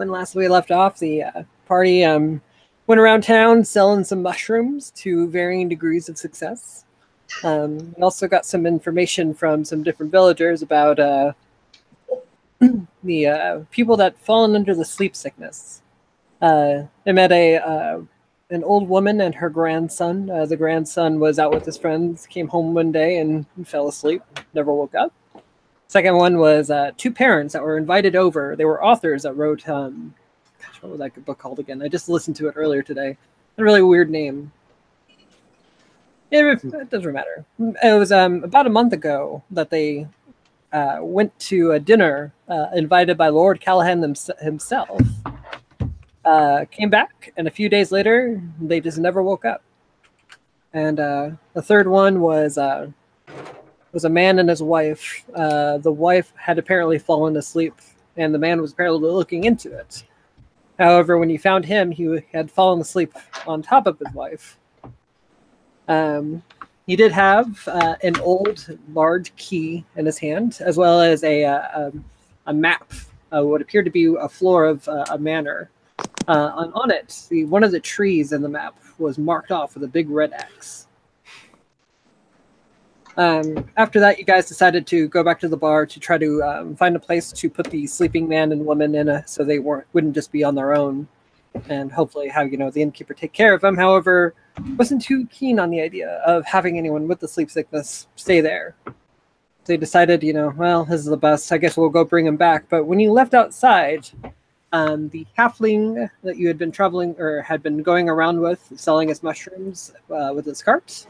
when last we left off, the party went around town selling some mushrooms to varying degrees of success. We also got some information from some different villagers about the people that fallen under the sleep sickness. They met an old woman and her grandson. The grandson was out with his friends, came home one day and fell asleep, never woke up. Second one was two parents that were invited over. They were authors that wrote, gosh, what was that book called again? I just listened to it earlier today. A really weird name. It doesn't matter. It was about a month ago that they went to a dinner invited by Lord Callahan himself. Came back, and a few days later, they just never woke up. And the third one was a man and his wife. The wife had apparently fallen asleep, and the man was apparently looking into it. However, when he found him, he had fallen asleep on top of his wife. He did have an old, large key in his hand, as well as a map, what appeared to be a floor of a manor. On it, one of the trees in the map was marked off with a big red X. After that, you guys decided to go back to the bar to try to find a place to put the sleeping man and woman in, so they wouldn't just be on their own, and hopefully have the innkeeper take care of them. However, wasn't too keen on the idea of having anyone with the sleep sickness stay there. They decided, well, this is the best. I guess we'll go bring him back. But when you left outside, the halfling that you had been traveling or had been going around with, selling his mushrooms with his cart,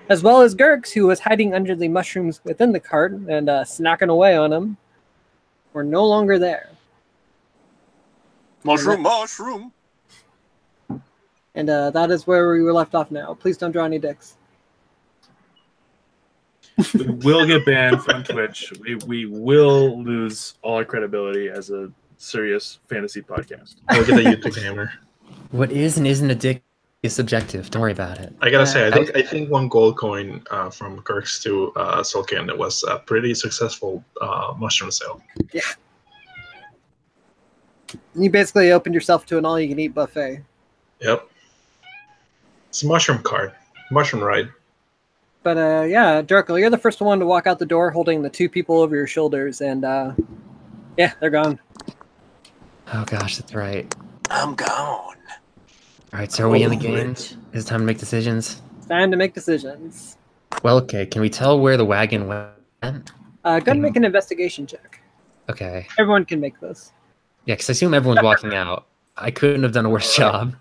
as well as Gurks, who was hiding under the mushrooms within the cart and snacking away on them, were no longer there. Mushroom. And that is where we were left off now. Please don't draw any dicks. We will get banned from Twitch. We will lose all our credibility as a serious fantasy podcast. We'll get a YouTube hammer. What is and isn't a dick is subjective. Don't worry about it. I gotta say, I think one gold coin from Kirk's to Sulkin, it was a pretty successful mushroom sale. Yeah. You basically opened yourself to an all-you-can-eat buffet. Yep. It's a mushroom cart. Mushroom ride. But yeah, Darkle, you're the first one to walk out the door holding the two people over your shoulders, and yeah, they're gone. Oh gosh, that's right. I'm gone. All right, so are we in the game? Is it time to make decisions? It's time to make decisions. Well, okay. Can we tell where the wagon went? Go ahead and make an investigation check. Okay. Everyone can make this. Yeah, because I assume everyone's walking out. I couldn't have done a worse job.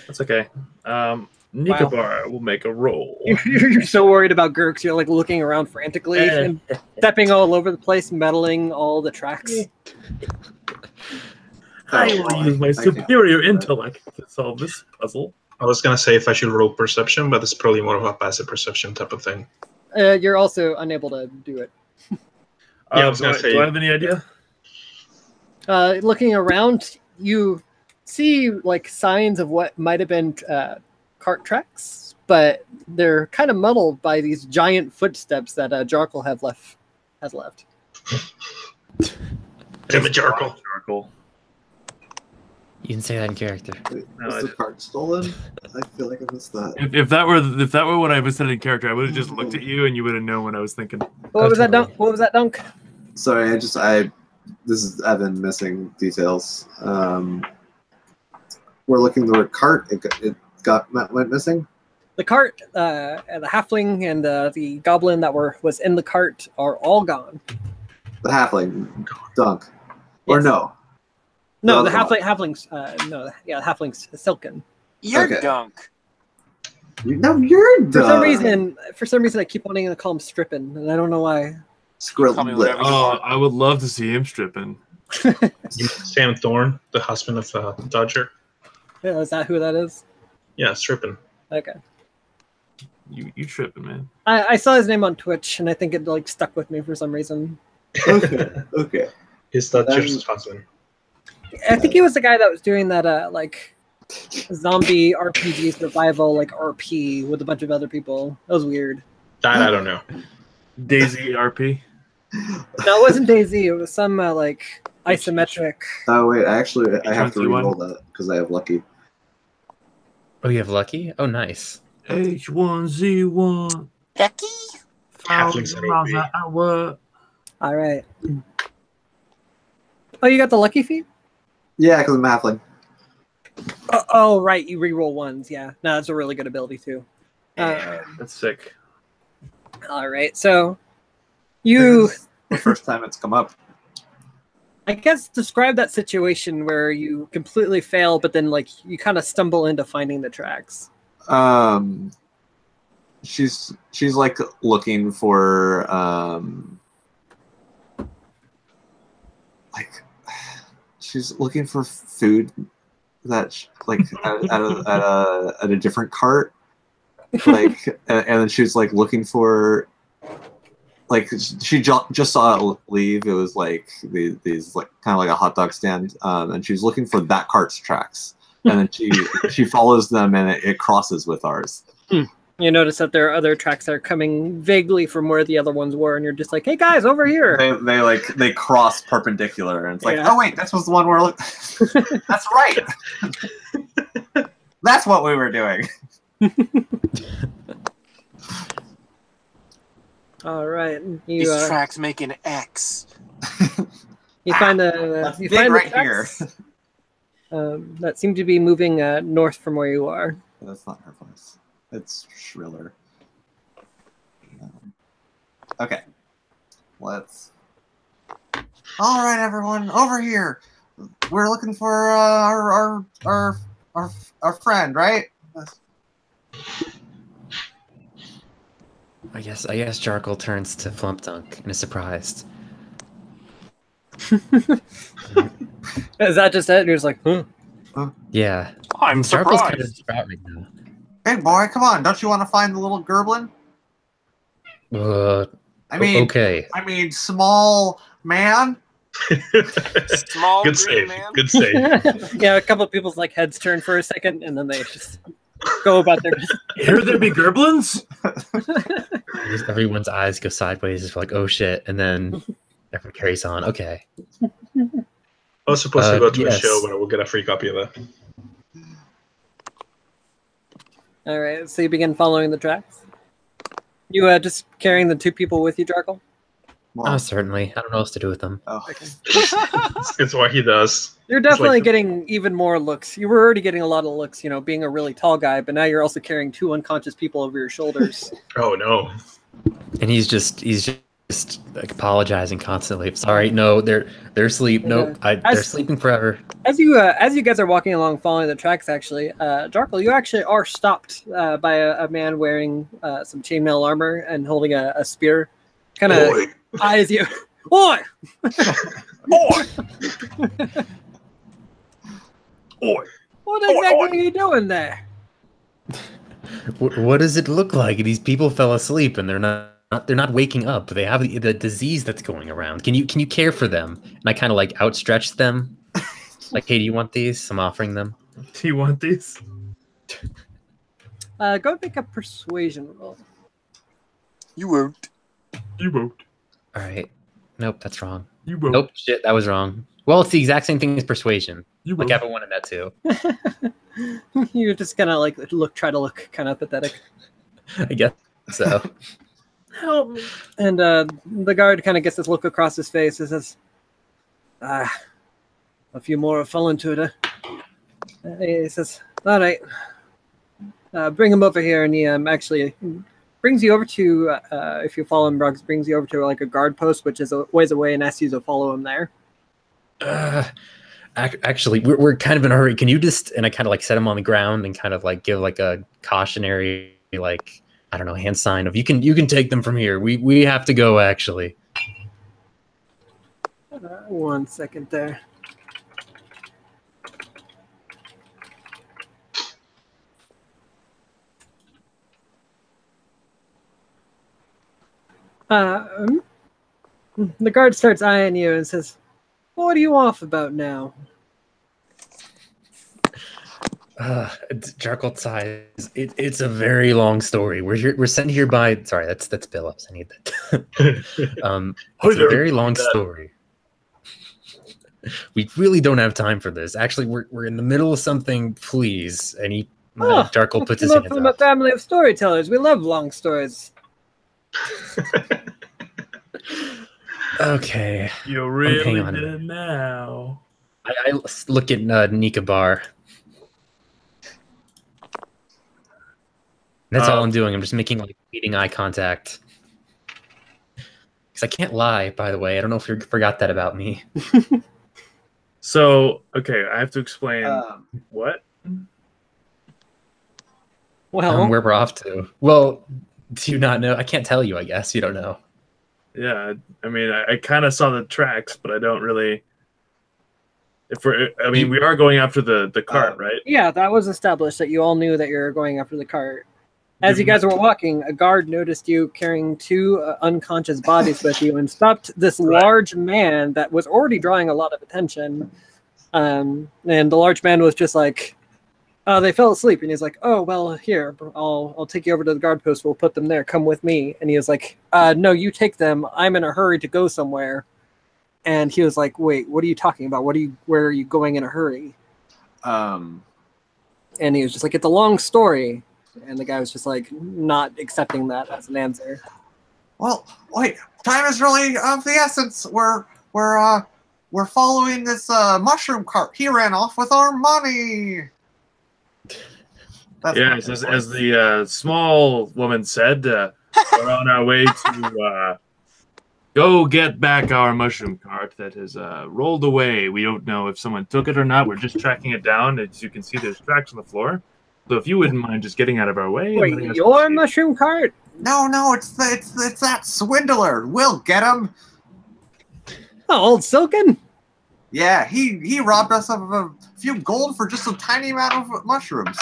That's okay. Nikobar will make a roll. You're so worried about Gurks, you're like looking around frantically and stepping all over the place, meddling all the tracks. I will use my superior intellect to solve this puzzle. I was gonna say if I should roll perception, but it's probably more of a passive perception type of thing. You're also unable to do it. Yeah, I was gonna say. Do I have any idea? Looking around, you see like signs of what might have been cart tracks, but they're kind of muddled by these giant footsteps that Jarkle has left. Damn it, Jarkle. You can say that in character. Wait, was the cart stolen? I feel like I missed that. If that were what I said in character, I would have just looked at you and you would have known what I was thinking. What was that dunk? What was that dunk? Sorry, this is Evan missing details. We're looking the cart. It went missing. The cart, the halfling, and the goblin that was in the cart are all gone. The halfling dunk, or no? No, the halfling's halfling's Silken. You're dunk. No, you're dunk. For some reason, I keep wanting to call him Strippin', and I don't know why. Scribbler. Oh, I would love to see him stripping. Sam Thorne, the husband of Dodger. Yeah, is that who that is? Yeah, stripping. Okay. You tripping, man. I saw his name on Twitch, and I think it like stuck with me for some reason. Okay. Is that Jeff's husband? I think he was the guy that was doing that like zombie RPG survival like RP with a bunch of other people. That was weird. That I don't know. Daisy RP. No, it wasn't Daisy. It was some like isometric. Oh wait, actually, I have to H1Z1. re-roll that because I have lucky. Oh, you have lucky? Oh, nice. H1Z1. Becky? Halfling said miles OB. an hour. All right. Oh, you got the lucky feat? Yeah, because I'm halfling. Oh, right. You re-roll ones. Yeah. No, that's a really good ability too. That's sick. All right. So you, This is the first time it's come up. I guess, describe that situation where you completely fail, but then like you kind of stumble into finding the tracks. She's like looking for like she's looking for food that like at a different cart, like and then she's like looking for like she just saw it leave. It was like these like kind of like a hot dog stand, and she was looking for that cart's tracks, and then she follows them and it crosses with ours. You notice that there are other tracks that are coming vaguely from where the other ones were, and you're just like, "Hey guys, over here!" They cross perpendicular, and it's like, Yeah. oh wait, this was the one we're looking. That's right. That's what we were doing. All right, These tracks make an X. you find the That's you big find right the tracks, that seem to be moving north from where you are. That's not her voice. It's shriller. Okay, let's. All right, everyone, over here. We're looking for our friend, right? I guess Jarkle turns to Flumpdunk and is surprised. Is that just it? And you're just like, huh? Yeah. I'm Jarkle's kind of surprised. distraught right now. Hey, boy, come on! Don't you want to find the little gerblin? I mean, okay. I mean, small man. Small Good green save. man. Good save. Yeah, a couple of people's like heads turn for a second, and then they just go about their business. Here there be gerblins? Just everyone's eyes go sideways. It's like, oh shit, and then everyone carries on. Okay. I was supposed to go to a yes. show, but I will get a free copy of that. All right, so you begin following the tracks. You just carrying the two people with you, Jarkle? Oh, certainly. I don't know what else to do with them. Oh. It's what he does. You're definitely getting even more looks. You were already getting a lot of looks, you know, being a really tall guy, but now you're also carrying two unconscious people over your shoulders. Oh no. And he's just like apologizing constantly. Sorry, no, they're asleep. Yeah. Nope, they're sleeping forever. As you guys are walking along, following the tracks, actually, Jarkle, you actually are stopped by a man wearing some chainmail armor and holding a spear. Kind of eyes you. Oi! Oi! Oi! What exactly are you doing there? What does it look like? These people fell asleep and they're not waking up. They have the disease that's going around. Can you care for them? And I kind of like outstretch them. Like, hey, do you want these? I'm offering them. Do you want these? Go make a persuasion roll. You won't. You won't. All right. Nope, that's wrong. You won't. Nope, shit, that was wrong. Well, it's the exact same thing as persuasion. You Like, won't. I haven't wanted that too. You're just gonna like try to look kind of pathetic. I guess so. Help me. And the guard kind of gets this look across his face and says, a few more have fallen to it. He says, all right, bring him over here. And he actually brings you over to, if you follow him, Ruggs brings you over to like a guard post, which is a ways away, and asks you to follow him there. Actually, we're kind of in a hurry. Can you just, and I kind of like set him on the ground and kind of like give like a cautionary, like, I don't know, hand sign of you can take them from here. We have to go, actually. 1 second there. The guard starts eyeing you and says, "What are you off about now?" Jarkle sighs. It's a very long story. We're sent here by. Sorry, that's Billups. I need that. It's a very long story. We really don't have time for this. Actually, we're in the middle of something. Please. And Darkle puts his hands from up. a family of storytellers. We love long stories. You Okay. hang really on a did minute. it now. I look at Nika Bar. That's all I'm doing. I'm just making like meeting eye contact. Because I can't lie, by the way. I don't know if you forgot that about me. So, okay, I have to explain what? Well, Where we're off to. Well, do you not know? I can't tell you, I guess. You don't know. Yeah, I mean, I kind of saw the tracks, but I don't really. We are going after the cart, right? yeah, that was established that you all knew that you were going after the cart. As you guys were walking, a guard noticed you carrying two unconscious bodies with you and stopped this large man that was already drawing a lot of attention. And the large man was just like, they fell asleep. And he's like, oh, well, here, I'll take you over to the guard post. We'll put them there. Come with me. And he was like, no, you take them. I'm in a hurry to go somewhere. And he was like, wait, what are you talking about? Where are you going in a hurry? And he was just like, it's a long story. And the guy was just like not accepting that as an answer. Well, wait, time is really of the essence. We're following this mushroom cart. He ran off with our money. Yes, as the small woman said, we're on our way to go get back our mushroom cart that has rolled away. We don't know if someone took it or not. We're just tracking it down. As you can see, there's tracks on the floor. So if you wouldn't mind just getting out of our way. Wait, your mushroom cart? No, it's that swindler. We'll get him. Oh, old Silken? Yeah, he robbed us of a few gold for just a tiny amount of mushrooms.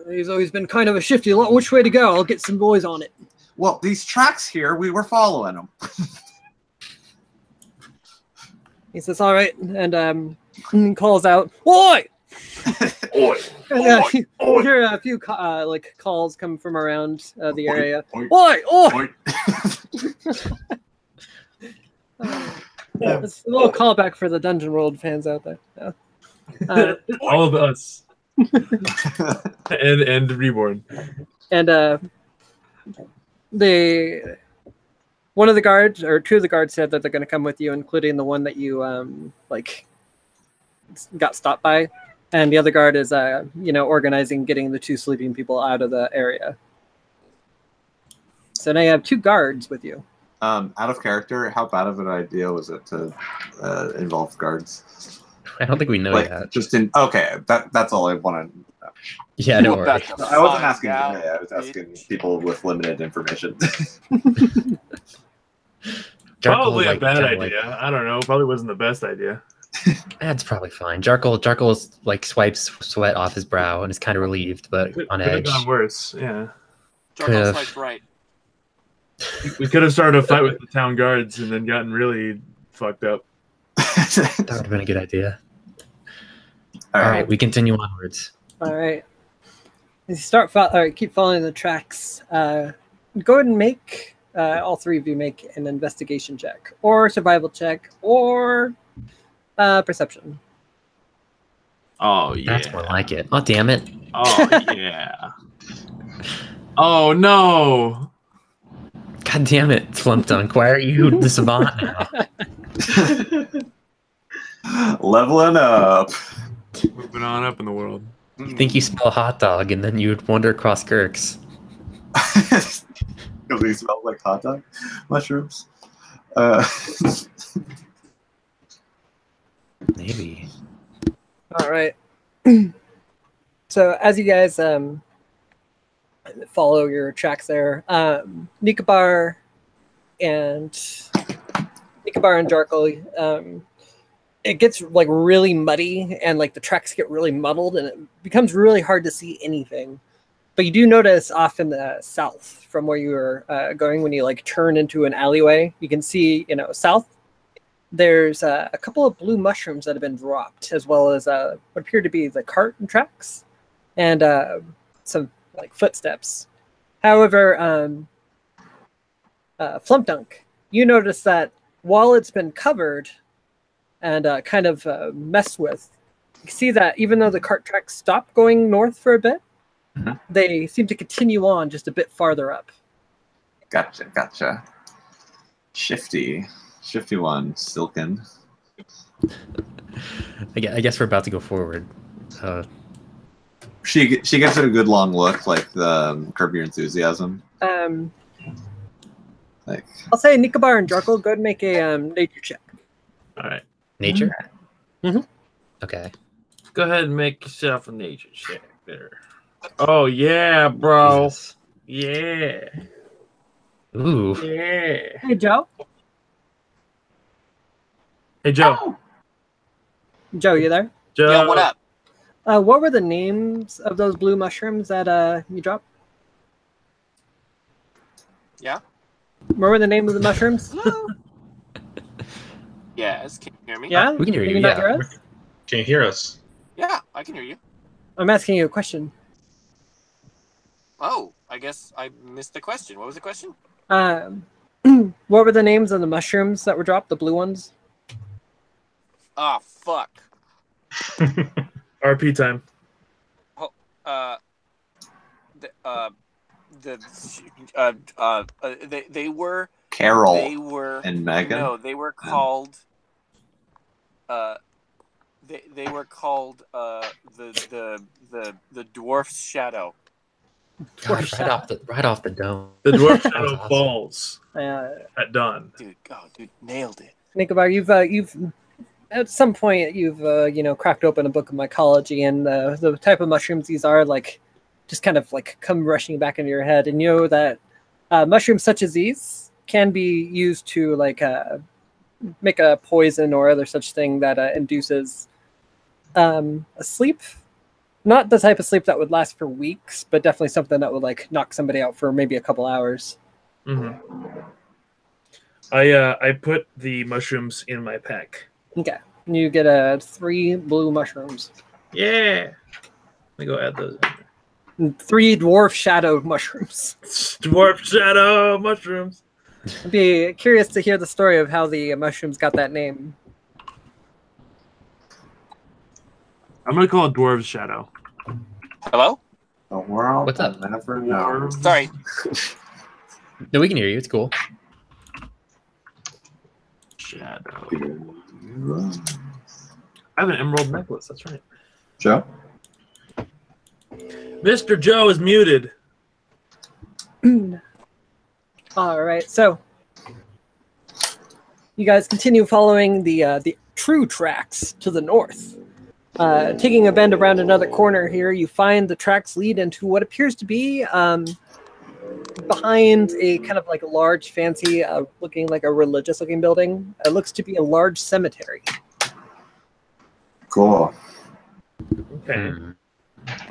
He's always been kind of a shifty. Which way to go? I'll get some boys on it. Well, these tracks here, we were following them. He says, all right, and calls out, Oi! Oi! And, you hear a few calls come from around the area. Oi! Oi! It's a little callback for the Dungeon World fans out there. All of us. and Reborn. And one of the guards, or two of the guards, said that they're going to come with you, including the one that you got stopped by. And the other guard is, organizing getting the two sleeping people out of the area. So now you have two guards with you. Out of character, how bad of an idea was it to involve guards? I don't think we know yet. That's all I wanted. Yeah, don't worry. I wasn't asking today. I was asking people with limited information. Probably a bad idea. I don't know. Probably wasn't the best idea. That's probably fine. Jarkle like swipes sweat off his brow and is kind of relieved, but on edge. Could have gone worse. Yeah. Jarkle's like right. We could have started a fight with the town guards and then gotten really fucked up. That would have been a good idea. All right, we continue onwards. All right. As you keep following the tracks. Go ahead and make all three of you make an investigation check, or survival check, or perception. Oh yeah. That's more like it. Oh damn it. Oh yeah. Oh no. God damn it, Flumpdunk. Why are you the savant now? Leveling up. Moving on up in the world. You think you smell a hot dog and then you'd wander across Kirk's. Because they smell like hot dog mushrooms. Maybe. All right. So as you guys follow your tracks there, Nikabar and Jarkle, it gets like really muddy and like the tracks get really muddled and it becomes really hard to see anything. But you do notice off in the south from where you were going, when you like turn into an alleyway, you can see, south, there's a couple of blue mushrooms that have been dropped, as well as what appear to be the cart and tracks and some like footsteps. However, Flumpdunk, you notice that while it's been covered, and kind of mess with. You see that even though the cart tracks stop going north for a bit, they seem to continue on just a bit farther up. Gotcha. Shifty one, Silken. I guess we're about to go forward. She gives it a good long look, like the Curb Your Enthusiasm. Like, I'll say Nikobar and Druckle, go ahead and make a nature check. All right. Nature? Mhm. Okay. Go ahead and make yourself a nature check there. Oh, yeah, bro. Jesus. Yeah. Ooh. Yeah. Hey, Joe. Hey, Joe. Joe, you there? Joe. Yeah, what up? What were the names of those blue mushrooms that you dropped? Yeah? What were the name of the mushrooms? Yes, can you hear me? Yeah? We can hear you, Can not yeah. hear us? Can you hear us? Yeah, I can hear you. I'm asking you a question. Oh, I guess I missed the question. What was the question? What were the names of the mushrooms that were dropped, the blue ones? Ah, fuck. RP time. They were Carol they were and Megan. No, they were called they were called the dwarf's shadow. God, right off the dome. The dwarf That was shadow awesome. falls Uh, at dawn. Dude, nailed it. Nikobar, you've at some point you've cracked open a book of mycology, and the type of mushrooms these are like just kind of like come rushing back into your head, and you know that mushrooms such as these can be used to like make a poison or other such thing that induces a sleep. Not the type of sleep that would last for weeks, but definitely something that would like knock somebody out for maybe a couple hours. Mm-hmm. I put the mushrooms in my pack. Okay, you get 3 blue mushrooms, Yeah. Let me go add those in there. and 3 dwarf shadow mushrooms. Dwarf shadow mushrooms. I'd be curious to hear the story of how the mushrooms got that name. I'm gonna call it dwarf shadow. Hello? The world What's up? will never know. Sorry. No, we can hear you. It's cool. Shadow. I have an emerald necklace. That's right. Joe? Mr. Joe is muted. All right, so you guys continue following the true tracks to the north. Taking a bend around another corner here, you find the tracks lead into what appears to be behind a kind of like a large, fancy, looking like a religious-looking building. It looks to be a large cemetery. Cool. Okay.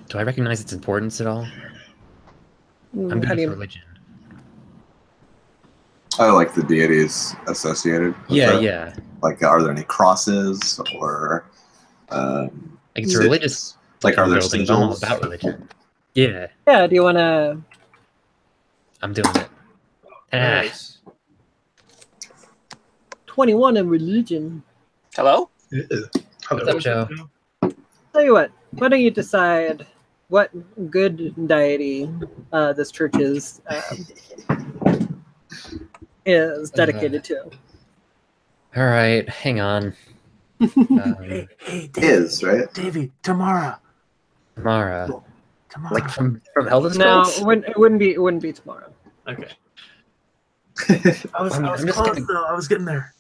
Do I recognize its importance at all? I'm How good do with you- religion. I like the deities associated with Yeah, it. yeah. Like, are there any crosses or Like it's a sigils? religious Like, are there building. I'm all sigils? about religion. Yeah, Yeah, do you want to... I'm doing it. Ah, Nice. 21 in religion. Hello? Yeah. what's Hello. up, Joe? Tell you what, why don't you decide what good deity this church is dedicated to? All right, hang on. Hey, Is, right? Davey, Tamara. Mara, Tamara. like from Elder No, Scrolls. it wouldn't be tomorrow. Okay. I mean, I'm just close gonna- though. I was getting there.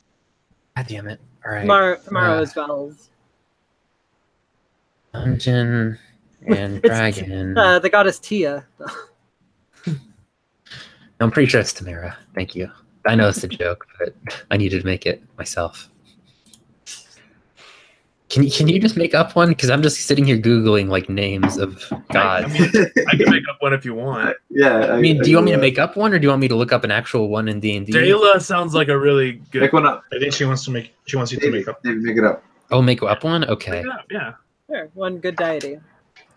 God damn it! All right, Tomorrow is Val's. Dungeon and It's- Dragon. The goddess Tia. I'm pretty sure it's Tamara. Thank you. I know it's a joke, but I needed to make it myself. Can you just make up one? Because I'm just sitting here googling like names of gods. I mean, I can make up one if you want. Yeah. I mean, do you want me to make up one, or do you want me to look up an actual one in D&D? Dayla sounds like a really good. Make one up? I think she wants you to David, make up. David, make it up. Oh, make up one? Okay. Yeah. Sure, one good deity.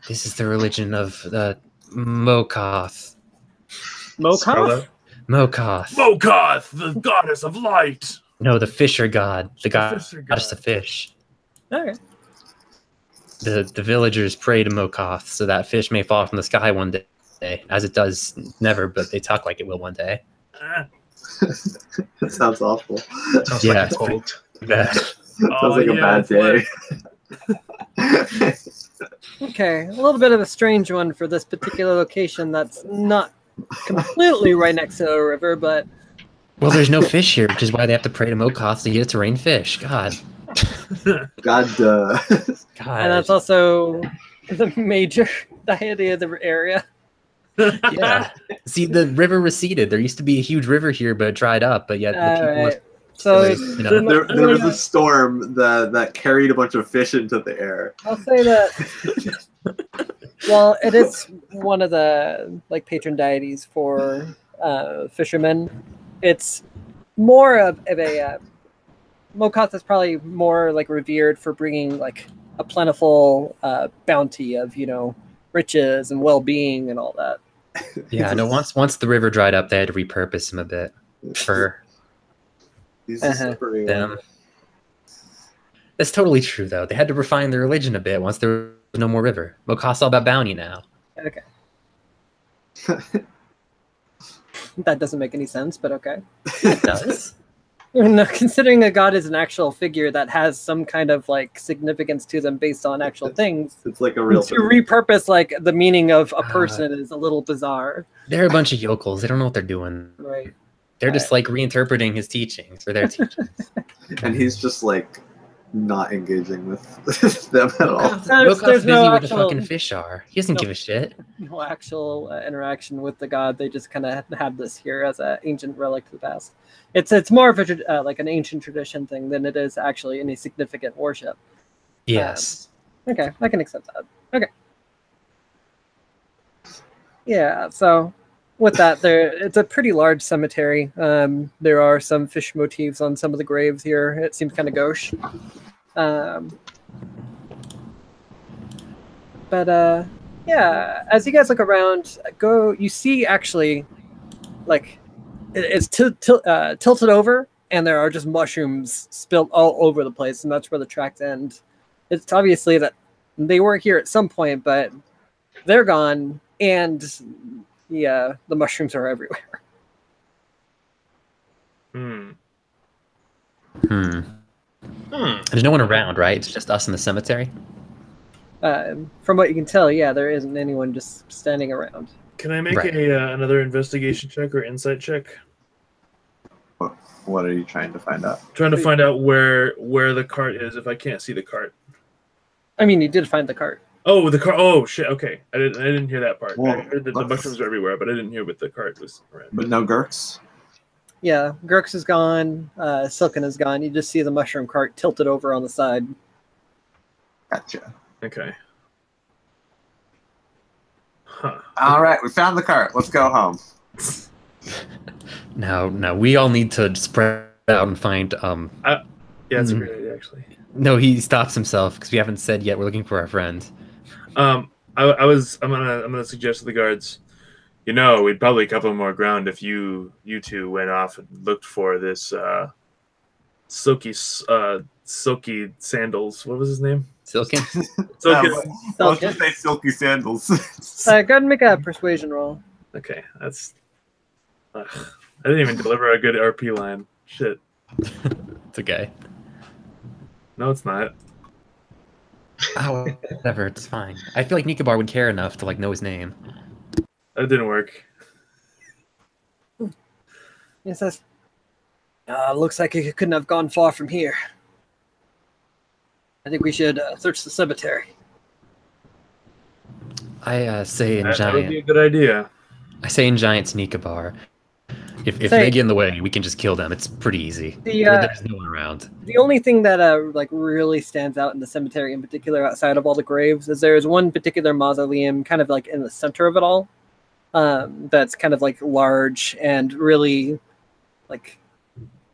This is the religion of the Mokoth. Spell Mokoth? that. Mokoth. Mokoth, the goddess of light. No, the fisher god. The fisher goddess god. of fish. Okay. The villagers pray to Mokoth so that fish may fall from the sky one day, as it does never, but they talk like it will one day. Ah, That sounds awful. Sounds Yeah, like a it's pretty- cult. Bad. Sounds oh, like a yeah, bad day. Okay, a little bit of a strange one for this particular location that's not completely right next to a river, but Well, there's no fish here, which is why they have to pray to Mokoth to get it to rain fish. God. God, and that's also the major deity of the area. Yeah. See, the river receded. There used to be a huge river here, but it dried up. But yet the people, Alright. So you know, there was a storm that carried a bunch of fish into the air. I'll say that. Well, it is one of the like patron deities for fishermen. It's more of a Mokoth is probably more like revered for bringing like a plentiful bounty of riches and well-being and all that. yeah. No, once the river dried up, they had to repurpose him a bit for He's Uh-huh. slippery them. one. That's totally true, though. They had to refine their religion a bit once there was no more river. Mokoth's all about bounty now. Okay. That doesn't make any sense, but okay. It does. No, considering a god is an actual figure that has some kind of like significance to them based on actual things, It's like a real to repurpose like the meaning of a person is a little bizarre, They're a bunch of yokels. They don't know what they're doing. right? They're just like reinterpreting his teachings or their teachings. And he's just like not engaging with them at all. There's Mokoth's busy no where the actual- fucking fish are. He doesn't No. give a shit. No actual interaction with the god. They just kind of have this here as an ancient relic to the past. It's more of a like an ancient tradition thing than it is actually any significant worship. Yes. Okay, I can accept that. Okay. Yeah, so with that, it's a pretty large cemetery. There are some fish motifs on some of the graves here. It seems kind of gauche. But yeah, as you guys look around, you see actually, like, it's tilted over, and there are just mushrooms spilled all over the place, and that's where the tracks end. It's obviously that they were here at some point, but they're gone, and yeah, the mushrooms are everywhere. Hmm. There's no one around, right? It's just us in the cemetery. From what you can tell, yeah, there isn't anyone just standing around. Can I make Right. another investigation check or insight check? What are you trying to find out? Trying to find out where the cart is if I can't see the cart. I mean, you did find the cart. Oh, the cart. Oh shit. Okay, I didn't hear that part. Well, I heard that the mushrooms were everywhere, but I didn't hear what the cart was around. But no Gurks? Yeah, Gurks is gone. Silken is gone. You just see the mushroom cart tilted over on the side. Gotcha. Okay. Huh. All right, we found the cart. Let's go home. Now, we all need to spread out and find. Yeah, that's a great idea, actually. No, he stops himself because we haven't said yet. We're looking for our friend. I'm gonna suggest to the guards. We'd probably cover more ground if you two went off and looked for this silky sandals. What was his name? Silken. Silky. Let's just say silky sandals. Go ahead and make a persuasion roll. Okay, that's. I didn't even deliver a good RP line. Shit. It's okay. No, it's not. Oh, whatever. It's fine. I feel like Nikobar would care enough to know his name. That didn't work. He says, looks like it couldn't have gone far from here. I think we should search the cemetery. I say in That would be a giant. good idea. I say in giant Nikobar. If Say- they get in the way, we can just kill them. It's pretty easy. There's no one around. The only thing that really stands out in the cemetery in particular, outside of all the graves, is there's one particular mausoleum kind of like in the center of it all. That's kind of like large and really like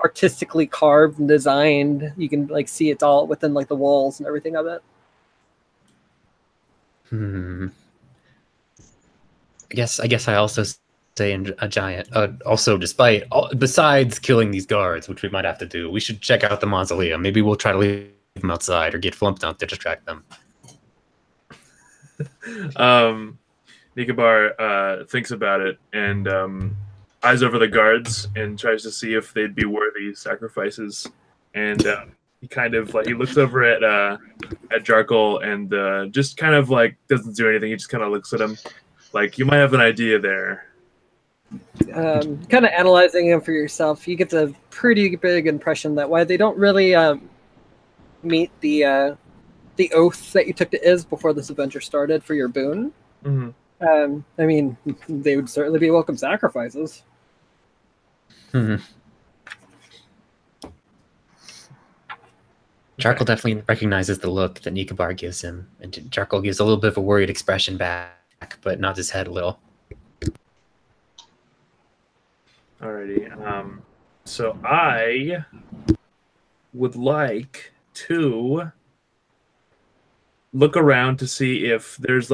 artistically carved and designed. You can see it's all within the walls and everything of it. I guess I also say a giant. Also, besides killing these guards, which we might have to do, we should check out the mausoleum. Maybe we'll try to leave them outside or get Flump Dunk to distract them. Nikobar thinks about it and eyes over the guards and tries to see if they'd be worthy sacrifices. And he kind of he looks over at Jarkle and just kind of doesn't do anything. He just kind of looks at him like, you might have an idea there. Kind of analyzing him for yourself, you get a pretty big impression that why they don't really meet the oath that you took to Iz before this adventure started for your boon. Mm-hmm. I mean, they would certainly be welcome sacrifices. Mm-hmm. Jarkle definitely recognizes the look that Nikobar gives him, and Jarkle gives a little bit of a worried expression back, but nods his head a little. Alrighty. So I would like to look around to see if there's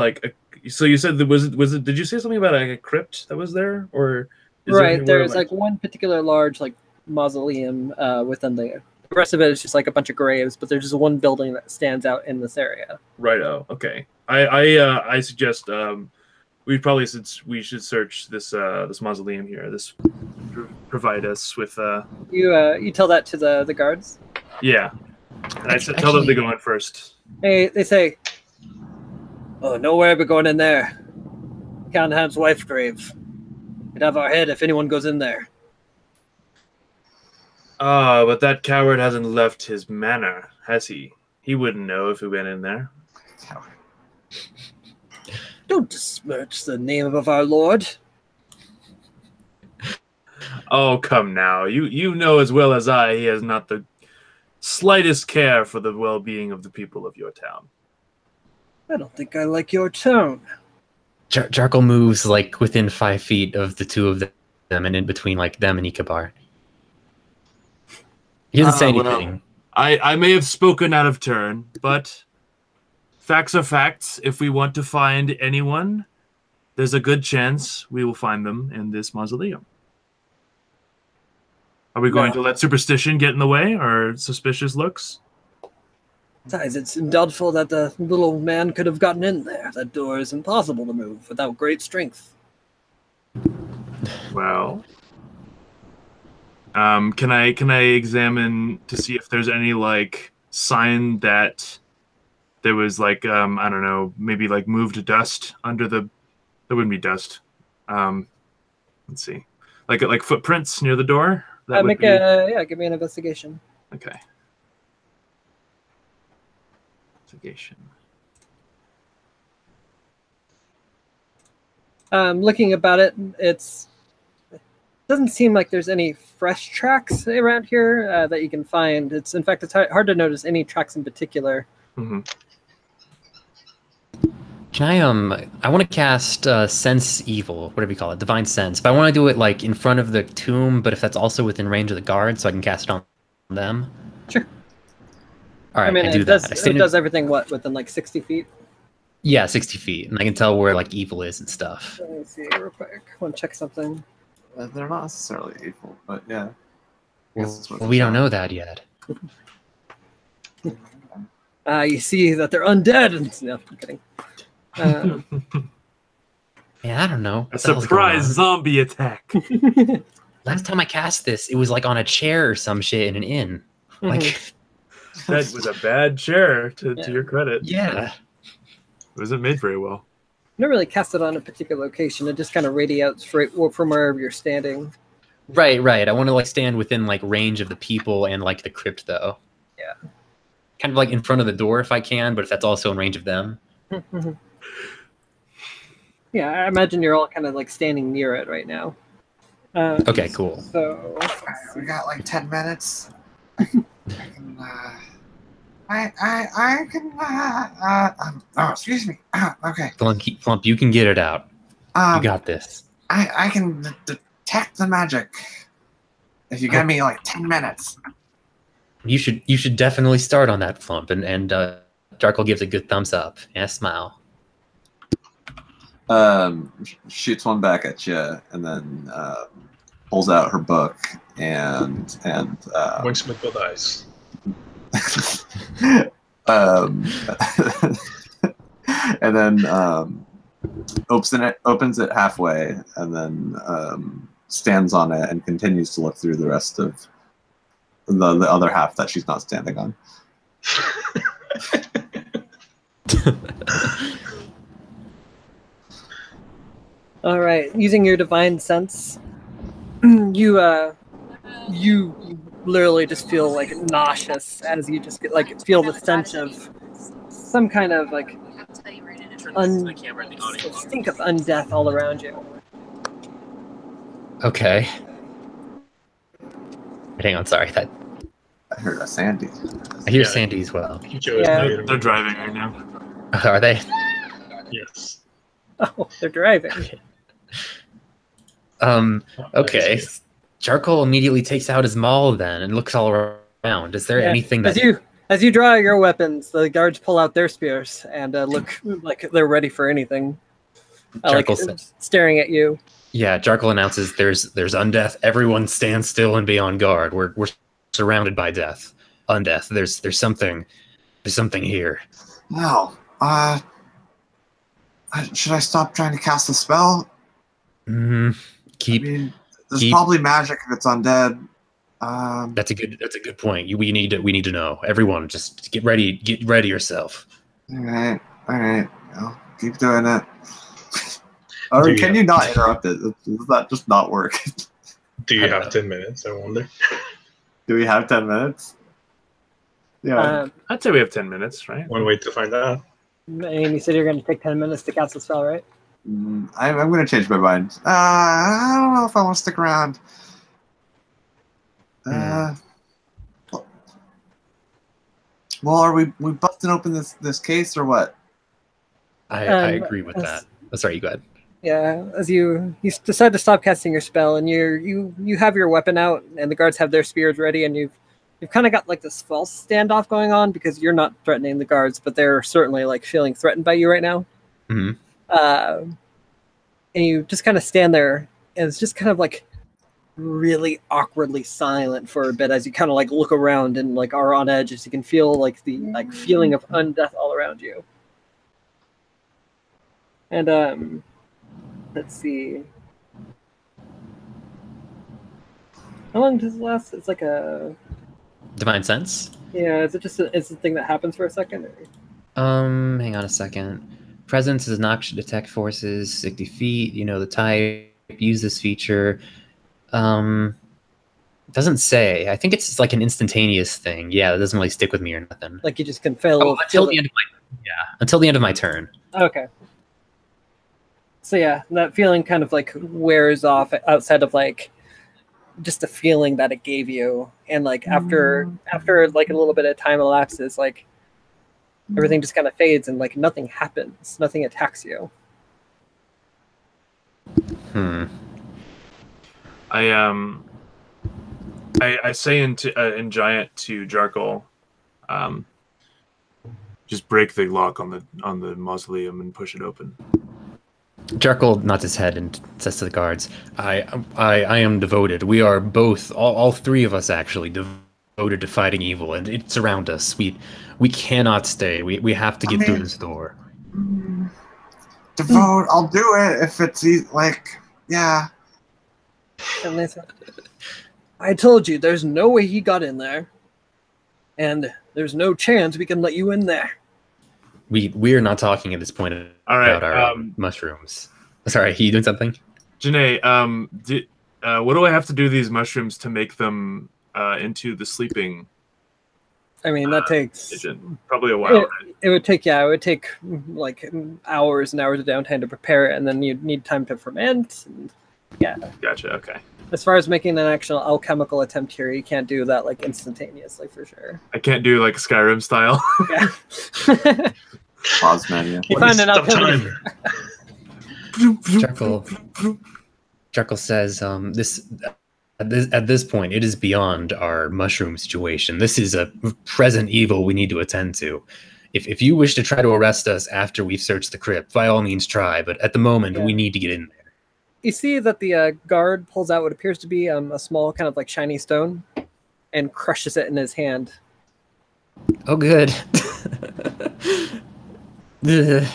so you said was it did you say something about a crypt that was there, or right, there's one particular large mausoleum within the rest of it is just a bunch of graves, but there's just one building that stands out in this area. Right. Oh, okay. I suggest we should search this mausoleum here. This provide us with You tell that to the guards? Yeah. And I said tell them to go in first. Hey, they say, "Oh, nowhere but going in there. Callahan's wife's grave. We'd have our head if anyone goes in there." Ah, but that coward hasn't left his manor, has he? He wouldn't know if we went in there. Don't besmirch the name of our Lord. Oh, come now. You know as well as I he has not the slightest care for the well-being of the people of your town. I don't think I like your tone. Jarkle moves within 5 feet of the two of them and in between them and Ikabar. He doesn't say anything. I may have spoken out of turn, but facts are facts. If we want to find anyone, there's a good chance we will find them in this mausoleum. Are we going to let superstition get in the way, or suspicious looks? Besides, it's doubtful that the little man could have gotten in there. That door is impossible to move without great strength. Well, can I examine to see if there's any sign that there was I don't know, maybe moved dust under the. There wouldn't be dust. Let's see, like footprints near the door. Give me an investigation. Okay. Investigation. Looking about it, it doesn't seem like there's any fresh tracks around here that you can find. It's in fact, it's hard to notice any tracks in particular. Mm-hmm. Can I want to cast Sense Evil, whatever you call it, Divine Sense, but I want to do it in front of the tomb, but if that's also within range of the guards, so I can cast it on them. Sure. All right, I mean, I do it does everything within 60 feet? Yeah, 60 feet, and I can tell where evil is and stuff. Let me see real quick. I want to check something. They're not necessarily evil, but yeah. We don't know that yet. You see that they're undead. No, I'm kidding. Yeah, I don't know. A surprise zombie attack. Last time I cast this, it was on a chair or some shit in an inn. That was a bad chair, to your credit. Yeah. It wasn't made very well. You don't really cast it on a particular location. It just kind of radiates from wherever you're standing. Right. I want to stand within range of the people and the crypt though. Yeah. Kind of in front of the door if I can, but if that's also in range of them. Yeah, I imagine you're all kind of standing near it right now. Okay, cool. So we got 10 minutes. I can. Oh, excuse me. Okay. Flump, you can get it out. You got this. I can detect the magic. If you give me 10 minutes. You should definitely start on that, Flump, and Darkle gives a good thumbs up and a smile. Shoots one back at you, and then pulls out her book and Wingsmith with eyes. and then opens it halfway, and then stands on it and continues to look through the rest of the other half that she's not standing on. All right, using your divine sense, you literally just feel like nauseous as you just get like feel the stench of some kind of like stink of undeath all around you. Okay. Hang on, sorry. I heard a Sandy. I hear Yeah. Sandy as well. Joe is Yeah. negative. They're driving right now. Are they? Yes. Oh, they're driving. Okay. Charcoal immediately takes out his maul then and looks all around. Is there Yeah. anything that As you draw your weapons, the guards pull out their spears and look like they're ready for anything. Like Charcoal says? staring at you. Yeah, Jarkle announces there's undeath. Everyone stand still and be on guard. We're surrounded by death. Undeath. There's something here. No. Should I stop trying to cast a spell? There's Probably magic if it's undead. That's a good point. We need to know. Everyone, just get ready. Get ready yourself. All right. I'll keep doing it. Or can you not interrupt it? Does that just not work? Do you have 10 minutes, I wonder? Do we have 10 minutes? Yeah. I'd say we have 10 minutes, right? One way to find out. And you said you're going to take 10 minutes to cast the spell, right? I'm going to change my mind. I don't know if I want to stick around. Well, are we busting open this case or what? I agree with that. Oh, sorry, you go ahead. Yeah, as you decide to stop casting your spell, and you have your weapon out, and the guards have their spears ready, and you've kind of got like this false standoff going on because you're not threatening the guards, but they're certainly like feeling threatened by you right now. Mm-hmm. And you just kind of stand there, and it's just kind of like really awkwardly silent for a bit as you kind of like look around and like are on edge as you can feel like the like feeling of undeath all around you. And let's see. How long does it last? It's like a Divine sense. yeah. Is it just it's a thing that happens for a second? Or? Hang on a second. Presence is knock should detect forces 60 feet. You know the type. Use this feature. Doesn't say. I think it's like an instantaneous thing. Yeah, it doesn't really stick with me or nothing. Like you just can feel until the end of my turn. Okay. So yeah, that feeling kind of like wears off outside of like just the feeling that it gave you, and like after like a little bit of time elapses, like everything just kind of fades and like nothing happens, nothing attacks you. I say in Giant to Jarkle, just break the lock on the mausoleum and push it open. Jarkle nods his head and says to the guards, I am devoted. We are both, all three of us actually, devoted to fighting evil, and it's around us. We cannot stay. We have to get through this door. Devote, I'll do it if it's yeah. And they said, I told you, there's no way he got in there, and there's no chance we can let you in there. We're not talking at this point about our mushrooms. Sorry, are you doing something? Janae, what do I have to do to these mushrooms to make them into the sleeping? I mean, that takes agent? Probably a while. It would take like hours and hours of downtime to prepare it, and then you'd need time to ferment. And, yeah. Gotcha. Okay. As far as making an actual alchemical attempt here, you can't do that like instantaneously for sure. I can't do like Skyrim style. Yeah. Pause menu. You find an alchemy. Jarkle says, at this point, it is beyond our mushroom situation. This is a present evil we need to attend to. If you wish to try to arrest us after we've searched the crypt, by all means try. But at the moment, we need to get in there. You see that the guard pulls out what appears to be a small kind of like shiny stone and crushes it in his hand. Oh, good. Does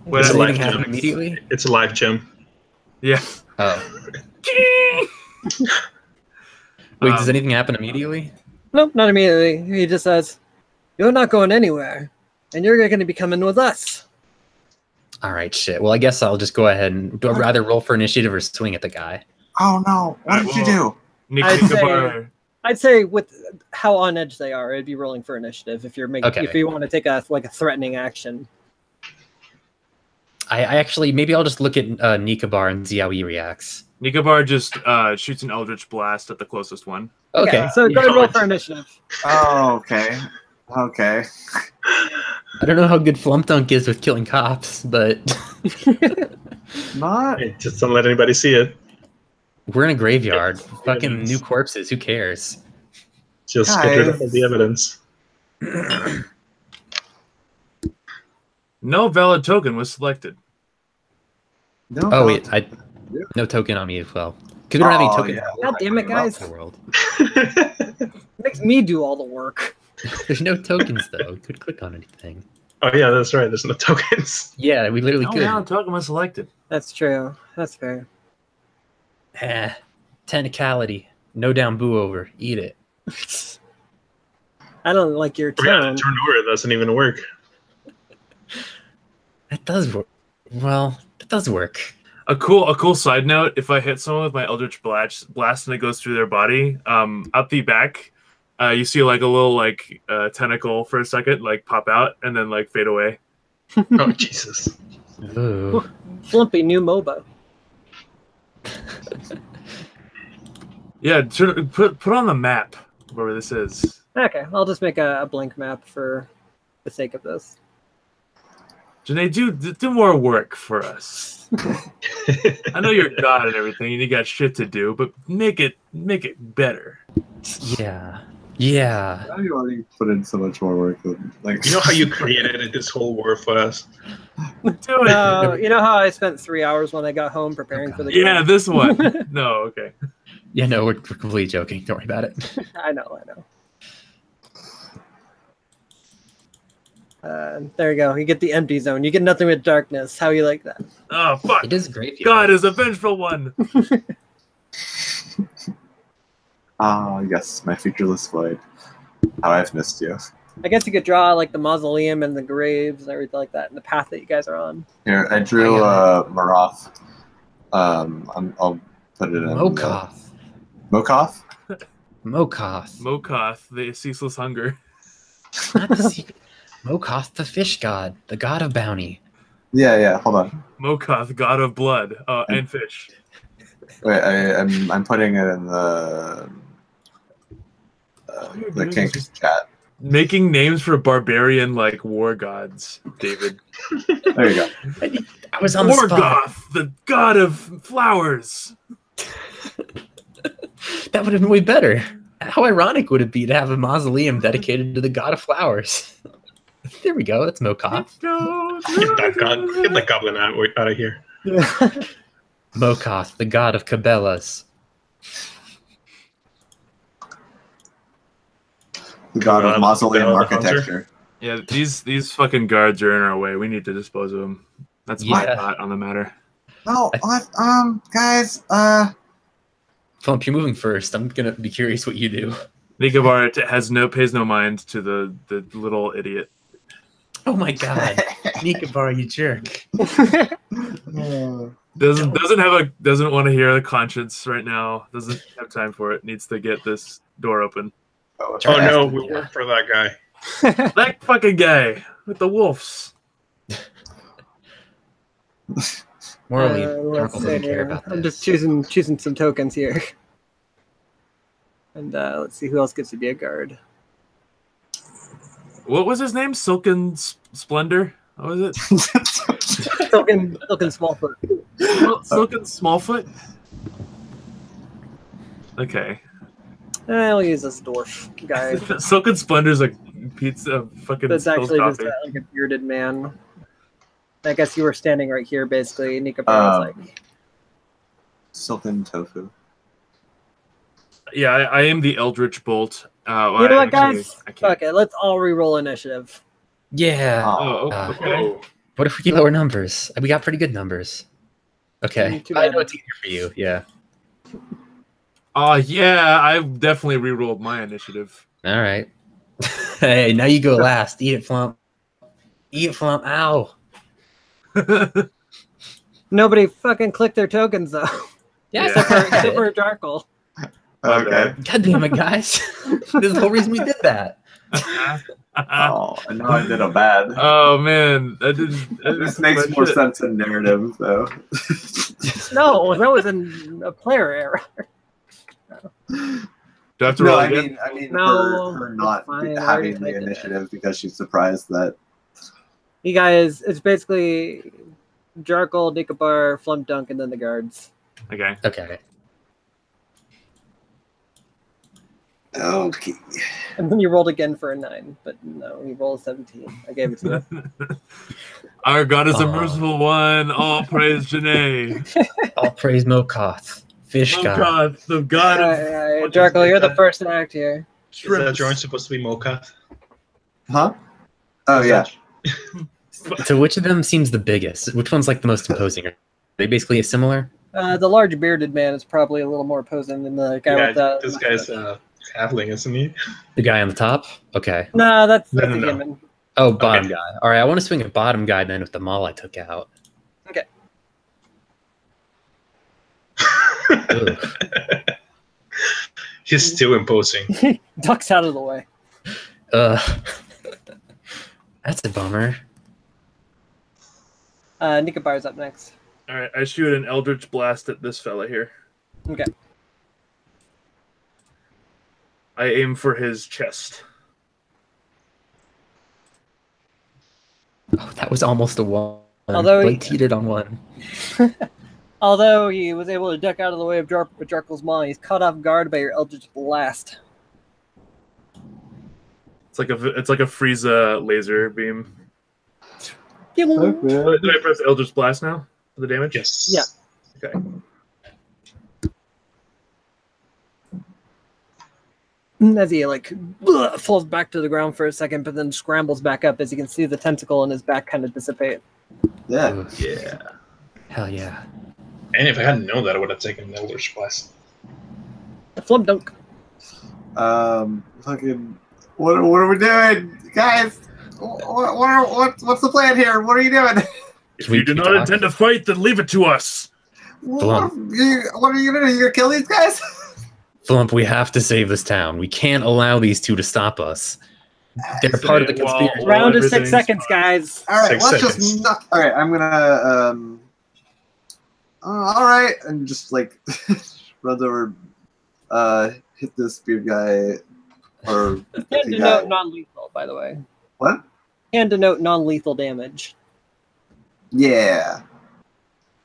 Well, it's anything alive, happen Jim. immediately? It's alive, Jim. Yeah. Oh. Wait, does anything happen immediately? Nope, not immediately. He just says, "You're not going anywhere, and you're going to be coming with us." All right, shit. Well, I guess I'll just go ahead and do I rather roll for initiative or swing at the guy. Oh no! What did you do? I'd say with how on edge they are, it'd be rolling for initiative if you're making if you want to take a threatening action. I actually maybe I'll just look at Nikobar and see how he reacts. Nikobar just shoots an Eldritch Blast at the closest one. Okay. So go and roll for initiative. Oh, okay. Okay. I don't know how good Flump Dunk is with killing cops, but Not. Hey, just don't let anybody see it. we're in a graveyard. Yes. Fucking Evidence. new corpses. Who cares? Just get rid of all the evidence. No valid token was selected. No. Oh wait, no token on me as well. Because we don't have any tokens. Yeah. God damn it, guys! In the world. It makes me do all the work. There's no tokens though. We could click on anything. Oh yeah, that's right. There's no tokens. Yeah, we literally Oh, could. yeah, token was selected. That's true. That's fair. Technicality. No down, boo over. Eat it. I don't like your Yeah, tone. turn over. It doesn't even work. That does work. Well, that does work. A cool side note: if I hit someone with my Eldritch Blast and it goes through their body, up the back, you see like a little tentacle for a second, like pop out and then like fade away. Oh Jesus! Ooh. Flumpy new MOBA. Yeah, put on the map where this is. Okay, I'll just make a blank map for the sake of this. Janae, do more work for us. I know you're God and everything, and you got shit to do, but make it better. Yeah. Yeah. You already put in so much more work. Like, You know how you created this whole war for us? Do it. You know how I spent 3 hours when I got home preparing for the game? Yeah, this one. No, okay. Yeah, no, we're completely joking. Don't worry about it. I know. There you go. You get the empty zone. You get nothing with darkness. How you like that? Oh fuck! It is great. God is a vengeful one. yes, my featureless void. How I've missed you. I guess you could draw like the mausoleum and the graves and everything like that, and the path that you guys are on. Here, I drew Maroth. I'll put it in. Mokoth. Mokoth? Mokoth. Mokoth, the ceaseless hunger. Not the secret. Mokoth, the fish god, the god of bounty. Yeah. Hold on. Mokoth, god of blood and fish. Wait, I'm putting it in the King's chat. Making names for barbarian war gods, David. There you go. I was on the spot. Morgoth, the god of flowers. That would have been way better. How ironic would it be to have a mausoleum dedicated to the god of flowers? There we go. That's Mokoth. Get that goblin out of here. Mokoth, the god of Cabela's. The god of mausoleum God, architecture. Yeah, these fucking guards are in our way. We need to dispose of them. That's my Yeah. thought on the matter. No, guys, Flump, you're moving first. I'm gonna be curious what you do. Nikobar pays no mind to the little idiot. Oh my god, Nikobar, you jerk! Doesn't want to hear the conscience right now. Doesn't have time for it. Needs to get this door open. Oh no, we work for that guy. That fucking guy with the wolves. Morally, let's Darkle see doesn't care here. about I'm this. just choosing some tokens here, and let's see who else gets to be a guard. What was his name? Silken Splendor? What was it? Silken Smallfoot. Silken Smallfoot? Okay. I'll use this dwarf guy. Silken Splendor's a pizza, fucking That's spilled actually just coffee. like a bearded man. I guess you were standing right here, basically. Nika Bar was like, Silken tofu. Yeah, I am the Eldritch Bolt. you know what, guys? I can't. Fuck it. Let's all re-roll initiative. Yeah. Oh, Okay. What if we lower numbers? We got pretty good numbers. Okay. Too I bad. know it's easier for you. Yeah. Yeah, I've definitely re-rolled my initiative. All right. Hey, now you go last. Eat it, Flump. Eat it, Flump. Ow. Nobody fucking clicked their tokens, though. Yeah. Except for Jarkle. okay. God damn it, guys. This is the whole reason we did that. Oh, and now I did a bad. Oh man, that didn't. This makes more sense in narrative, though. No, that was in a player error. Do I have to roll again? I mean, No, her not it's fine. I having already the typed it. initiative because she's surprised that. You guys, it's basically Jarkle, Nika Bar, Flump Dunk, and then the guards. Okay. Okay. Okay. And then you rolled again for a 9, but no, you rolled a 17. I gave it to you. Our God is a Oh. merciful one. All praise Janae. All praise Mokoth. Fish Oh god. God, the God of Alright, Jarkle, you're the first to act here. Is that shrimps. joint supposed to be mocha? Huh? Oh, yeah. So which of them seems the biggest? Which one's like the most imposing? Are they basically similar? The large bearded man is probably a little more posing than the guy with the. This guy's halfling, isn't he? The guy on the top? Okay. Nah, that's No, a no. human. Oh, bottom Okay. guy. All right, I want to swing a bottom guy then with the maul I took out. Okay. Ugh. He's still imposing. Ducks out of the way. That's a bummer. Nika Bar's up next. All right, I shoot an Eldritch Blast at this fella here. Okay. I aim for his chest. Oh, that was almost a one. Although Blake cheated on one. Although he was able to duck out of the way of Jarkle's maul, he's caught off guard by your Eldritch Blast. It's like a Frieza laser beam. Pew! Do I press Eldritch Blast now for the damage? Yes. Yeah. Okay. As he falls back to the ground for a second, but then scrambles back up as you can see the tentacle in his back kind of dissipate. Yeah. Ugh. Yeah. Hell yeah. And if I hadn't known that, I would have taken the Eldritch Blast. Flump Dunk. Fucking. What are we doing, guys? What's the plan here? What are you doing? If you do not intend to fight, then leave it to us. What are you gonna do? You gonna kill these guys? Flump, we have to save this town. We can't allow these two to stop us. They're part of the Well, conspiracy. Round is 6 everything's seconds, guys. All right, 6 let's seconds. just knock. All right, I'm gonna. All right, and just like runs over, hit this beard guy, or Can denote non-lethal, by the way. what? Can denote non-lethal damage. Yeah,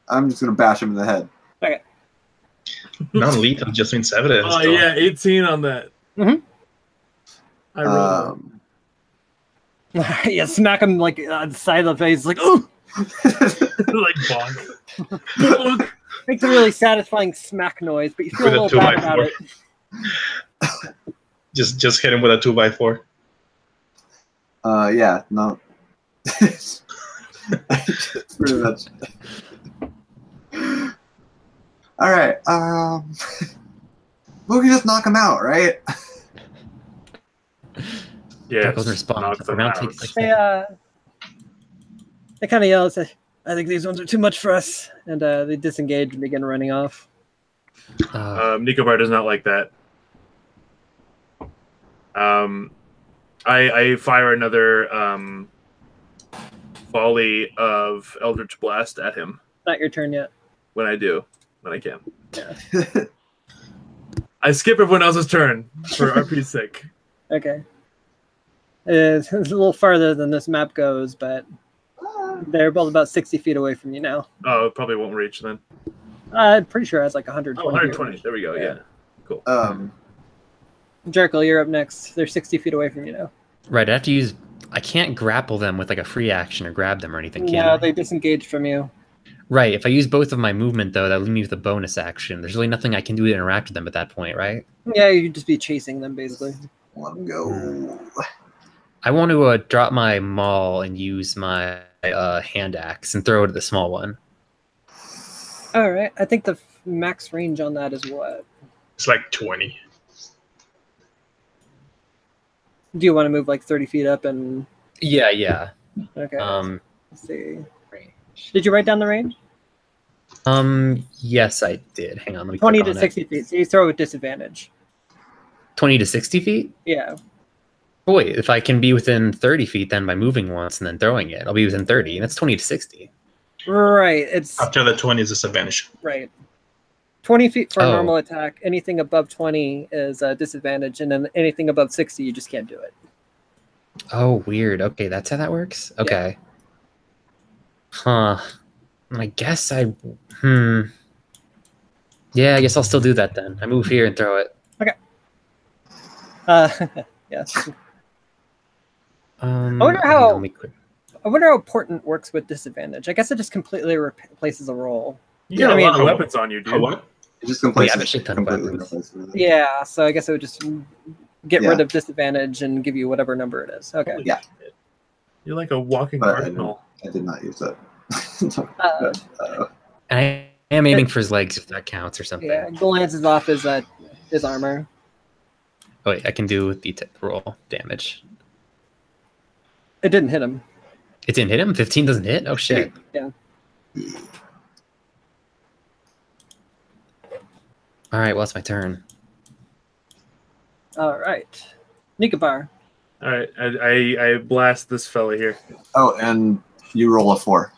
I'm just gonna bash him in the head. Non-lethal just means evidence. Oh though. yeah, 18 on that. Mhm. I rolled. Yeah, smack him like on the side of the face, like ooh. Like bonk. Bonk. Makes a really satisfying smack noise, but you feel a With a little bad about 2x4. it. Just hit him with a 2x4. Yeah, no. Pretty much. All right. We can just knock him out, right? Yeah. Jarkle's response. knock them Round out. takes like They kind of yell and say, I think these ones are too much for us. And they disengage and begin running off. Nicobar does not like that. I fire another volley of Eldritch Blast at him Not your turn yet. when I can. Yeah. I skip everyone else's turn for RP's sake. Okay. It's a little farther than this map goes, but they're both about 60 feet away from you now. Oh, it probably won't reach then. I'm pretty sure it's like 120. Oh, 120. There we go. Yeah. Cool. Jarkle, you're up next. They're 60 feet away from you now. Right, I have to use. I can't grapple them with like a free action or grab them or anything, can No, I? they disengage from you. Right, if I use both of my movement though, that leaves me with a bonus action. There's really nothing I can do to interact with them at that point, right? Yeah, you'd just be chasing them basically. Let him go. I want to drop my maul and use my hand axe and throw it at the small one. All right, I think the max range on that is what? It's like 20. Do you want to move like 30 feet up and? Yeah. Okay. Let's see. Range. Did you write down the range? Yes, I did. Hang on, let me 20 click to on 60 feet. So you throw with disadvantage. 20 to 60 feet? Yeah. Boy, if I can be within 30 feet then by moving once and then throwing it, I'll be within 30, and that's 20 to 60. Right. It's After the 20 is disadvantage. right. 20 feet for a Oh. normal attack. Anything above 20 is a disadvantage, and then anything above 60, you just can't do it. Oh, weird. Okay, that's how that works? Okay. Huh. I guess Yeah, I guess I'll still do that then. I move here and throw it. Yes. I wonder how- I wonder how Portent works with disadvantage. I guess it just completely replaces a roll. You got I a mean- lot of weapons on you, dude. Oh, what? It just We have a completely, shit ton of completely weapons. replaces it. Yeah, so I guess it would just get Yeah. rid of disadvantage and give you whatever number it is. Okay. Yeah. You're like a walking But cardinal. I did not use it. And I am aiming for his legs if that counts or something. Yeah, glances off his armor. Oh, wait, I can do the roll damage. It didn't hit him. It didn't hit him? 15 doesn't hit? Oh, shit. Yeah. All right, well, it's my turn. All right. Nikobar. All right, I blast this fella here. Oh, and you roll a 4.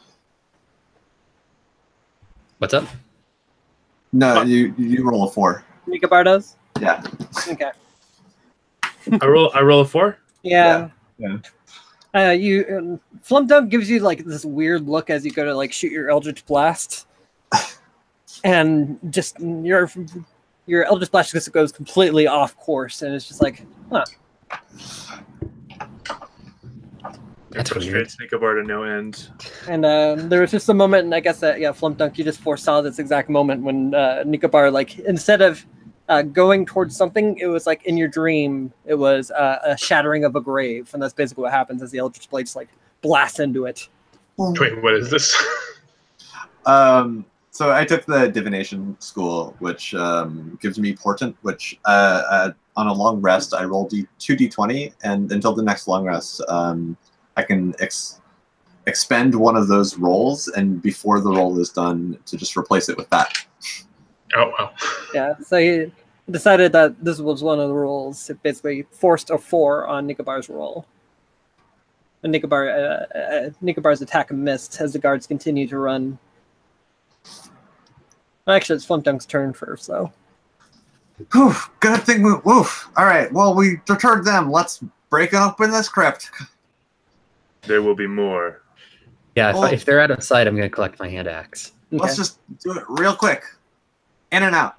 What's up? No, you roll a 4. Nikobar does? Yeah. Okay. I roll a 4. Yeah. Yeah. Flumdunk gives you like this weird look as you go to like shoot your Eldritch Blast, and just your Eldritch Blast just goes completely off course, and it's just like, huh. That's weird. Frustrates Nicobar to no end. And there was just a moment, and I guess that Flumdunk, you just foresaw this exact moment when Nikobar, like, instead of going towards something, it was like in your dream, it was a shattering of a grave, and that's basically what happens as the Eldritch Blade just like blasts into it. Wait, what is this? So I took the divination school, which gives me portent, which on a long rest I roll 2d20, and until the next long rest, I can expend one of those rolls, and before the roll is done, to just replace it with that. Oh, well. Yeah, so he decided that this was one of the rolls. It basically forced a 4 on Nikobar's roll. And Nikobar's attack missed as the guards continue to run. Actually, it's Flumdunk's turn first, though. Whew, good thing we. Woof. All right. Well, we deterred them. Let's break open this crypt. There will be more. Yeah, Oh. if they're out of sight, I'm going to collect my hand axe. Okay. Let's just do it real quick. In and out.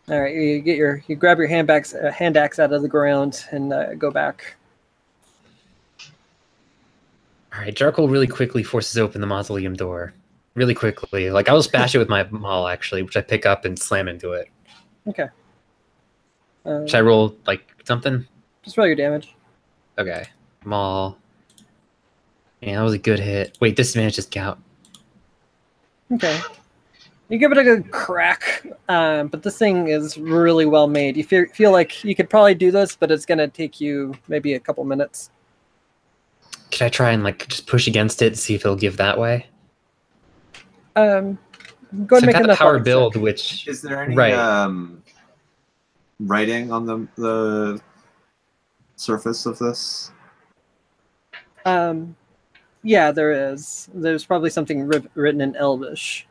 All right, you grab your hand axe out of the ground and go back. All right, Jarkle really quickly forces open the mausoleum door. Really quickly. Like, I'll just bash it with my maul, actually, which I pick up and slam into it. Okay. Should I roll, like, something? Just roll your damage. Okay. Maul. Man, that was a good hit. Wait, disadvantage doesn't count. Okay. You give it a good crack, but this thing is really well made. You feel like you could probably do this, but it's going to take you maybe a couple minutes. Could I try and, like, just push against it and see if it'll give that way? Go ahead So and I've make got an the power athletics build, check. which... Is there any Right. writing on the surface of this? Yeah, there is. There's probably something written in Elvish.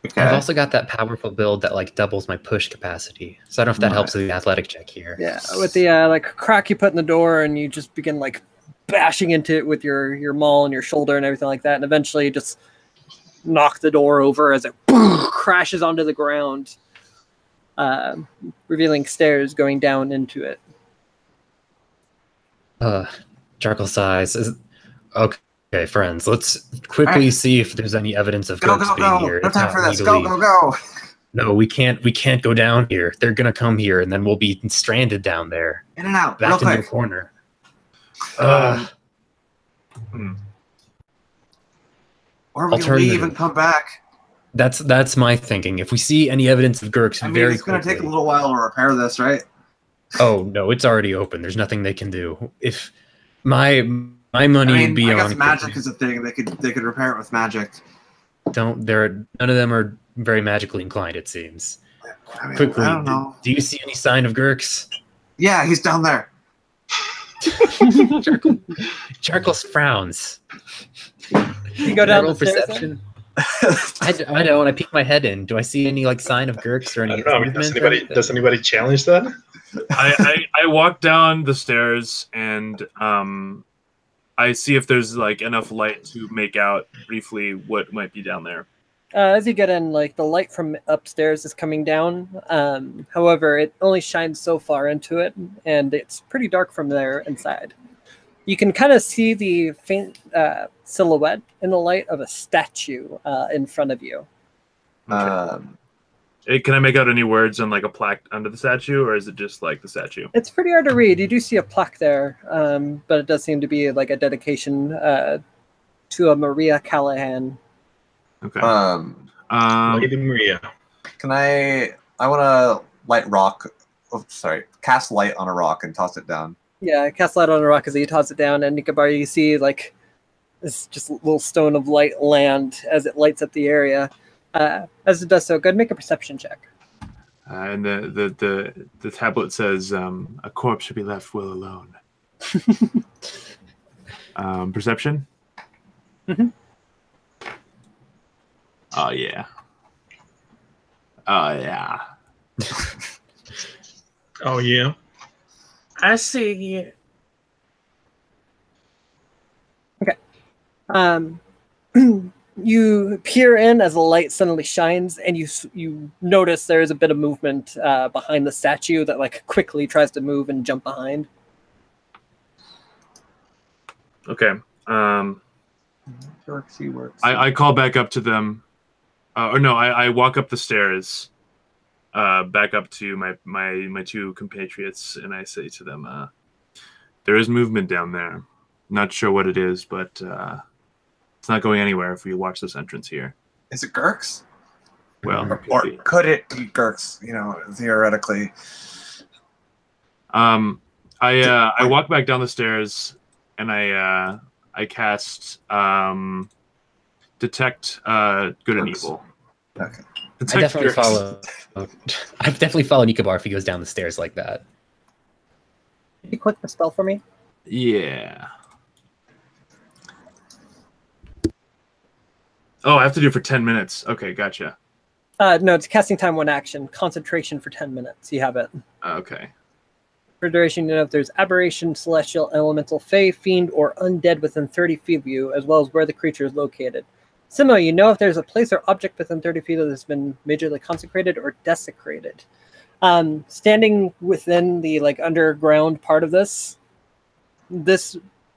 Okay. I've also got that powerful build that, like, doubles my push capacity. So I don't know if that helps with the athletic check here. Yeah, with the like crack you put in the door, and you just begin like bashing into it with your maul and your shoulder and everything like that, and eventually you just knock the door over as it crashes onto the ground, revealing stairs going down into it. Charcoal size. Okay, friends. Let's quickly see if there's any evidence of ghosts being here. No If time not, for we this. need to Go, leave. go, go. No, we can't. We can't go down here. They're gonna come here, and then we'll be stranded down there, In and out, backed real into a quick. corner. Or we can leave and come back. That's my thinking. If we see any evidence of Gurks, I mean, very it's going to quickly. take a little while to repair this, right? Oh no, it's already open. There's nothing they can do. If my money would be I on guess magic is a thing. They could repair it with magic. none of them are very magically inclined, it seems. I mean, Quickly, I don't know. do you see any sign of Gurks? Yeah, he's down there. Charcoal frowns. You go down Roll the stairs. perception. I don't. When I peek my head in, do I see any like sign of Gurks or any I don't know. I mean, movement? does anybody challenge that? I walk down the stairs and I see if there's like enough light to make out briefly what might be down there. As you get in, like the light from upstairs is coming down. However, it only shines so far into it, and it's pretty dark from there inside. You can kind of see the faint silhouette in the light of a statue in front of you. Can I make out any words on like a plaque under the statue, or is it just like the statue? It's pretty hard to read. You do see a plaque there, but it does seem to be like a dedication to a Maria Callahan. Okay. Lady Maria. Can I want to light rock. Oh, sorry. Cast light on a rock and toss it down. Yeah, cast light on a rock as you toss it down, and Nikabar, you see like this just little stone of light land as it lights up the area. As it does so, go ahead and make a perception check. And the tablet says a corpse should be left well alone. Perception? Mm-hmm. Oh yeah. Oh yeah. Oh yeah. I see you. Okay. You peer in as the light suddenly shines, and you notice there is a bit of movement behind the statue that like quickly tries to move and jump behind. Okay. Works, he works. I call back up to them. Or no, I walk up the stairs, back up to my two compatriots, and I say to them, there is movement down there. Not sure what it is, but it's not going anywhere if we watch this entrance here. Is it Gurks? Well, Or could it be Gurks, theoretically? I walk back down the stairs and I cast detect good and evil. Okay. I definitely follow. I definitely follow Nikobar if he goes down the stairs like that. Can you click the spell for me? Yeah. Oh, I have to do it for 10 minutes. Okay, gotcha. No, it's casting time 1 action. Concentration for 10 minutes. You have it. Okay. For duration, you know if there's aberration, celestial, elemental, fey, fiend, or undead within 30 feet of you, as well as where the creature is located. Similarly, you know if there's a place or object within 30 feet that has been majorly consecrated or desecrated. Standing within the like underground part of this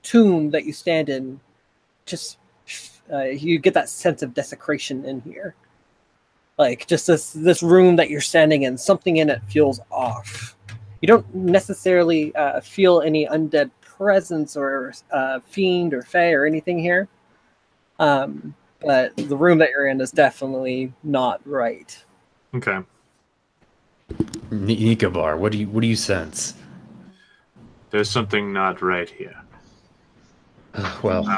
tomb that you stand in, just you get that sense of desecration in here. Like just this room that you're standing in, something in it feels off. You don't necessarily feel any undead presence or fiend or fae or anything here. But the room that you're in is definitely not right. Okay. Nikobar, what do you sense? There's something not right here. Well,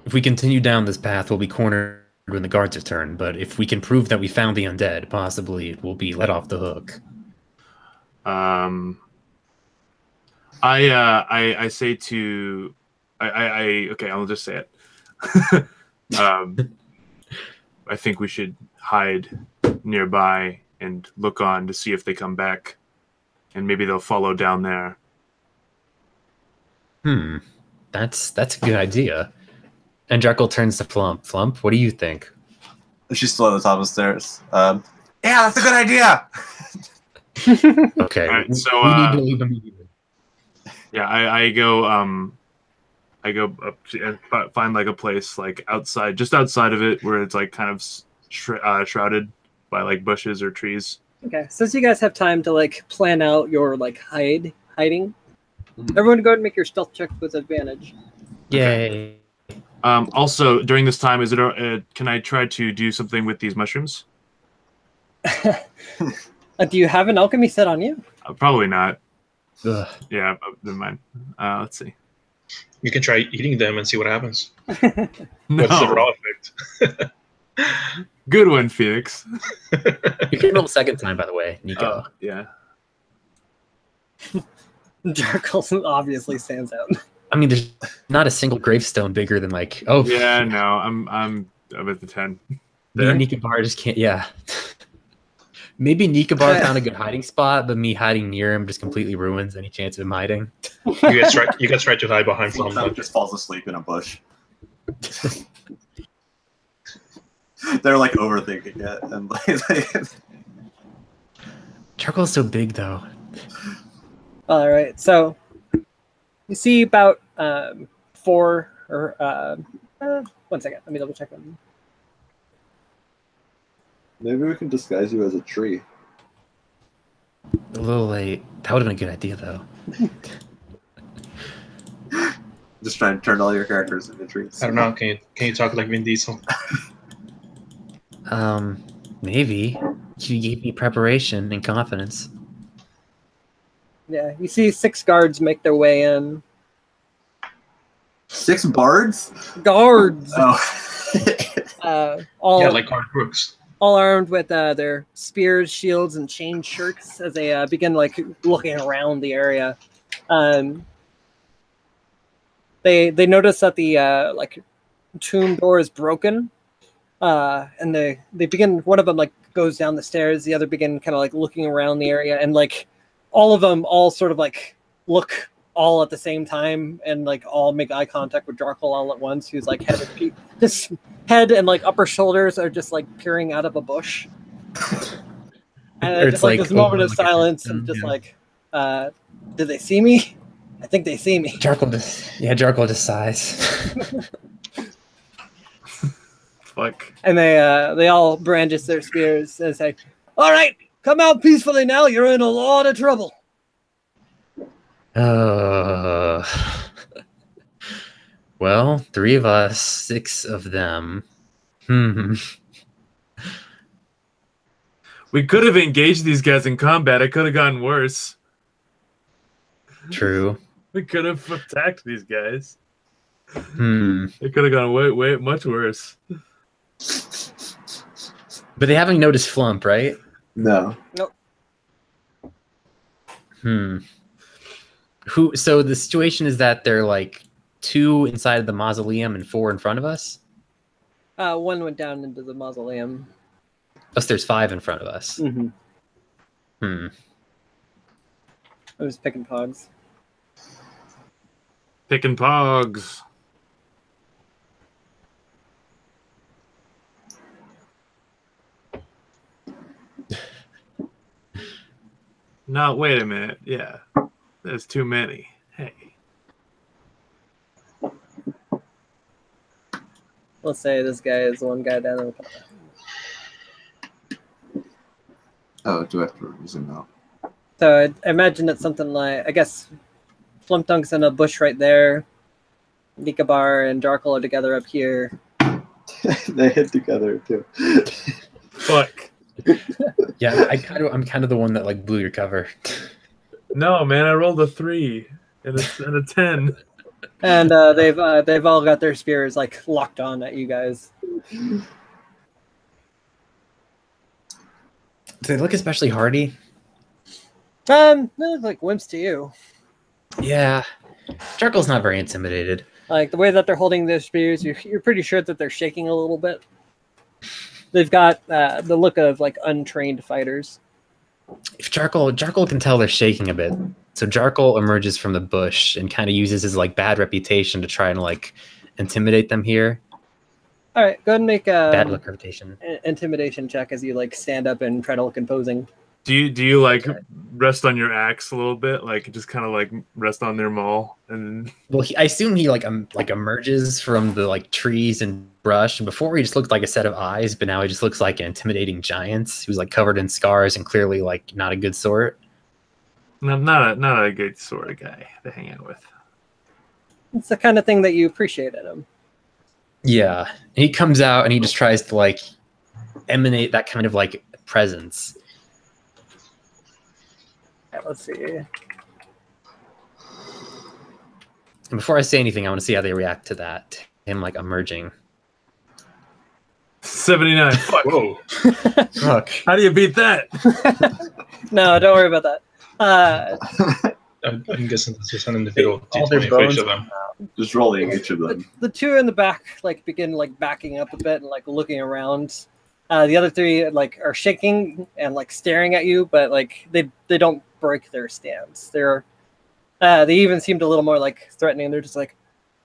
if we continue down this path, we'll be cornered when the guards return. But if we can prove that we found the undead, possibly it will be let off the hook. I say to okay, I'll just say it. I think we should hide nearby and look on to see if they come back, and maybe they'll follow down there. That's a good idea. And Jekyll turns to Flump. Flump, what do you think? She's still at the top of the stairs. Yeah, that's a good idea. Okay, All right, so we need to leave immediately. Yeah, I go up and find like a place like outside, just outside of it, where it's like kind of shrouded by like bushes or trees. Okay, since you guys have time to like plan out your like hiding, Mhm. everyone go ahead and make your stealth check with advantage. Yay. Also, during this time, is it can I try to do something with these mushrooms? Do you have an alchemy set on you? Probably not. Ugh. Yeah, never mind. Let's see. You can try eating them and see what happens. No. What's the raw effect? Good one, Felix. You can roll second time, by the way, Nico. Yeah. Jarkle obviously stands out. I mean, there's not a single gravestone bigger than like, oh, Yeah, no, I'm at the 10. me There. and Nikabar just can't. Yeah. Maybe Nikabar found a good hiding spot, but me hiding near him just completely ruins any chance of him hiding. You guys try to hide behind Flum some. just falls asleep in a bush. They're like overthinking it, and like, Charcoal's so big, though. All right, so you see about 4 or 1 second. Let me double check them. maybe we can disguise you as a tree. A little late. That would have been a good idea, though. Just trying to turn all your characters into trees. I don't know. Can you talk like Vin Diesel? Maybe. You gave me preparation and confidence. Yeah, you see 6 guards make their way in. 6 bards? Guards, Oh. all Yeah, like Garth Brooks. all armed with their spears, shields, and chain shirts as they begin like looking around the area. They notice that the like tomb door is broken, and they begin. One of them like goes down the stairs. The other begin kind of like looking around the area, and like all of them all sort of like look all at the same time, and like all make eye contact with Jarkle all at once. Who's like just head and like upper shoulders are just like peering out of a bush. And Or just like this moment of like a silence, system, and just yeah. like, did they see me? I think they see me. Jarkle just sighs. Fuck. And they all brandish their spears and say, "All right, come out peacefully now. You're in a lot of trouble." Well, 3 of us, 6 of them. We could have engaged these guys in combat. It could have gone worse. True. We could have attacked these guys. But It could have gone way much worse. they haven't noticed Flump, right? No. So the situation is that they're like 2 inside the mausoleum and 4 in front of us? 1 went down into the mausoleum. Plus there's 5 in front of us. I was picking pogs. Picking pogs. No, wait a minute. Yeah. There's too many. Hey. Let's say this guy is the one guy down in the Oh, do I have to zoom out? So I imagine it's something like, I guess, Flumpdunk's in a bush right there. Nikabar and Jarkle are together up here. They hit together too. Fuck. Yeah, I'm kind of the one that like blew your cover. No, man, I rolled a 3 and a 10. And they've all got their spears like locked on at you guys. Do they look especially hardy? They look like wimps to you. Yeah. Jarkle's not very intimidated. Like the way that they're holding their spears, you're pretty sure that they're shaking a little bit. They've got the look of like untrained fighters. If Jarkle can tell they're shaking a bit. So Jarkle emerges from the bush and kind of uses his like bad reputation to try and like intimidate them here. All right, go ahead and make a Bad reputation. intimidation check as you like stand up and try to look imposing. Do you like rest on your axe a little bit, like just kind of like rest on their maul, and Well, I assume he like emerges from the like trees and brush. And before he just looked like a set of eyes, but now he just looks like an intimidating giant who's like covered in scars and clearly like not a good sort. not a good sort of guy to hang out with. It's the kind of thing that you appreciate in him. Yeah, and he comes out and he just tries to like emanate that kind of like presence. Let's see. And before I say anything, I want to see how they react to that. Him like emerging. 79. Fuck. Whoa. Fuck. How do you beat that? No, don't worry about that. I'm guessing this is an individual All their D20 for each bones of them. Just rolling each of them. The two in the back like begin like backing up a bit and like looking around. The other three like are shaking and like staring at you, but like they don't break their stance. They even seemed a little more like threatening. They're just like,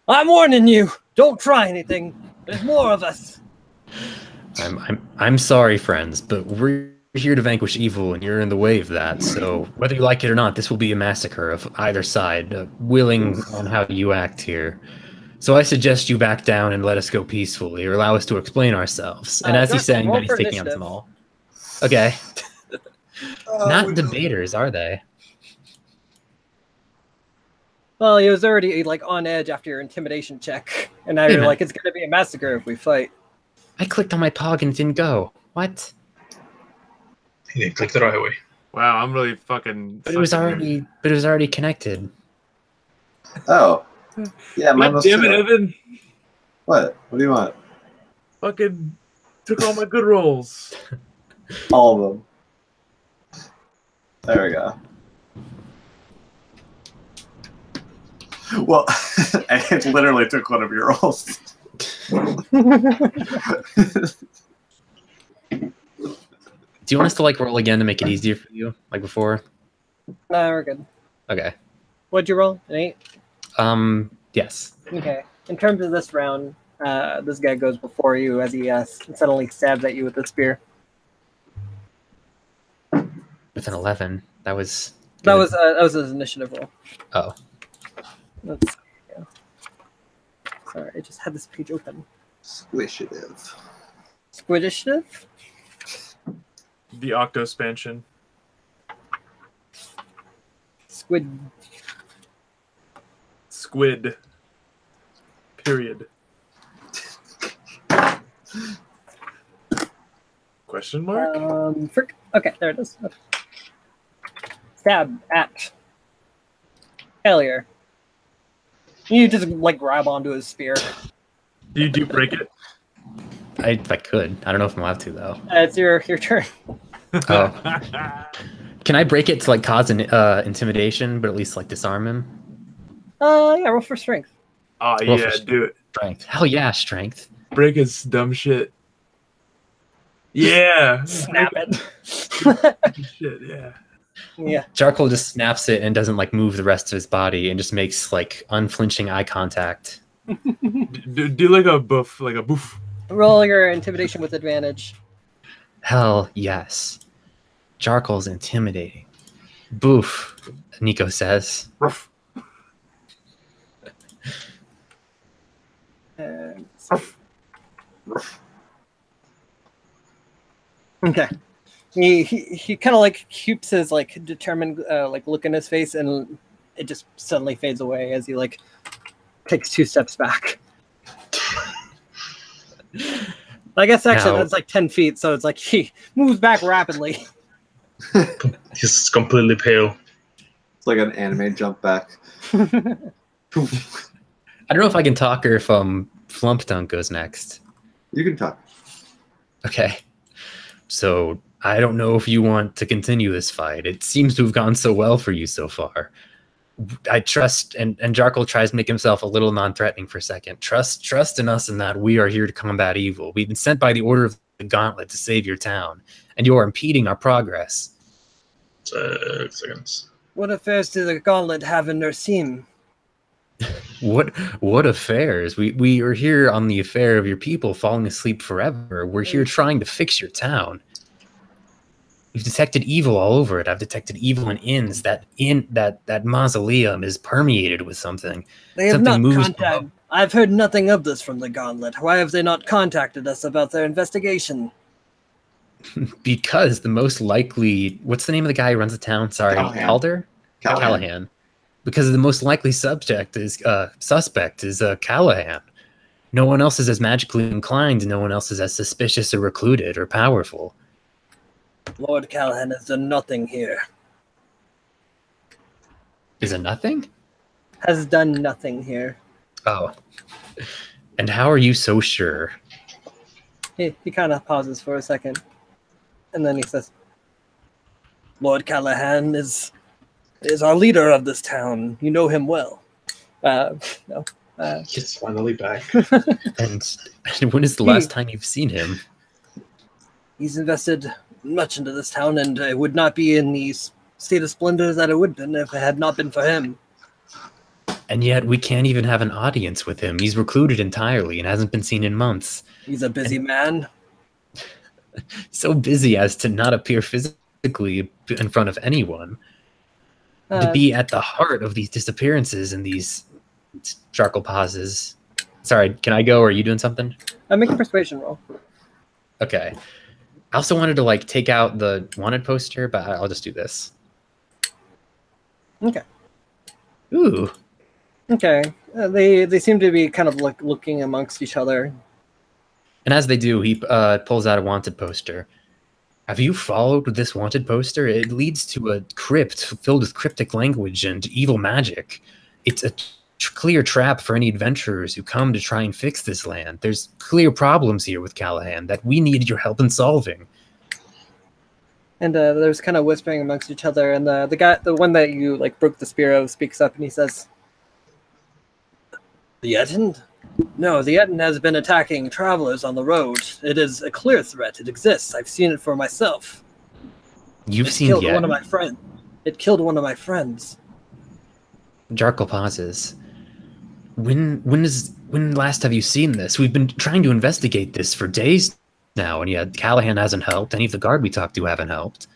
"I'm warning you, don't try anything. There's more of us." I'm sorry, friends, but we're here to vanquish evil, and you're in the way of that. So whether you like it or not, this will be a massacre of either side, willing on how you act here. So I suggest you back down and let us go peacefully, or allow us to explain ourselves. And as he's saying that, he's taking out them all. Okay. Not debaters, are they? Well, he was already like on edge after your intimidation check, and now you're like, "It's gonna be a massacre if we fight." I clicked on my pog and it didn't go. What? He didn't click the right way. Wow, I'm really fucking. But it was already connected. Oh. Yeah, mine God was damn it, too. Evan! What? What do you want? Fucking took all my good rolls. All of them. There we go. Well, it literally took one of your rolls. Do you want us to like roll again to make it easier for you, like before? No, we're good. Okay. What'd you roll? An 8? Yes. Okay. In terms of this round, this guy goes before you as he suddenly stabs at you with a spear. With an 11, that was. That good. was his initiative roll. Oh. Let's see. Yeah. Sorry, I just had this page open. Squishative. Squidishitive? The Octospansion. Squid. Period. Question mark? Frick. Okay, there it is. Okay. Stab at failure. You just like grab onto his spear. Do you break it? If I could. I don't know if I'm allowed to, though. It's your turn. Oh. Can I break it to like cause an intimidation, but at least like disarm him? Yeah, roll for strength. Oh Roll yeah, for do it. Strength. Hell yeah, strength. Break his dumb shit. Yeah. Snap it. Shit, yeah. Yeah. Charcoal just snaps it and doesn't like move the rest of his body and just makes like unflinching eye contact. Do like a boof, like a boof. Roll your intimidation with advantage. Hell yes. Charcoal's intimidating. Boof, Nico says. Ruff. Okay. He kind of like keeps his like determined like look in his face, and it just suddenly fades away as he like takes 2 steps back. I guess actually that's like 10 feet, so it's like he moves back rapidly. He's completely pale. It's like an anime jump back. I don't know if I can talk or if Flump Dunk goes next. You can talk. Okay. So I don't know if you want to continue this fight. It seems to have gone so well for you so far. I trust, and Jarkle tries to make himself a little non-threatening for a second. Trust in us, and that we are here to combat evil. We've been sent by the Order of the Gauntlet to save your town, and you are impeding our progress. 6 seconds. What affairs do the Gauntlet have in their seam? What affairs? We are here on the affair of your people falling asleep forever. We're here trying to fix your town. We've detected evil all over it. I've detected evil in inns. That mausoleum is permeated with something. They have Something not moves contacted. I've heard nothing of this from the Gauntlet. Why have they not contacted us about their investigation? Because the most likely, what's the name of the guy who runs the town? Sorry, Callahan. Calder? Callahan. Because the most likely suspect is Callahan. No one else is as magically inclined. No one else is as suspicious or recluded or powerful. Lord Callahan has done nothing here. Is it nothing? Has done nothing here. Oh. And how are you so sure? He kind of pauses for a second. And then he says, Lord Callahan is our leader of this town. You know him well. No. He's finally back. And when is the last time you've seen him? He's invested much into this town, and it would not be in the state of splendor that it would have been if it had not been for him. And yet we can't even have an audience with him. He's recluded entirely and hasn't been seen in months. He's a busy man. So busy as to not appear physically in front of anyone. To be at the heart of these disappearances and these charcoal pauses. Sorry, can I go or are you doing something? Make a persuasion roll. Okay. I also wanted to like take out the wanted poster, but I'll just do this. Okay. Ooh. Okay. They seem to be kind of like looking amongst each other. And as they do, he pulls out a wanted poster. Have you followed this wanted poster? It leads to a crypt filled with cryptic language and evil magic. It's a clear trap for any adventurers who come to try and fix this land. There's clear problems here with Callahan that we need your help in solving. And there's kind of whispering amongst each other. And the one that you like broke the spear of, speaks up and he says, "The Etten? No, the Etten has been attacking travelers on the road. It is a clear threat. It exists. I've seen it for myself. You've seen killed the one of Etten? my friends. It killed one of my friends." Jarkle pauses. When last have you seen this? We've been trying to investigate this for days now, and yet Callahan hasn't helped. Any of the guard we talked to haven't helped.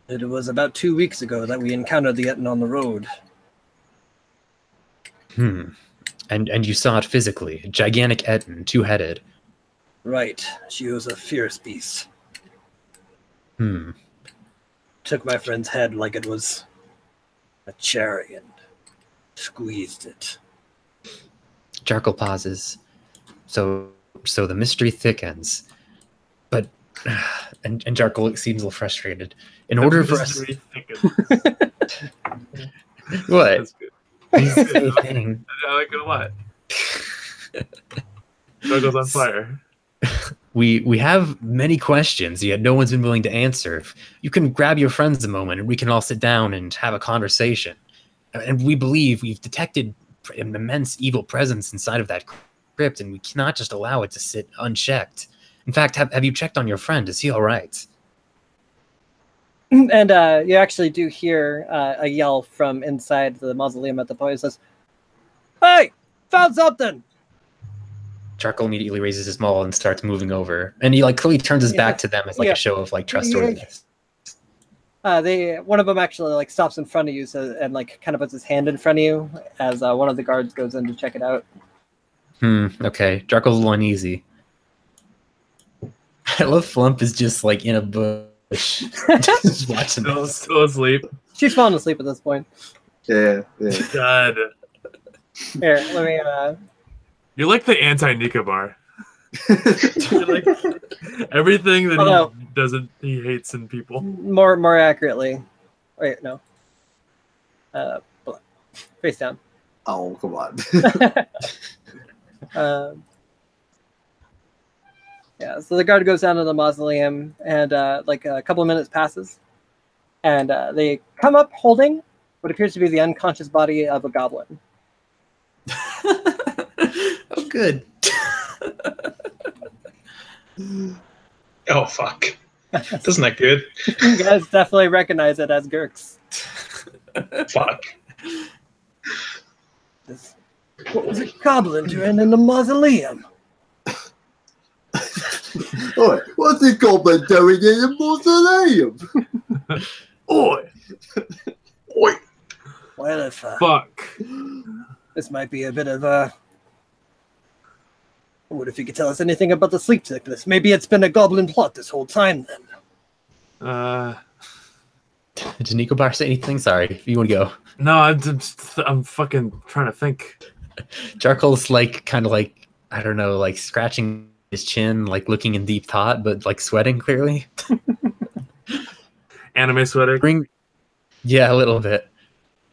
It was about 2 weeks ago that we encountered the Etten on the road. And you saw it physically. A gigantic Etten, two-headed. Right. She was a fierce beast. Took my friend's head like it was a cherry and squeezed it. Jarkle pauses. So the mystery thickens. But and Jarkle seems a little frustrated. In order for us, what? That's good. He's the thing. I like it a lot. Jarkle's on fire. We have many questions, yet no one's been willing to answer. You can grab your friends a moment, and we can all sit down and have a conversation. And we believe we've detected an immense evil presence inside of that crypt, and we cannot just allow it to sit unchecked. In fact, have you checked on your friend? Is he all right? And you actually do hear a yell from inside the mausoleum at the point. It says, "Hey, found something!" Jarkle immediately raises his maul and starts moving over. And he like clearly turns his back to them as like a show of like trustworthiness. One of them actually like stops in front of you and like kind of puts his hand in front of you as one of the guards goes in to check it out. Okay. Jarkle's a little uneasy. I love Flump is just like in a bush. Just watching this. Still asleep. She's falling asleep at this point. Yeah. God. Here, let me You're like the anti-Nicobar. You're like everything that he hates in people. more accurately. Wait, no. Face down. Oh, come on. Yeah, so the guard goes down to the mausoleum, and like a couple of minutes passes, and they come up holding what appears to be the unconscious body of a goblin. Oh, good. Oh, fuck. Isn't that good? You guys definitely recognize it as Gurks. Fuck. What was a goblin doing in the mausoleum? Oi, what's this goblin doing in the mausoleum? Oi! Oi! Well, if Fuck. this might be a bit of a. What if you could tell us anything about the sleep sickness? Maybe it's been a goblin plot this whole time then. Did Nicobar say anything? Sorry, if you want to go. No, I'm fucking trying to think. Jarkle's like kind of like I don't know, like scratching his chin, like looking in deep thought, but like sweating clearly. Anime sweater. Yeah, a little bit.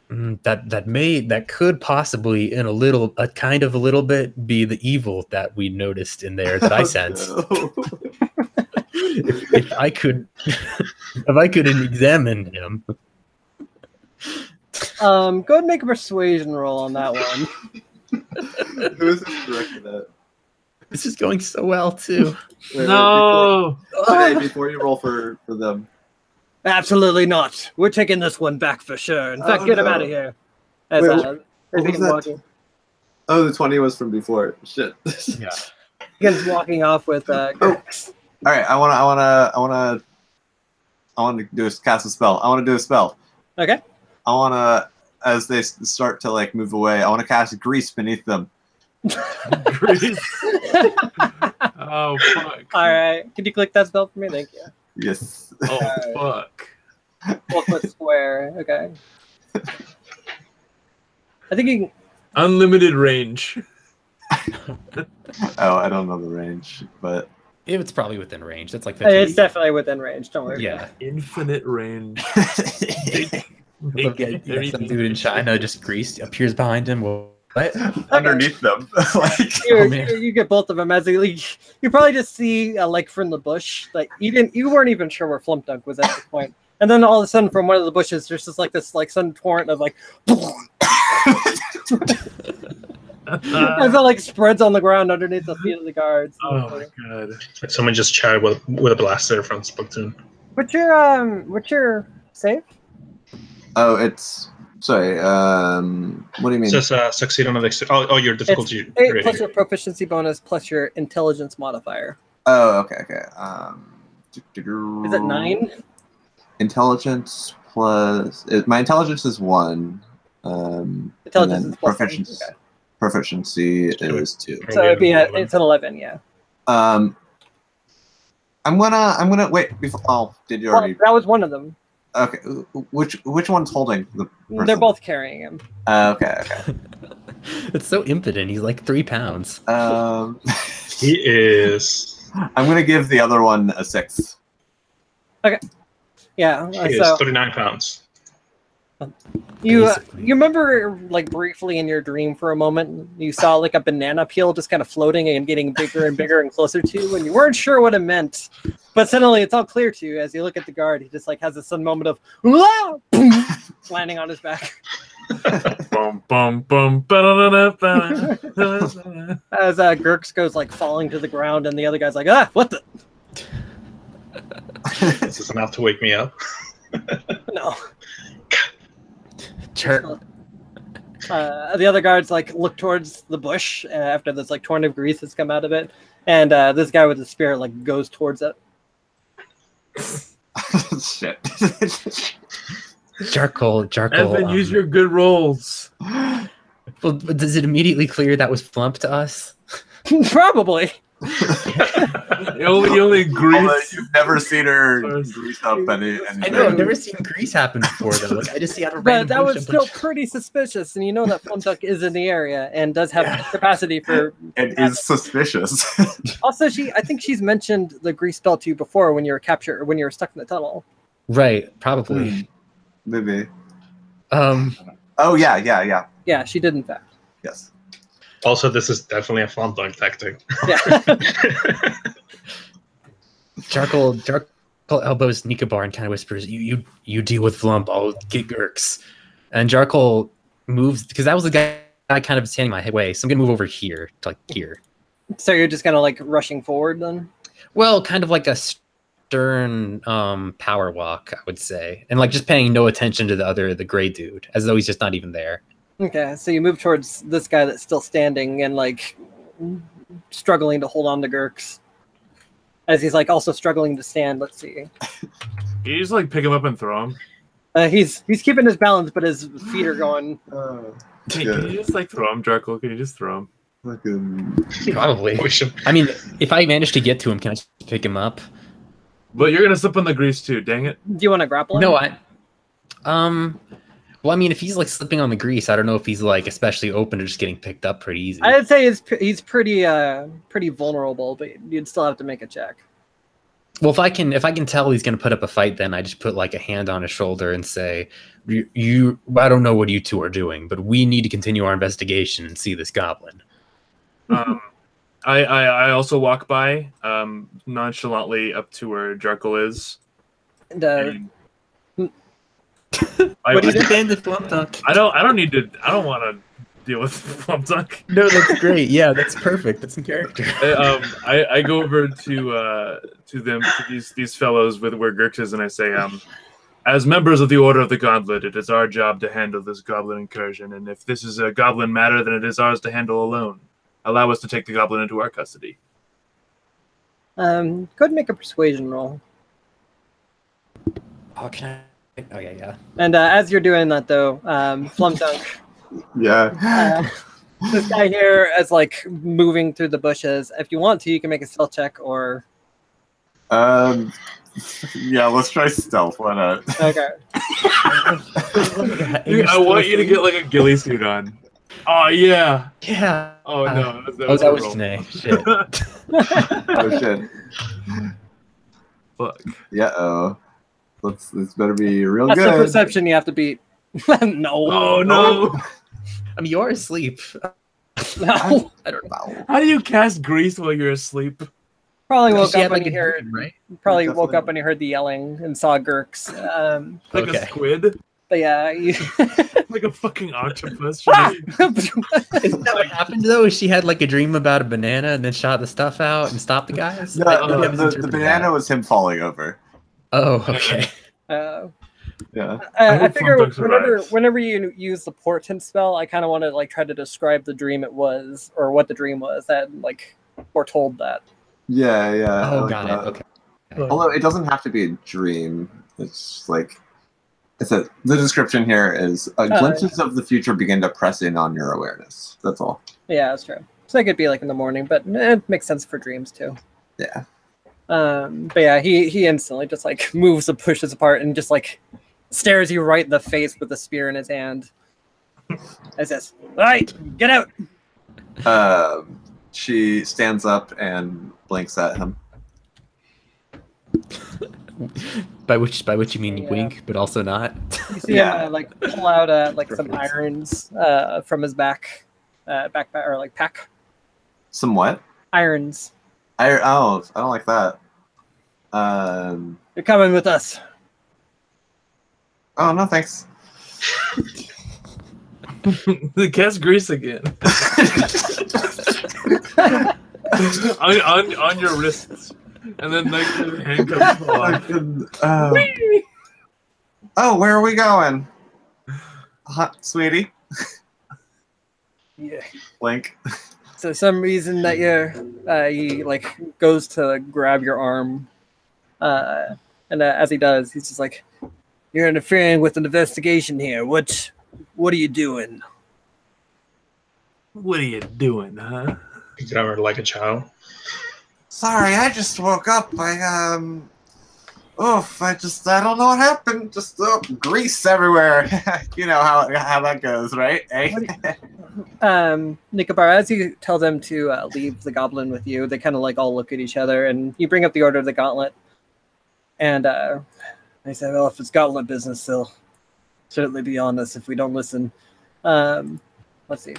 That could possibly in a little bit be the evil that we noticed in there that I sensed. No. if I could examine him. Go ahead and make a persuasion roll on that one. Who is this directed at? This is going so well too. Wait, No. before you roll for them. Absolutely not. We're taking this one back for sure. In fact, Oh, get him no. out of here. As, Wait, as what he was begins that? walking, Oh, the 20 was from before. Shit. Yeah. begins walking off with Gerx. All right, I want to cast a spell. I want to do a spell. Okay. I want to, as they start to like move away, I want to cast grease beneath them. Grease. Oh fuck. All right. Can you click that spell for me? Thank you. Yes. Oh fuck. 12 foot square. Okay. I think you can. Unlimited range. Oh, I don't know the range, but It's probably within range. That's like 50 It's definitely within range. Don't worry. Yeah. Infinite range. Look at some dude in China just greased appears behind him. What? underneath them, like You, man. you get both of them as you probably just see like from the bush, like you weren't even sure where Flumpdunk was at this point, and then all of a sudden from one of the bushes there's just like this like sudden torrent of like as it like spreads on the ground underneath the feet of the guards. Oh my god. Someone just chatted with a blaster from Splatoon. What's your save? Oh, it's sorry. What do you mean? It says succeed on the next. Oh, your difficulty 8 rating. plus your proficiency bonus plus your intelligence modifier. Oh, okay. Is it 9? Intelligence plus my intelligence is 1. Intelligence and is plus proficiency. 1. Okay. Proficiency is 2. So it'd be it's an 11, yeah. I'm gonna wait. Before, oh, did you Well, already? that was one of them. Okay, which one's holding the person? They're both carrying him. Okay. It's so impotent. He's like 3 pounds. He is. I'm gonna give the other one a 6. Yeah. He is So 39 pounds. you Basically. you remember like briefly in your dream for a moment you saw like a banana peel just kind of floating and getting bigger and bigger and closer to you, and you weren't sure what it meant, but suddenly it's all clear to you as you look at the guard. He just like has this sudden moment of landing on his back Bum bum bum ba-da-da-da-ba. as Gerx goes like falling to the ground, and the other guy's like, what the This is enough to wake me up. no. Sure. The other guards like look towards the bush after this like torrent of grease has come out of it, and this guy with the spear like goes towards it. Shit. Charcoal. Evan, use your good rolls. Well, but does it immediately clear that was Flump to us? Probably. The only grease. You've never seen her First. grease up anything. I know. I've never seen grease happen before though. Like, I just see out of But random that bush was a still bunch- pretty suspicious, and you know that Flumduck is in the area and does have capacity for. It is suspicious. Also, I think she's mentioned the grease spell to you before when you were captured or when you were stuck in the tunnel. Right. Probably. Maybe. Oh yeah. Yeah, she did in fact. Yes. Also, this is definitely a fun dog tactic. Yeah. Charcoal elbows Nikobar and kind of whispers, "You deal with Flump. I'll get Gerx." And Charcoal moves because that was the guy kind of standing my way. So I'm gonna move over here to like here. So you're just kind of like rushing forward then. Well, kind of like a stern power walk, I would say, and like just paying no attention to the gray dude, as though he's just not even there. Okay, so you move towards this guy that's still standing and like struggling to hold on to Gerx. as he's like also struggling to stand. Let's see. You just like pick him up and throw him. He's keeping his balance, but his feet are going. Can you just like throw him, Jarkle? Can you just throw him? Probably. Push him. I mean, if I manage to get to him, can I just pick him up? But you're gonna slip on the grease too. Dang it! Do you want to grapple him? No, well, I mean, if he's like slipping on the grease, I don't know if he's like especially open to just getting picked up pretty easy. I'd say he's pretty vulnerable, but you'd still have to make a check. Well, if I can tell he's gonna put up a fight, then I just put like a hand on his shoulder and say, "You, I don't know what you two are doing, but we need to continue our investigation and see this goblin." I also walk by nonchalantly up to where Jarkle is. And, What is bandit Flumpdunk? I don't want to deal with Flumpdunk. No, that's great. Yeah, that's perfect. That's in character. I go over to them, to these fellows with where Girks is, and I say, as members of the Order of the Gauntlet, it is our job to handle this goblin incursion, and if this is a goblin matter, then it is ours to handle alone. Allow us to take the goblin into our custody. go ahead and make a persuasion roll. Oh, can I? Oh yeah. And as you're doing that, though, Flumdunk, Yeah. this guy here is like moving through the bushes. If you want to, you can make a stealth check, or Yeah, let's try stealth. Why not? okay. I want you to get like a ghillie suit on. Oh yeah. Yeah. Oh no. That was Janae. Shit. Oh shit. Fuck. Yeah. This better be real That's good. the perception you have to beat. No. Oh no. I mean, you're asleep. No. I don't know. How do you cast grease while you're asleep? Probably woke She up had, when like, you a heard. dream, right? Probably Definitely. woke up when you heard the yelling and saw Gurks. Like Okay. a squid? But yeah, you... Like a fucking octopus? Isn't that what happened though? She had like a dream about a banana and then shot the stuff out and stopped the guys. No, Maybe I the misinterpreted banana that. was him falling over. Oh, okay. Yeah. I hope figure Flumdunk survives. whenever you use the portent spell, I kind of want to like try to describe the dream it was, or what the dream was that like foretold that. Yeah. I Oh, like got that. it. Okay. Although it doesn't have to be a dream. It's like the description here is glimpses of the future begin to press in on your awareness. That's all. Yeah, that's true. So it could be like in the morning, but it makes sense for dreams too. Yeah. But yeah, he instantly just like moves the bushes apart and just like stares you right in the face with the spear in his hand. And says, "All right, get out." She stands up and blinks at him. By which you mean Yeah. wink, but also not. You see Yeah. him like pull out like some Reference. irons from his backpack or like pack Somewhat. irons. I don't like that. You're coming with us. Oh no, thanks. The cat's grease again. on your wrists. And then like the handcuffs fall off. Oh, where are we going? Sweetie. Yeah. Blink. So some reason that he like goes to grab your arm, and as he does, he's just like, "You're interfering with an investigation here. What are you doing?" What are you doing, huh? Picked her like a child. Sorry, I just woke up. I don't know what happened. Just grease everywhere. You know how that goes, right? Eh? Nikobar, as you tell them to leave the goblin with you, they kind of like all look at each other, and you bring up the Order of the Gauntlet, and they say, "Well, if it's Gauntlet business, they'll certainly be on us if we don't listen." Let's see.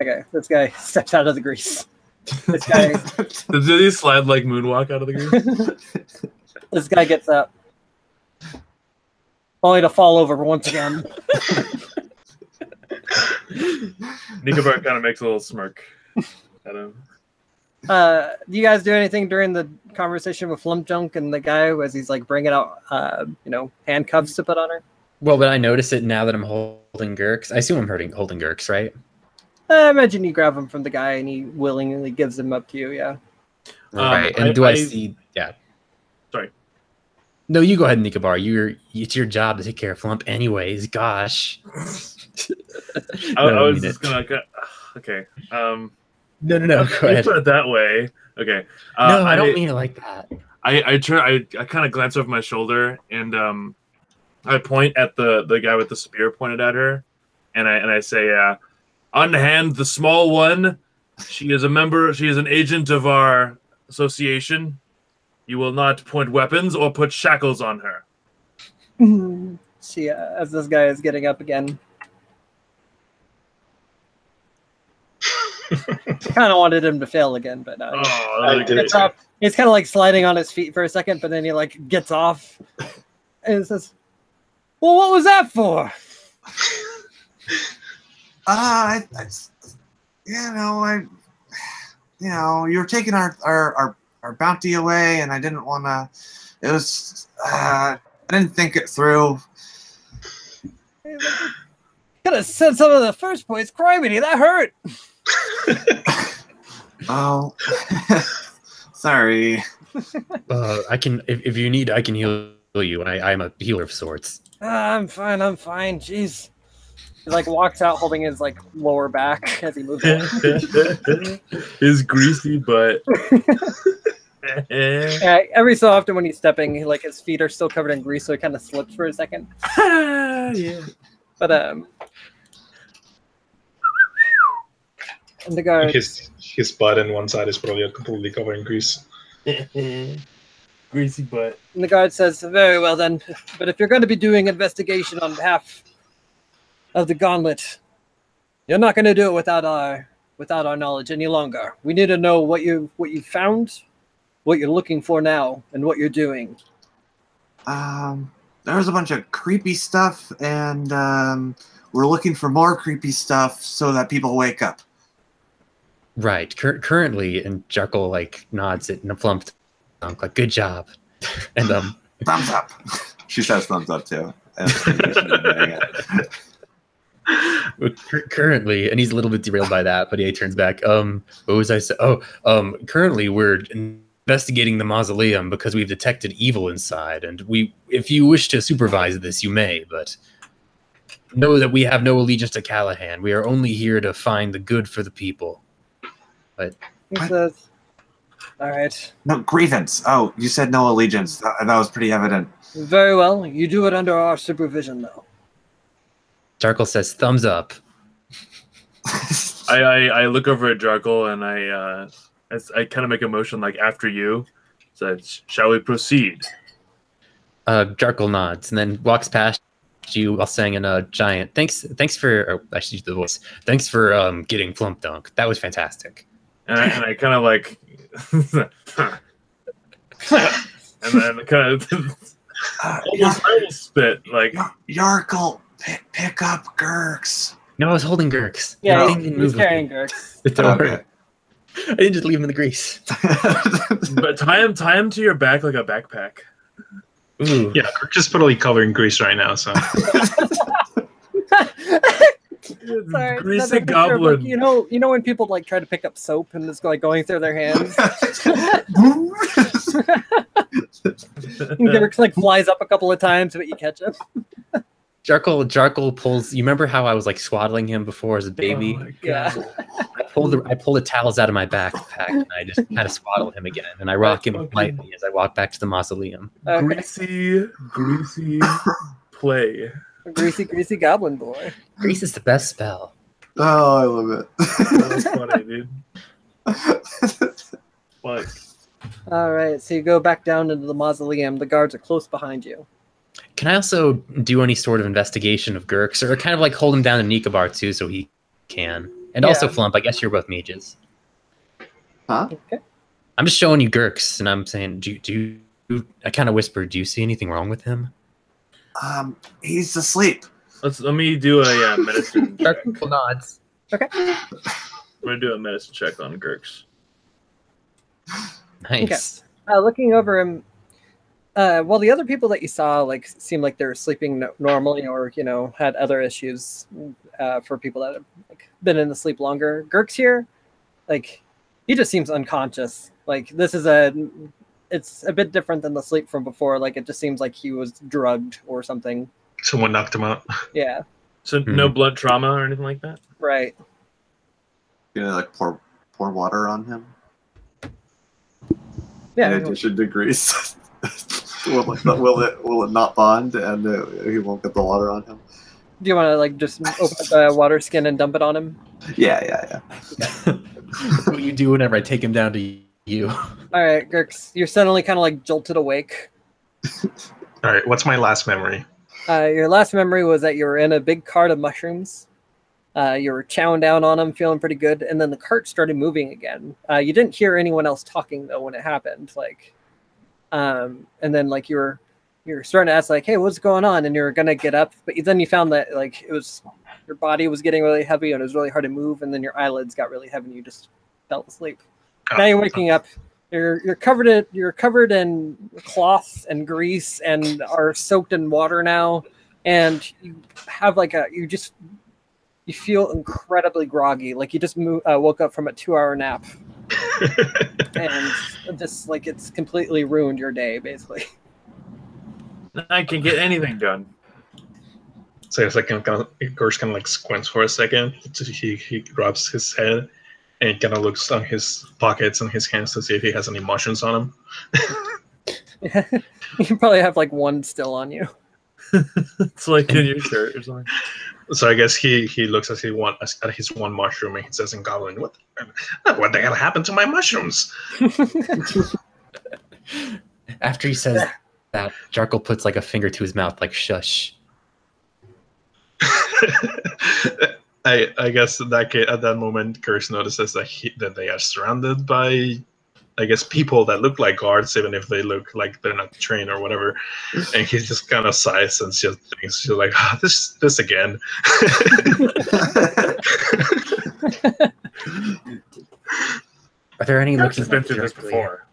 Okay, this guy steps out of the grease. This guy, Did he slide like moonwalk out of the grease? this guy gets up, only to fall over once again. Nikobar kind of makes a little smirk at him. Do you guys do anything during the conversation with Flumpjunk and the guy as he's like bringing out, handcuffs to put on her? Well, but I notice it now that I'm holding Gurks. I assume I'm holding Gurks, right? I imagine you grab him from the guy and he willingly gives him up to you. Yeah. Right. And do I see? Yeah. Sorry. No, you go ahead, Nikobar. It's your job to take care of Flump, anyways. Gosh. I was just gonna. Okay. No. Go ahead. put it that way. Okay. No, I don't mean it like that. I kind of glance over my shoulder and I point at the guy with the spear pointed at her, and I say, "Unhand the small one. She is a member. She is an agent of our association. You will not point weapons or put shackles on her." See, as this guy is getting up again. Kind of wanted him to fail again, but he's kind of like sliding on his feet for a second, but then he like gets off and says, "Well, what was that for?" You were taking our bounty away, and I didn't want to. It was I didn't think it through. Could have said something in the first place. Criminy, that hurt. Oh, sorry. I can, if you need, I can heal you. I'm a healer of sorts. I'm fine. Jeez. He like walks out holding his like lower back as he moves on. His greasy butt. Yeah, every so often when he's stepping, like his feet are still covered in grease, so he kind of slips for a second. Yeah. But and the guard, his butt and one side is probably completely covered in grease. Greasy butt. And the guard says, "Very well then, but if you're going to be doing investigation on behalf of the Gauntlet, you're not going to do it without our knowledge any longer. We need to know what you found, what you're looking for now, and what you're doing." There was a bunch of creepy stuff, and we're looking for more creepy stuff so that people wake up. Right. Currently, and Jekyll like nods at Flump, like good job, and thumbs up. She says thumbs up too. Currently, and he's a little bit derailed by that, but he turns back. What was I saying? Currently we're investigating the mausoleum because we've detected evil inside, and if you wish to supervise this, you may, but know that we have no allegiance to Callahan. We are only here to find the good for the people. But he says, "All right." No grievance. Oh, you said no allegiance. That was pretty evident. Very well. You do it under our supervision, though. Jarkle says, "Thumbs up." I look over at Jarkle and I kind of make a motion like after you. Says, "Shall we proceed?" Jarkle nods and then walks past you while saying in a giant, Thanks for, I should use the voice. Thanks for getting Flump Dunk. That was fantastic." And I kind of like, and then kind of almost spit like, Jarkle, pick up Gurks. No, I was holding Gurks. Yeah, he's carrying Gurks. Don't worry. I didn't just leave him in the grease. But tie him to your back like a backpack. Ooh. Yeah, Gurks is totally covered in grease right now, so. Sorry, greasy goblin. Like, you know when people like try to pick up soap and it's like going through their hands. Gurks like flies up a couple of times, but you catch him. Jarkle pulls. You remember how I was like swaddling him before as a baby? Oh my God. Yeah. I pull the towels out of my backpack and I just kind of swaddle him again, and I rock him lightly as I walk back to the mausoleum. Okay. Greasy play. Greasy goblin boy. Grease is the best spell. Oh, I love it. That's funny, dude. Like, all right, so you go back down into the mausoleum. The guards are close behind you. Can I also do any sort of investigation of Gurks, or kind of like hold him down to Nikobar too, so he can? And also Flump, I guess you're both mages. Huh? Okay. I'm just showing you Gurks, and I'm saying, do you? I kind of whispered, do you see anything wrong with him? He's asleep. let me do a medicine check. Jarkle nods. Okay. I'm gonna do a medicine check on Gurks. Nice. Okay. Looking over him, well, the other people that you saw like seemed like they were sleeping normally, or had other issues. For people that have like like been in the sleep longer. Girk's here, like he just seems unconscious. Like this is it's a bit different than the sleep from before. Like it just seems like he was drugged or something. Someone knocked him out. Yeah. So no blood trauma or anything like that? Right. You know, like pour water on him. Yeah. In addition to grease. will it not bond and he won't get the water on him? Do you want to like just open the water skin and dump it on him? Yeah. What do you do whenever I take him down to you? All right, Girks, you're suddenly kind of like jolted awake. All right, what's my last memory? Your last memory was that you were in a big cart of mushrooms. You were chowing down on them, feeling pretty good, and then the cart started moving again. You didn't hear anyone else talking though when it happened. Like, and then like you were starting to ask like, "Hey, what's going on?" And you were gonna get up, but then you found that like it was your body was getting really heavy and it was really hard to move, and then your eyelids got really heavy and you just fell asleep. Now you're waking up. You're covered in cloth and grease and are soaked in water now, and you have like you feel incredibly groggy, like you just woke up from a 2-hour nap, and just like it's completely ruined your day basically. I can get anything done. So it's like Gersh kind of like squints for a second. He rubs his head and kind of looks on his pockets and his hands to see if he has any mushrooms on him. You probably have like one still on you. It's like in your shirt or something. So I guess he looks at his one mushroom and he says in Goblin, "What the hell happened to my mushrooms?" After he says that, Jarkle puts like a finger to his mouth, like shush. I guess at that moment, Curse notices that they are surrounded by, I guess, people that look like guards, even if they look like they're not trained or whatever. And he just kind of sighs and just thinks, "She's like, this again." Are there any Curse looking has been through this before.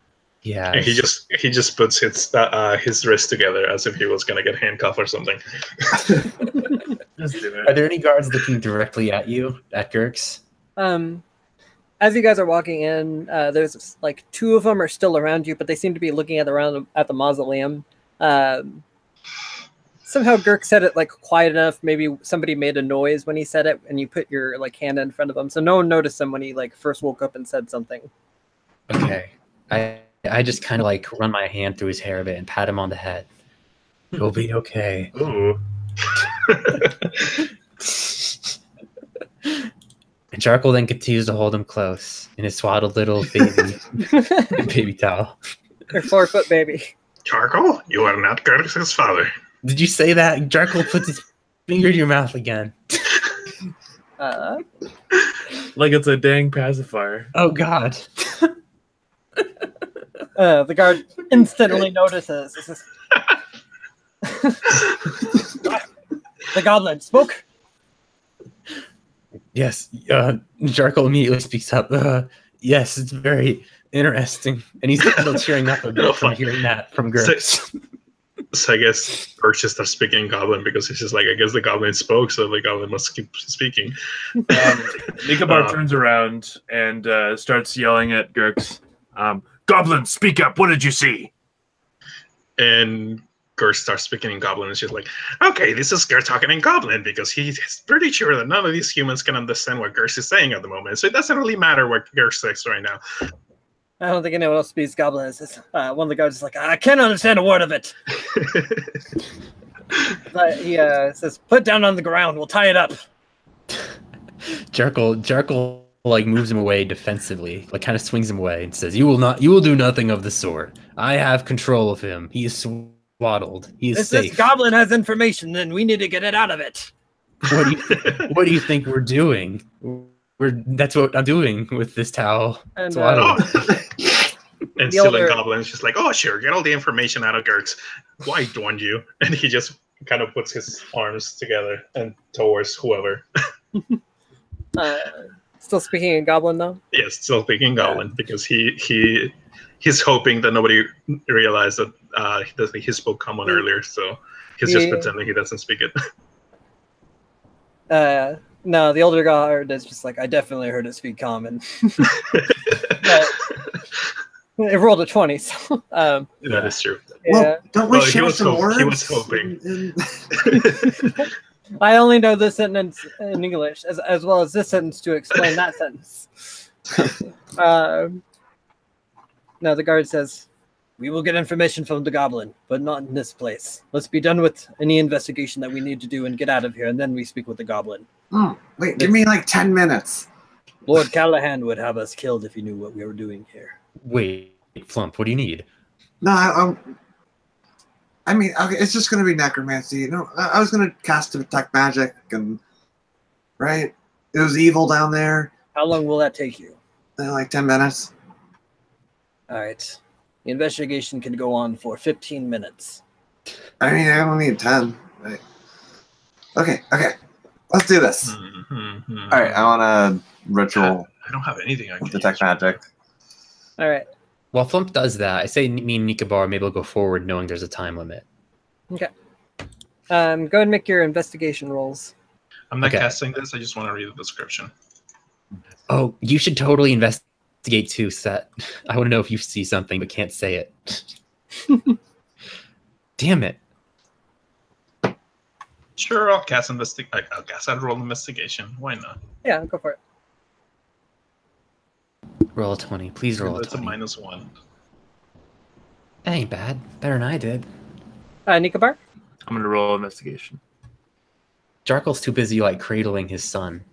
Yeah. And he just puts his wrist together as if he was gonna get handcuffed or something. Just do Are it. there any guards looking directly at you, at Girks? As you guys are walking in, there's like 2 of them are still around you, but they seem to be looking at the mausoleum. Somehow Girk said it like quiet enough. Maybe somebody made a noise when he said it, and you put your like hand in front of him, so no one noticed him when he like first woke up and said something. Okay. I just kind of like run my hand through his hair a bit and pat him on the head. You'll be okay. Ooh. And Jarkle then continues to hold him close in his swaddled little baby towel. Your 4-foot baby. Charcoal, you are not Curtis's father. Did you say that? Jarkle puts his finger in your mouth again. Like it's a dang pacifier. Oh God. The guard instantly notices. The goblin spoke. Yes. Jarkle immediately speaks up. Yes, it's very interesting. And he's still cheering up a bit from hearing that from Girks. So I guess Perch just starts speaking in Goblin because he's just like, I guess the Goblin spoke, so the Goblin must keep speaking. Nicobar turns around and starts yelling at Girks. Goblin, speak up. What did you see? And Gersh starts speaking in Goblin, and she's like, "Okay, this is Gersh talking in Goblin because he's pretty sure that none of these humans can understand what Gersh is saying at the moment. So it doesn't really matter what Gersh says right now." I don't think anyone else speaks Goblin. One of the guards is like, "I can't understand a word of it." He says, "Put it down on the ground. We'll tie it up." Jarkle like moves him away defensively, like kind of swings him away and says, You will do nothing of the sort. I have control of him. He is swaddled. He is safe. This goblin has information, then we need to get it out of it. What do you think we're doing? That's what I'm doing with this towel. And, Swaddled. And still in Goblin, she's like, "Oh, sure, get all the information out of Gertz. Why don't you?" And he just kind of puts his arms together and towards whoever. Still speaking in Goblin, though? Yes, still speaking Goblin, because he's hoping that nobody realized that he spoke common earlier, so he's just pretending he doesn't speak it. No, the older guard is just like, I definitely heard it speak common. But it rolled a 20, so That is true. yeah. Well, don't we Well, he share was some hop- words? he was hoping. I only know this sentence in English as well as this sentence to explain that sentence. No, the guard says, we will get information from the goblin, but not in this place. Let's be done with any investigation that we need to do and get out of here, and then we speak with the goblin. Wait, give me like 10 minutes. Lord Callahan would have us killed if he knew what we were doing here. Wait, Flump, what do you need? No, I mean, okay, it's just going to be necromancy. You know, I was going to cast detect magic, and right, it was evil down there. How long will that take you? Like 10 minutes. All right. The investigation can go on for 15 minutes. I mean, I only need 10. Right. Okay, let's do this. Mm-hmm. All right, I want a ritual I don't have anything I can detect use. magic. All right. While Flump does that, I say me and Nikabar maybe we'll go forward knowing there's a time limit. Okay. Go ahead and make your investigation rolls. I'm not Okay. casting this. I just want to read the description. Oh, you should totally investigate too, Set. I want to know if you see something but can't say it. Damn it. Sure, I'll cast I'll roll investigation. Why not? Yeah, go for it. Roll a 20. Please roll a That's a 20. -1. That ain't bad. Better than I did. Nikabar? I'm gonna roll investigation. Jarkle's too busy like cradling his son.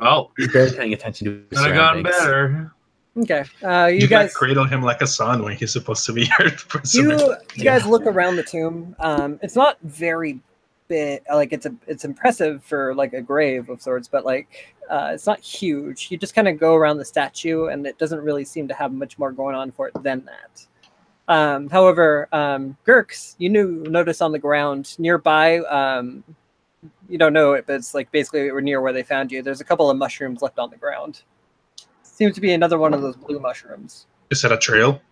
Well, He's barely paying attention to his could have gotten surroundings. better. Okay. You You guys cradle him like a son when he's supposed to be your prisoner. you guys look around the tomb. It's not very big. Like it's impressive for like a grave of sorts, but like it's not huge. You just kind of go around the statue, and it doesn't really seem to have much more going on for it than that. However, Gurks, you notice on the ground nearby. You don't know it, but it's like basically near where they found you. There's a couple of mushrooms left on the ground. Seems to be another one of those blue mushrooms. Is that a trail?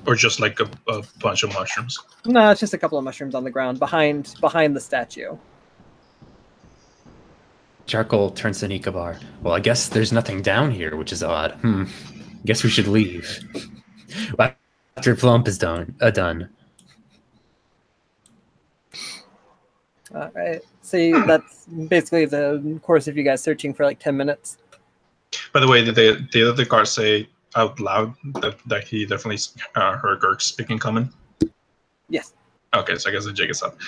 Or just like a bunch of mushrooms? No, it's just a couple of mushrooms on the ground behind the statue. Jarkle turns to Nikabar. Well, I guess there's nothing down here, which is odd. Guess we should leave. After Flump is done. All right. So that's basically the course of you guys searching for like 10 minutes. By the way, did the guard say out loud that he definitely heard Gurk speaking common? Yes. Okay, so I guess the jig is up.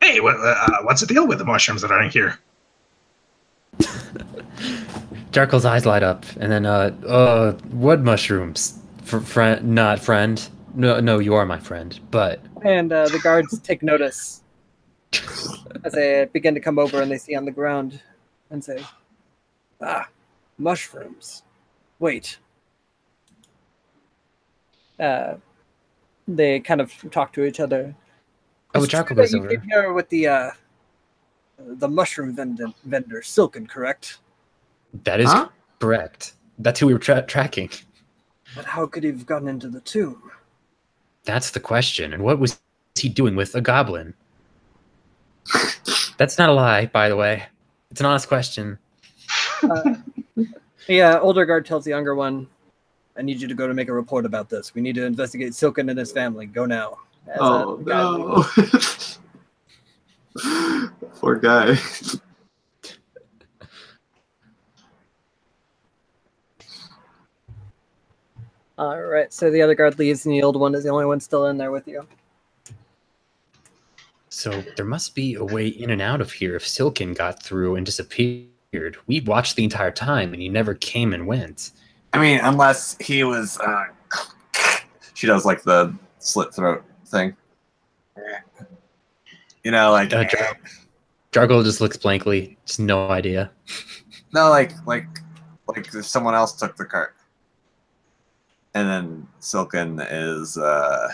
Hey, what's the deal with the mushrooms that are in here? Jarkle's eyes light up, and then, wood mushrooms. Not friend. No, you are my friend, but... And the guards take notice as they begin to come over and they see on the ground and say, mushrooms. Wait. They kind of talk to each other. Oh, It's true Jarkle that goes you over. came here with the mushroom vendor, Silken, correct? That is Huh? correct. That's who we were tracking. But how could he have gotten into the tomb? That's the question. And what was he doing with a goblin? That's not a lie, by the way. It's an honest question. The older guard tells the younger one, I need you to go to make a report about this. We need to investigate Silken and his family. Go now. As, Oh, the guy leaves. no. Poor guy. All right, so the other guard leaves, and the old one is the only one still in there with you. So there must be a way in and out of here if Silken got through and disappeared. We watched the entire time, and he never came and went. I mean, unless he was. She does like the slit throat thing. You know, like. Jargle just looks blankly. Just no idea. No, like if someone else took the cart. And then Silken is a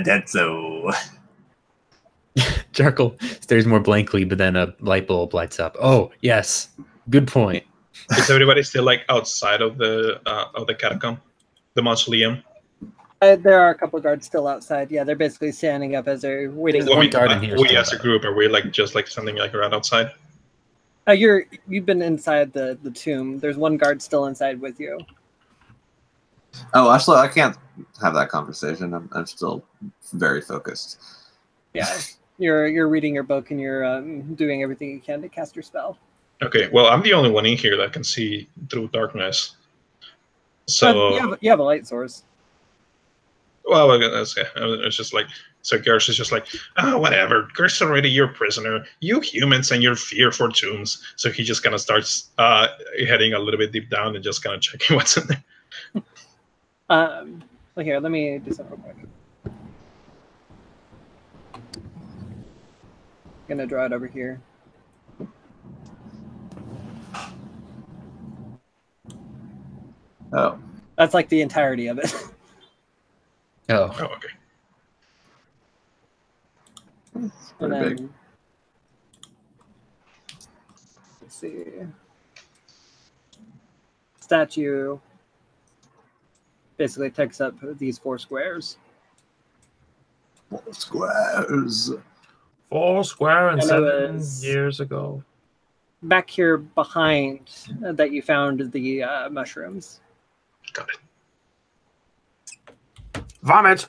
dead so. Jargle stares more blankly, but then a light bulb lights up. Oh, yes. Good point. Is everybody still like outside of the catacomb, the mausoleum? There are a couple of guards still outside. Yeah, they're basically standing up as they're waiting. There's one guard in here we still, as a though. group, are we like just like standing like right outside? You've been inside the tomb. There's one guard still inside with you. Oh, actually, I can't have that conversation. I'm still very focused. Yeah, you're reading your book and you're doing everything you can to cast your spell. Okay, well, I'm the only one in here that can see through darkness. So, you have a light source. well, it's just like, so Gersh is just like, oh, whatever. Gersh's already your prisoner. You humans and your fear for tombs. So he just kind of starts heading a little bit deep down and just kind of checking what's in there. Well, here, let me do something real quick. I'm gonna draw it over here. Oh, That's like the entirety of it. Oh, Oh, okay. it's And pretty then, big. let's see. Statue basically takes up these 4 squares. Squares. 4 square and And it 7 was- years ago. Back here behind that you found the mushrooms. Got it. Vomit!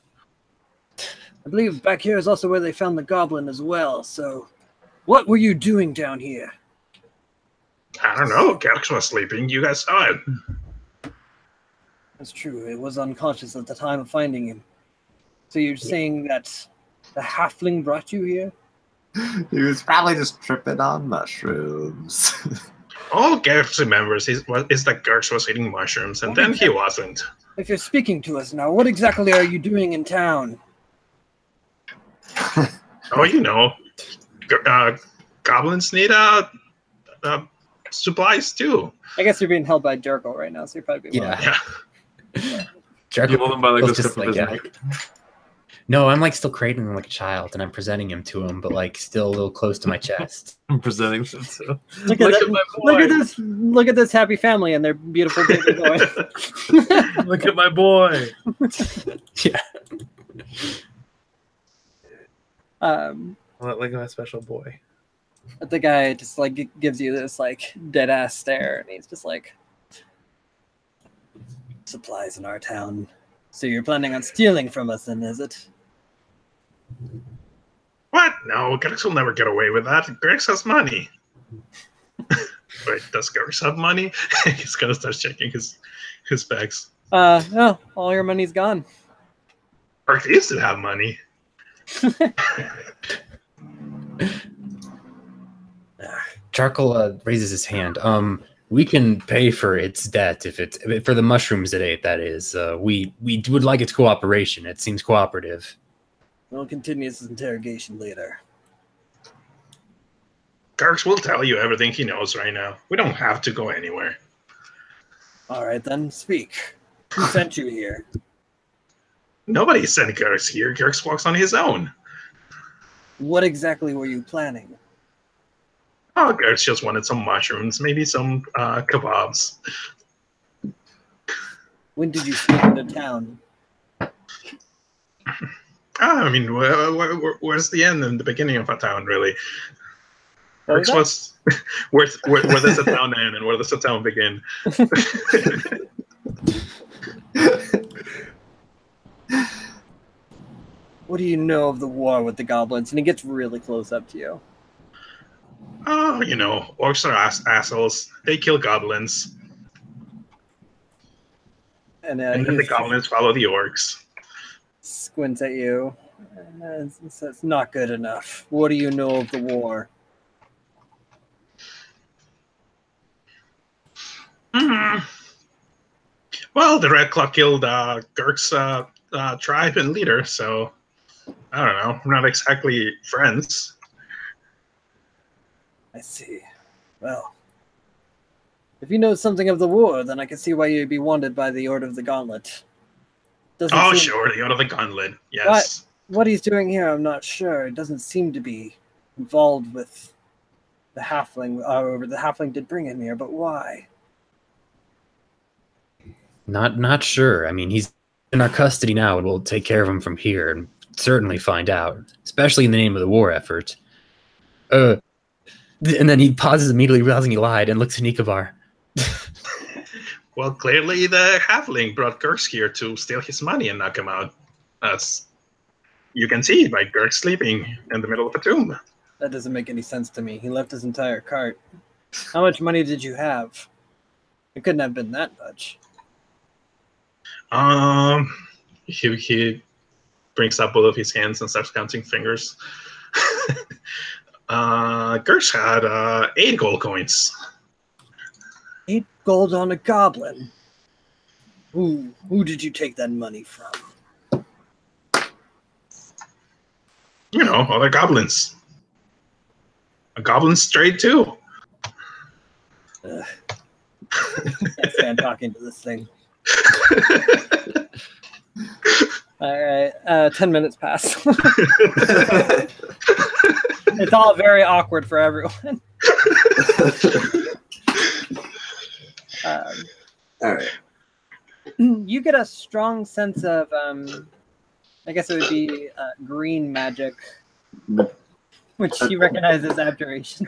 I believe back here is also where they found the goblin as well, so what were you doing down here? I don't know. Gersh was sleeping. You guys saw it. That's true, it was unconscious at the time of finding him. So you're saying that the halfling brought you here? He was probably just tripping on mushrooms. All Gersh remembers is that Gersh was eating mushrooms, and then he wasn't. If you're speaking to us now, what exactly are you doing in town? Oh, you know, goblins need supplies too. I guess you're being held by Durgle right now, so you're probably being yeah. Yeah. Jerk- You hold him by like Let's the just, scruff of like, his yeah. neck. No, I'm like still cradling him like a child, and I'm presenting him to him, but like still a little close to my chest. I'm presenting him to. Look at, my look at boy. this! Look at this happy family and their beautiful baby boy. Look at my boy. Yeah. Look at my special boy. The guy just like gives you this like dead ass stare, and he's just like, "Supplies in our town. So you're planning on stealing from us, then, is it?" What? No, Gersh will never get away with that. Gersh has money. Wait, does Gersh have money? He's gonna start checking his bags. No, all your money's gone. Or he used to have money. Charcoal raises his hand. We can pay for its debt if it's for the mushrooms it ate. That is, we would like its cooperation. It seems cooperative. We'll continue this interrogation later. Gersh will tell you everything he knows right now. We don't have to go anywhere. All right, then, speak. Who sent you here? Nobody sent Gersh here. Gersh walks on his own. What exactly were you planning? Oh, Gersh just wanted some mushrooms, maybe some kebabs. When did you sneak into town? I mean, where's the end and the beginning of a town, really? What was Where does a town end and where does a town begin? What do you know of the war with the goblins? And he gets really close up to you. Oh, you know, orcs are assholes. They kill goblins. And And then the he goblins follow the orcs. squints at you and says, "Not good enough. What do you know of the war?" Hmm. Well, the Red Claw killed Gerk's tribe and leader, so I don't know. We're not exactly friends. I see. Well, if you know something of the war, then I can see why you'd be wanted by the Order of the Gauntlet. Doesn't Oh, seem- sure, the Order of the Gauntlet. Yes. What he's doing here, I'm not sure. It doesn't seem to be involved with the halfling. Or the halfling did bring him here, but why? Not sure. I mean, he's in our custody now, and we'll take care of him from here, and certainly find out, especially in the name of the war effort. And then he pauses immediately, realizing he lied, and looks at Nikobar. Well, clearly the halfling brought Gersk here to steal his money and knock him out. As you can see by Gersk sleeping in the middle of a tomb. That doesn't make any sense to me. He left his entire cart. How much money did you have? It couldn't have been that much. He brings up both of his hands and starts counting fingers. Gersh had 8 gold coins. 8 gold on a goblin. Who did you take that money from? You know, other goblins. A goblin's trade too. I stand talking to this thing. All right, 10 minutes pass. It's all very awkward for everyone. All right. You get a strong sense of, I guess it would be green magic, which you recognize as abjuration.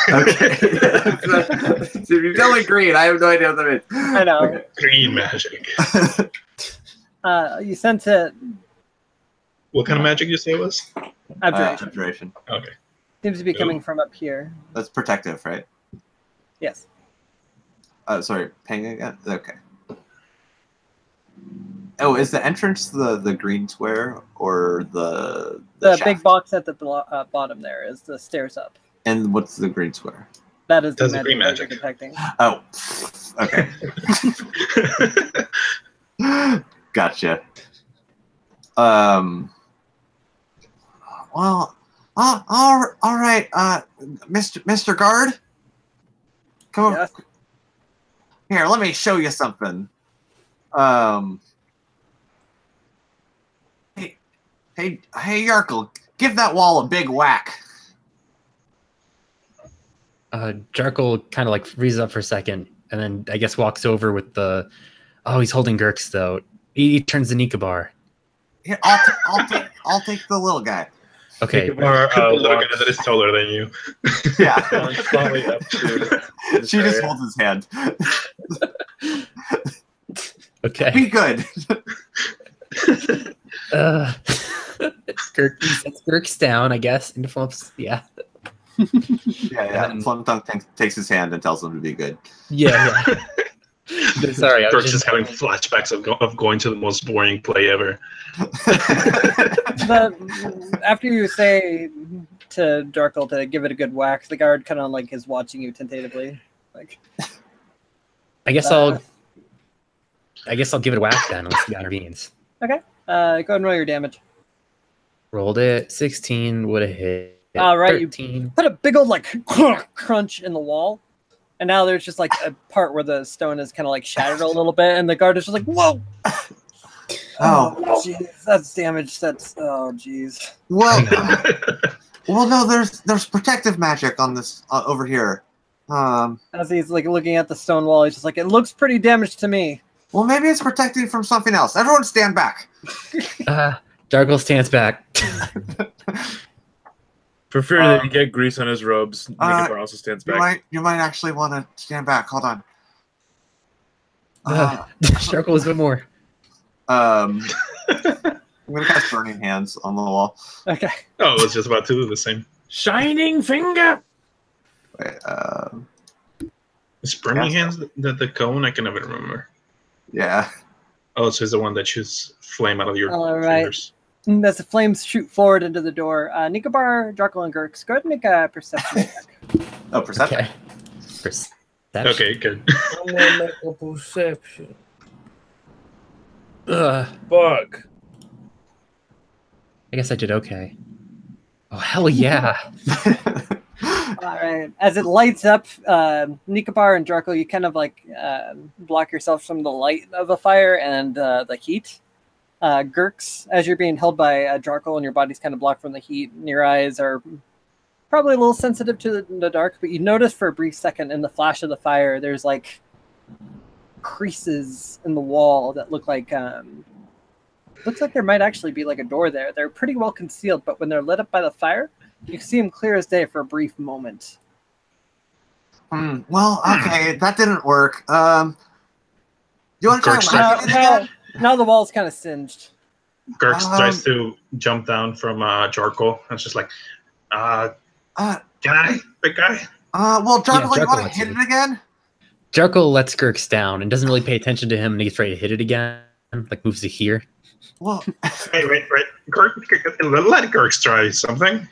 Okay. If you tell me green, I have no idea what that means. I know. Okay. Green magic. You sense it. Uh-huh. What kind of magic you say it was? Abjuration. Abjuration. Okay. Seems to be coming from up here. That's protective, right? Yes. Sorry, ping again? Okay. Oh, is the entrance the green square or the The shaft? big box at the bottom there is the stairs up. And what's the green square? That is the That's the magic green that you're magic. detecting. Oh, okay. Gotcha. Well, all right, Mr. Guard, come Yes. here. Let me show you something. Hey, Yarkle, give that wall a big whack. Jarkle kind of like freezes up for a second, and then I guess walks over with the. Oh, he's holding Gurks though. He turns to Nikobar. Here, I'll take the little guy. Okay. Nikobar, Look at that is taller than you. Yeah. slowly up to She just holds his hand. Okay. Be good. Gurk sets Gurks down, I guess, and flumps. Yeah. Yeah. Flumtongue takes his hand and tells him to be good. Yeah. Sorry, I was Dirk's just having flashbacks of going to the most boring play ever. After you say to Darkle to give it a good whack, the guard kind of like is watching you tentatively. Like, I guess I'll give it a whack then, unless he intervenes. okay. Go ahead and roll your damage. Rolled it. 16 would have hit. All right, 13. Put a big old like crunch in the wall, and now there's just like a part where the stone is kind of like shattered a little bit, and the guard is just like, "Whoa! Oh, jeez, that's damage. That's jeez." well, no. There's protective magic on this over here. As he's like looking at the stone wall, he's just like, "It looks pretty damaged to me." Well, maybe it's protecting from something else. Everyone, stand back. Darkle stands back. For fear that he get grease on his robes, Nikobar also stands back. You might actually want to stand back. Hold on. Darkle is a bit more. I'm gonna cast Burning Hands on the wall. Okay. Oh, I was just about to do the same. Shining finger. Wait, Is Burning Hands the cone? I can never remember. yeah. Oh, so it's the one that shoots flame out of your All right. fingers. As the flames shoot forward into the door, Nikobar, Darkle, and Gurks, go ahead and make a perception check. Oh, perception. Okay. Perception. Okay, good. I'm gonna make a perception. I Fuck. guess I did okay. Oh, hell yeah. All right. As it lights up, Nikobar and Darkle, you kind of like block yourself from the light of the fire and the heat. Gurks, as you're being held by Darkle and your body's kind of blocked from the heat, and your eyes are probably a little sensitive to the dark, but you notice for a brief second in the flash of the fire, there's like creases in the wall that look like looks like there might actually be like a door there. They're pretty well concealed, but when they're lit up by the fire, you can see them clear as day for a brief moment. Well, okay, that didn't work. You want to try whacking it again? Now the wall's kind of singed. Girks tries to jump down from Jarkle, and it's just like, can I, big guy? Well, Jarkle, Yeah, you want to lets hit you. it again? Jarkle lets Girks down and doesn't really pay attention to him, and he gets ready to hit it again. Like moves to here. Well, wait. Let Girks try something.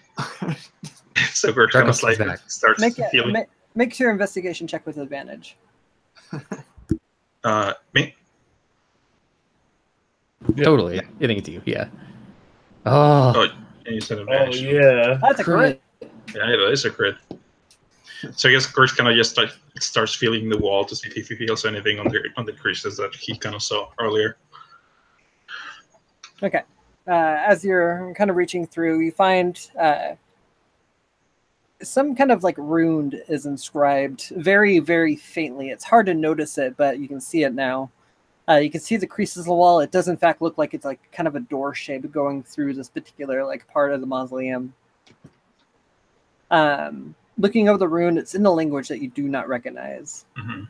So Girks kind of like starts feeling. Make your investigation check with advantage. Me? Totally. I think it's you. Yeah. Oh, And you said advantage. yeah. That's a crit. Yeah, it is a crit. So I guess Girks kind of just starts feeling the wall to see if he feels anything on the creases that he kind of saw earlier. Okay. As you're kind of reaching through, you find some kind of like rune is inscribed very, very faintly. It's hard to notice it, but you can see it now. You can see the creases of the wall. It does in fact look like it's like kind of a door shape going through this particular like part of the mausoleum. Looking over the rune, it's in a language that you do not recognize. Mm-hmm.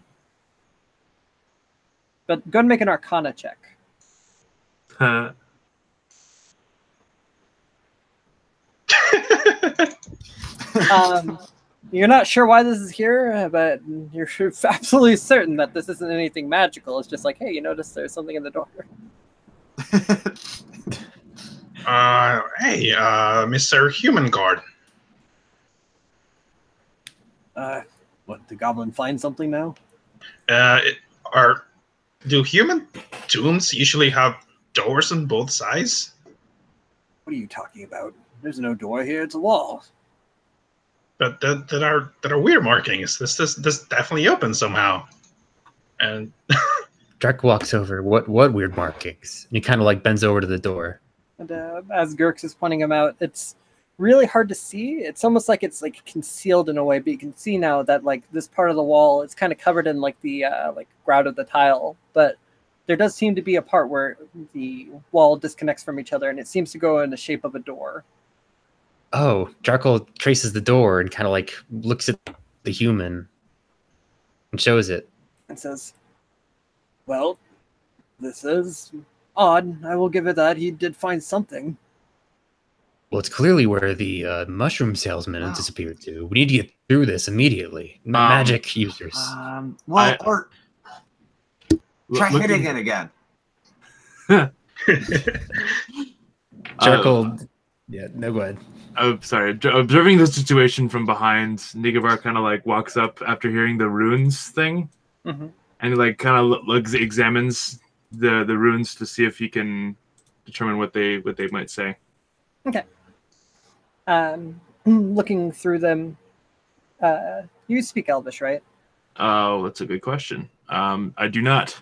But go and make an Arcana check. You're not sure why this is here, but you're absolutely certain that this isn't anything magical. It's just like, hey, you notice there's something in the door. Hey, Mr. Human Guard. What, the goblin find something now? Do human tombs usually have doors on both sides? What are you talking about? There's no door here, it's a wall. But that are weird markings. This definitely open somehow. And Drek walks over. What weird markings? And he kind of like bends over to the door. And as Girks is pointing them out, it's really hard to see. It's almost like it's like concealed in a way, but you can see now that like this part of the wall, it's kind of covered in like the like grout of the tile, but there does seem to be a part where the wall disconnects from each other, and it seems to go in the shape of a door. Oh, Jarkle traces the door and kind of like looks at the human and shows it. And says, well, this is odd. I will give it that. He did find something. Well, it's clearly where the mushroom salesman has disappeared to. We need to get through this immediately. Magic users. Or try hitting it again. Jarkle. Yeah, no, go ahead. Oh, sorry. Observing the situation from behind, Nigavar kind of like walks up after hearing the runes thing, and he like kind of examines the runes to see if he can determine what they might say. Okay. Looking through them, you speak Elvish, right? Oh, that's a good question. I do not.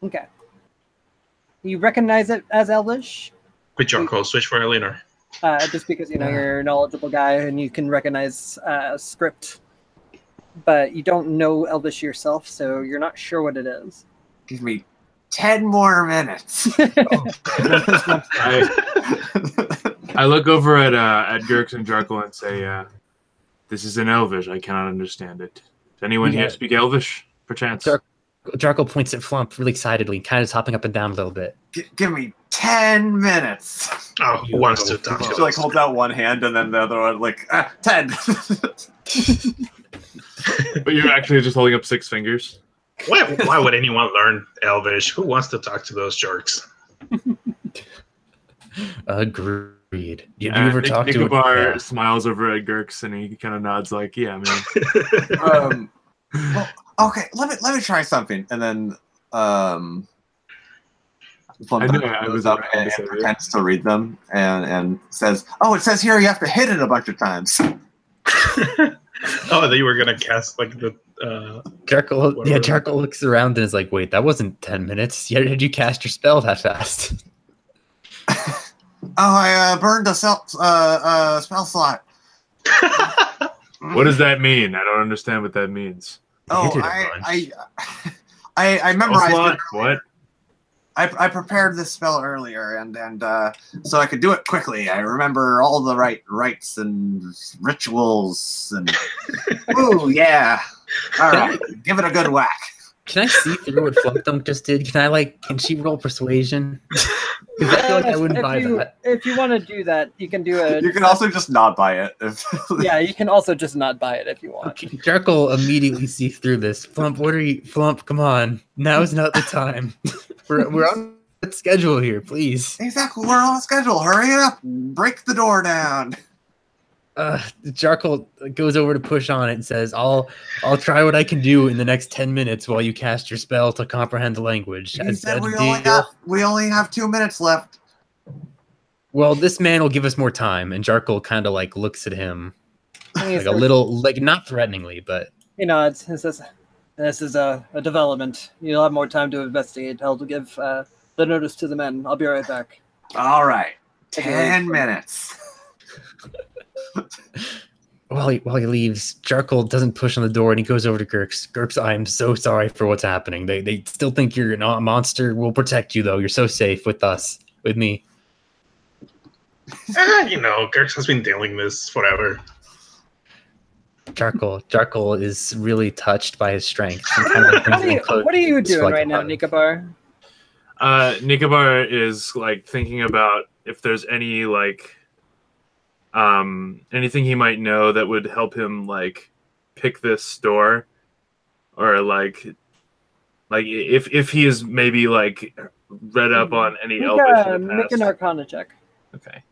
Okay. You recognize it as Elvish? Quit Jarkle, switch for Eleanor. Just because you're a knowledgeable guy and you can recognize script, but you don't know Elvish yourself, so you're not sure what it is. Give me 10 more minutes. I look over at Girks and Jarkle and say, "This is in Elvish. I cannot understand it. Does anyone here speak Elvish, perchance?" Jarkle points at Flump really excitedly, kind of hopping up and down a little bit. Give me 10 minutes. Oh, who wants to talk? She like holds out one hand and then the other one like 10. But you're actually just holding up 6 fingers. Why would anyone learn Elvish? Who wants to talk to those jerks? Agreed. Did you ever talk to Nigabar smiles over at Girks and he kind of nods like, "Yeah, man." Well, okay, let me try something, and then goes up and pretends to read them and says, "Oh, it says here you have to hit it a bunch of times." Oh, they were gonna cast like the. Jarkle, yeah, Jarkle looks around and is like, "Wait, that wasn't 10 minutes. Yeah, did you cast your spell that fast?" I burned a spell slot. What does that mean? I don't understand what that means. Oh, I memorized it. What? I prepared this spell earlier, and so I could do it quickly. I remember all the rites and rituals, and ooh, yeah. All right, give it a good whack. Can I see through what Flunkdunk just did? Can she roll persuasion? Because I feel like I wouldn't buy that. If you want to do that, you can do it. You can also just not buy it. Yeah, you can also just not buy it if you want. Okay, Jarkle immediately sees through this. Flump, what are you? Flump, come on. Now's not the time. we're on schedule here, please. Exactly, we're on schedule. Hurry up! Break the door down. Jarkle goes over to push on it and says, "I'll try what I can do in the next 10 minutes while you cast your spell to comprehend the language." He said we only have 2 minutes left. Well, this man will give us more time, and Jarkle kind of like looks at him like a little, like not threateningly, but it says, "This is a development. You'll have more time to investigate. I'll give the notice to the men. I'll be right back." All right, 10 minutes. While he leaves, Jarkle doesn't push on the door, and he goes over to Gurks. Gurks, I'm so sorry for what's happening. They still think you're a monster. We'll protect you, though. You're so safe with us, with me. Gurks has been dealing this forever. Jarkle is really touched by his strength. Kind of like what are you doing right now, Nikobar? Nikobar is like thinking about if there's any like anything he might know that would help him like pick this store, or like if he is maybe like read up on any Elvish in the past. Make an Arcana check. Okay.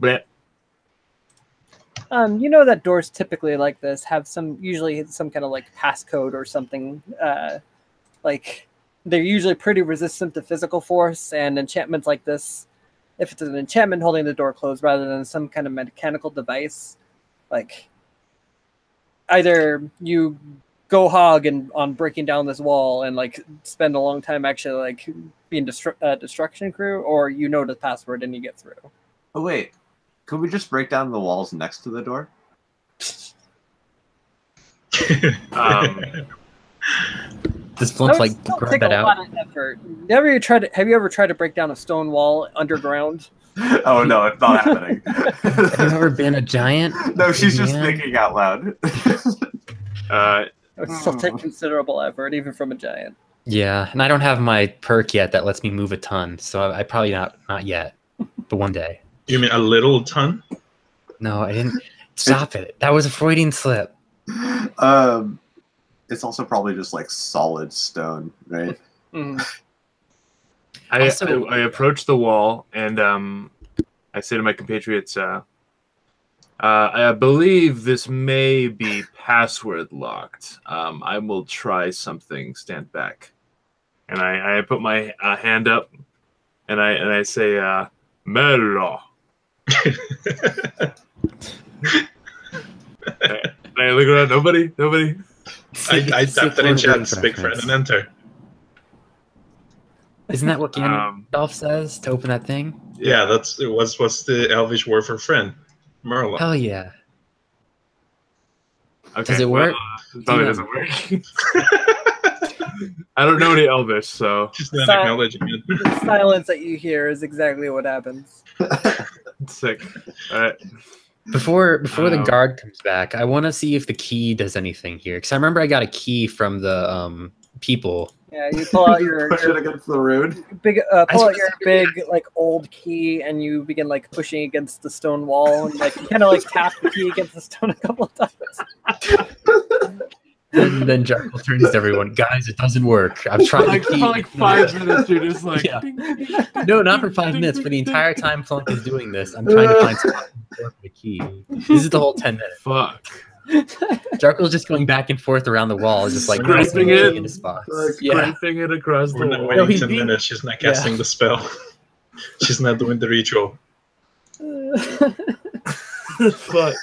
Bleh. You know that doors typically like this have usually some kind of like passcode or something. Like they're usually pretty resistant to physical force, and enchantments like this, if it's an enchantment holding the door closed rather than some kind of mechanical device, like either you go hog on breaking down this wall and like spend a long time actually like being destruction crew, or you know the password and you get through. Oh wait, could we just break down the walls next to the door? Does Flump like grab that out? Have you ever tried to break down a stone wall underground? Oh no, it's not happening. Have you ever been a giant? No, she's just thinking out loud. It would still take considerable effort, even from a giant. Yeah, and I don't have my perk yet that lets me move a ton, so I probably not yet, but one day. You mean a little ton? No, I didn't. Stop it. That was a Freudian slip. It's also probably just like solid stone, right? Mm. I approach the wall and I say to my compatriots, I believe this may be password locked. I will try something. Stand back. And I put my hand up and I say, Mello. I look around. Nobody. I tap that enchant, speak friend, and enter. Isn't that what Gandalf says to open that thing? Yeah, what's the Elvish word for friend? Merlin. Hell yeah. Okay, Does it work? Probably doesn't work. I don't know any Elvish, so just not acknowledging it. The silence that you hear is exactly what happens. Sick. All right. Before the guard comes back, I want to see if the key does anything here, because I remember I got a key from the people. Yeah, you pull out your push it against the road. Pull out your big like old key, and you begin like pushing against the stone wall, and like you kind of like tap the key against the stone a couple of times. And then Jarkle turns to everyone, guys, it doesn't work. I've tried like, the key. For like 5 minutes, you're just like... Yeah. Ding, ding, ding, No, not for 5 minutes. For the entire time Flunk is doing this, I'm trying to find someone for the key. This is the whole 10 minutes. Fuck. Jarkle's just going back and forth around the wall, just like Scraping it in his spots. Scraping it across the We're not wall. waiting 10 minutes. She's not casting the spell. She's not doing the ritual. Fuck.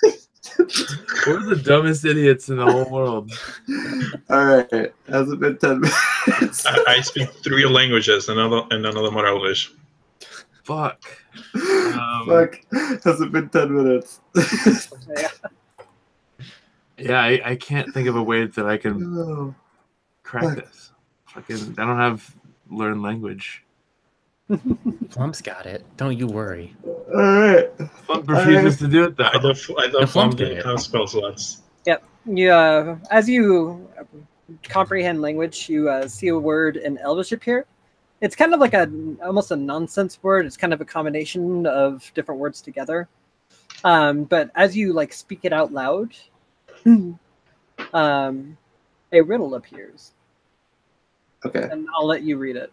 We're the dumbest idiots in the whole world. All right, has it been 10 minutes? I speak 3 languages and another more Elvish. Fuck. Fuck. Has it been 10 minutes? Yeah, I can't think of a way that I can Oh, crack this. Fucking, I don't have learn language. Flump's got it. Don't you worry. all right. Flump refuses to do it though. I don't The Flump Flump did didn't it. have spell slots. Yep. You, as you comprehend language, you see a word in Elvish appear. It's kind of like almost a nonsense word. It's kind of a combination of different words together. But as you like speak it out loud, a riddle appears, Okay. and I'll let you read it.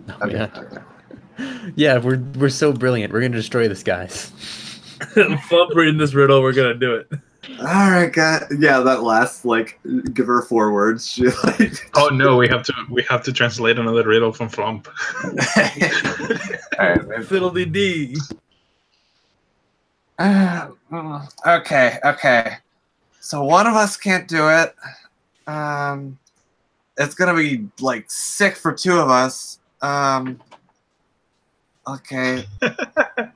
Oh, Okay. yeah. Yeah, we're so brilliant. We're gonna destroy this, guys. Flump reading this riddle, we're gonna do it. All right, guys. Yeah, that last like, give her 4 words. She like. Oh no, we have to translate another riddle from Flump. All right. Fiddly D. Okay. So one of us can't do it. It's gonna be like sick for 2 of us. Okay.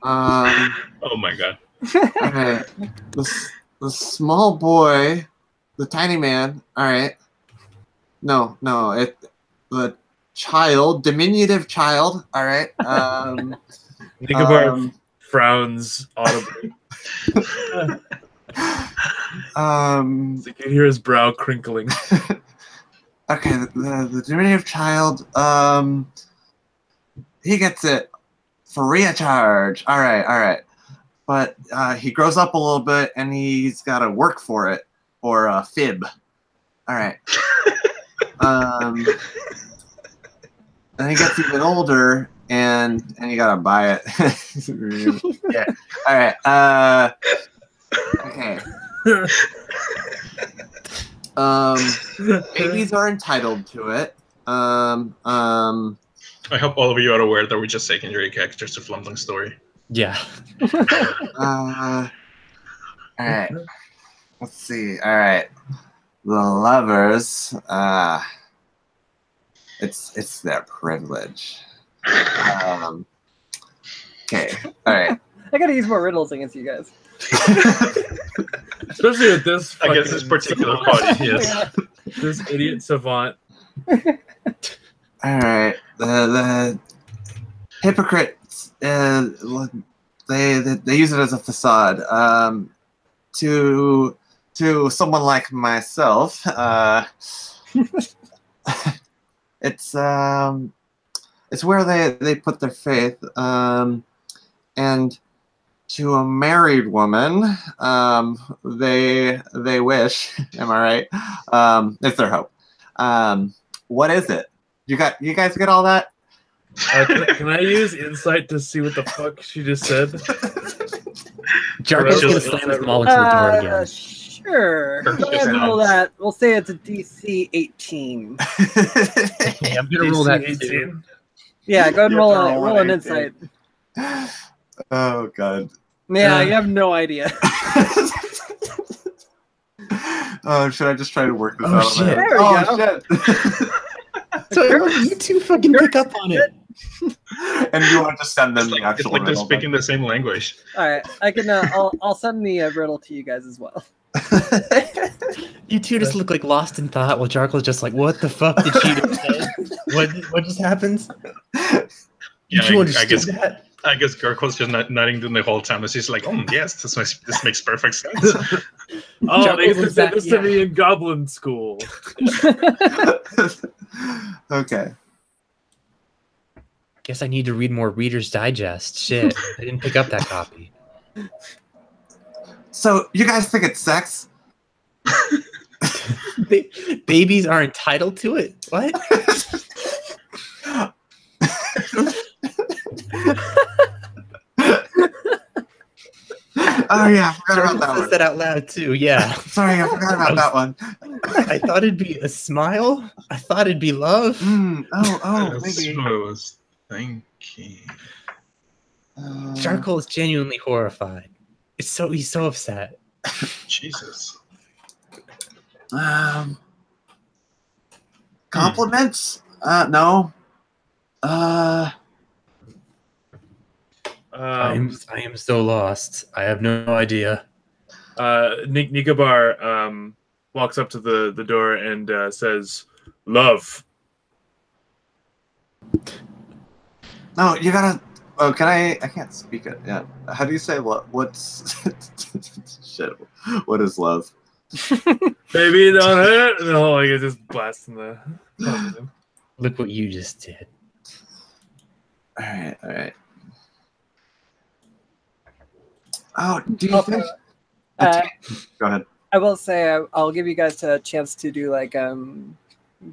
Oh my god. Okay. The small boy, the tiny man. All right. No. The child, diminutive child. All right. Nicobar frowns audibly. You can hear his brow crinkling. Okay, the diminutive child, he gets it free of charge. All right. But he grows up a little bit, and he's got to work for it, or a fib. All right. Then he gets even older, and you got to buy it. Yeah. All right. Okay. Babies are entitled to it. I hope all of you are aware that we're just secondary characters to Flumpling's story. Yeah. All right. Let's see. All right. The lovers. It's their privilege. Okay. All right. I gotta use more riddles against you guys. Especially with this I guess this particular party, yes. This idiot savant. All right. The hypocrites. They use it as a facade. To someone like myself. It's where they put their faith. And to a married woman, they wish. Am I right? It's their hope. What is it? You guys get all that? Can I use insight to see what the fuck she just said? Jargo's gonna slam his maul into the door again. Sure. Go ahead and roll that. We'll say it's a DC 18. Okay, I'm gonna roll that 18. too. Yeah, go ahead and roll an 18. insight. Oh god. Yeah, you have no idea. Oh, should I just try to work this Oh, out? shit. There we Oh go. shit. So you two fucking pick up on it. And you want to just send them It's the like actual they're riddle, speaking the same language. All right, I can. I'll send the riddle to you guys as well. You two just look like lost in thought while Jarkle's just like, what the fuck did she just say? What just happened? Yeah, You I understood guess that? I guess Gurkle's just nodding the whole time. It's just like, oh yes, this makes perfect sense. Oh, Jarkle they used to was say back, this yeah. to me in Goblin School. Okay. Guess I need to read more Reader's Digest. Shit, I didn't pick up that copy. So you guys think it's sex? Babies are entitled to it? What? Oh yeah, I forgot Jarkle about that says one. that out loud too, yeah. Sorry, I forgot about that one. I thought it'd be a smile. I thought it'd be love. Oh, That's maybe. what I was thinking. Jarkle is genuinely horrified. He's so upset. Jesus. Compliments? No. I am so lost. I have no idea. Nicobar walks up to the door and says, "Love." No, you gotta. Oh, can I? I can't speak it. Yeah. How do you say what? What's shit? What is love? Baby, don't hurt. And the whole like it's just blasting the. Look what you just did. All right. All right. Oh, do you think? Go ahead. I will say I'll give you guys a chance to do like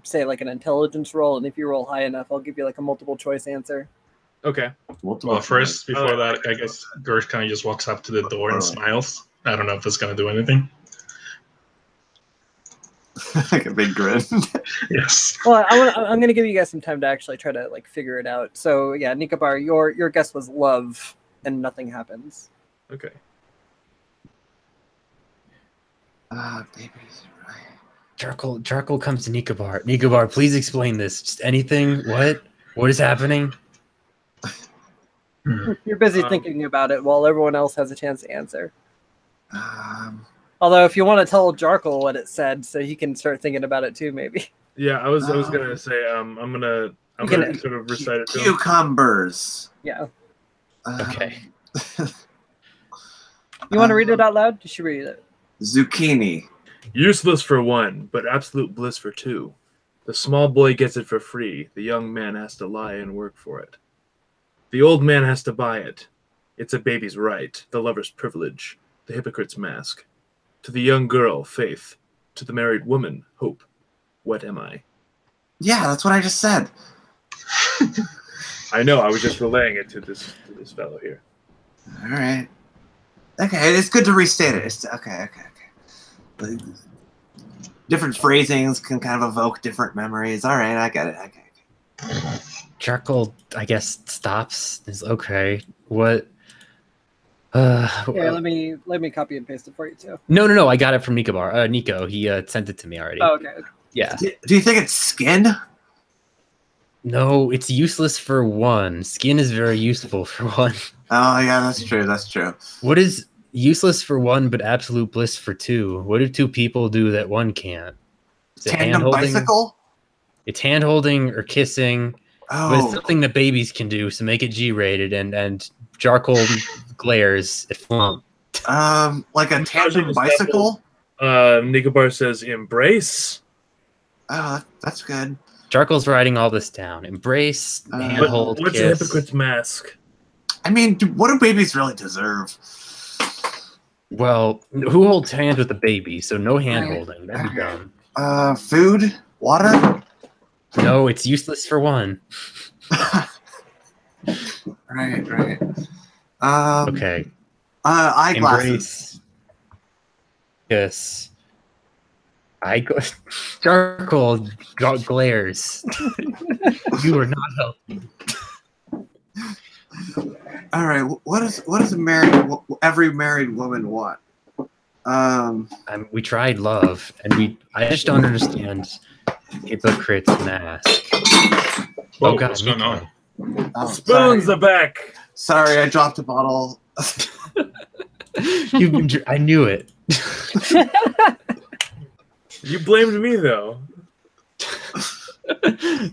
say like an intelligence roll, and if you roll high enough, I'll give you like a multiple choice answer. Okay. Well, first, before that, I guess Gersh kind of just walks up to the door and smiles. I don't know if it's going to do anything. Like a big grin. Yes. Well, I'm going to give you guys some time to actually try to like figure it out. So yeah, Nikobar, your guess was love, and nothing happens. Okay. Babies, right. Jarkle comes to Nikobar. Nikobar, please explain this. Just anything. What is happening? You're busy thinking about it while everyone else has a chance to answer. Although, if you want to tell Jarkle what it said, so he can start thinking about it too, maybe. Yeah, I was gonna say I'm gonna sort of recite it to him. Cucumbers. Yeah. Okay. You want to read it out loud? You should read it. Zucchini. Useless for one, but absolute bliss for two. The small boy gets it for free. The young man has to lie and work for it. The old man has to buy it. It's a baby's right, the lover's privilege, the hypocrite's mask. To the young girl, faith. To the married woman, hope. What am I? Yeah, that's what I just said. I know, I was just relaying it to this fellow here. All right. Okay, it's good to restate it. It's okay. Like, different phrasings can kind of evoke different memories. All right, I get it. Jarkle, I guess, stops. Is okay. What? Here, let me copy and paste it for you too. No. I got it from Nikobar. Nico, he sent it to me already. Oh, okay. Yeah. Do you think it's skin? No, it's useless for one. Skin is very useful for one. Oh yeah, that's true. What is useless for one but absolute bliss for two? What do two people do that one can't? Is it Tandem hand-holding? bicycle? It's hand holding or kissing. Oh. But it's something that babies can do, so make it G-rated. And Jarkle glares at Flump. Like a tandem bicycle? Nikobar says embrace. Oh, that's good. Jarkle's writing all this down. Embrace, handhold, what's kiss. a hypocrite's mask? I mean, what do babies really deserve? Well, who holds hands with a baby? So no hand holding. That'd be dumb. Food? Water? No, it's useless for one. Right. Okay. Eyeglasses. Embrace. Kiss. Jarkle glares. You are not helping. All right. What does every married woman want? We tried love, and I just don't understand hypocrite's mask. Whoa, Oh God, what's going on? Oh, Spoons are back. Sorry, I dropped a bottle. I knew it. You blamed me though.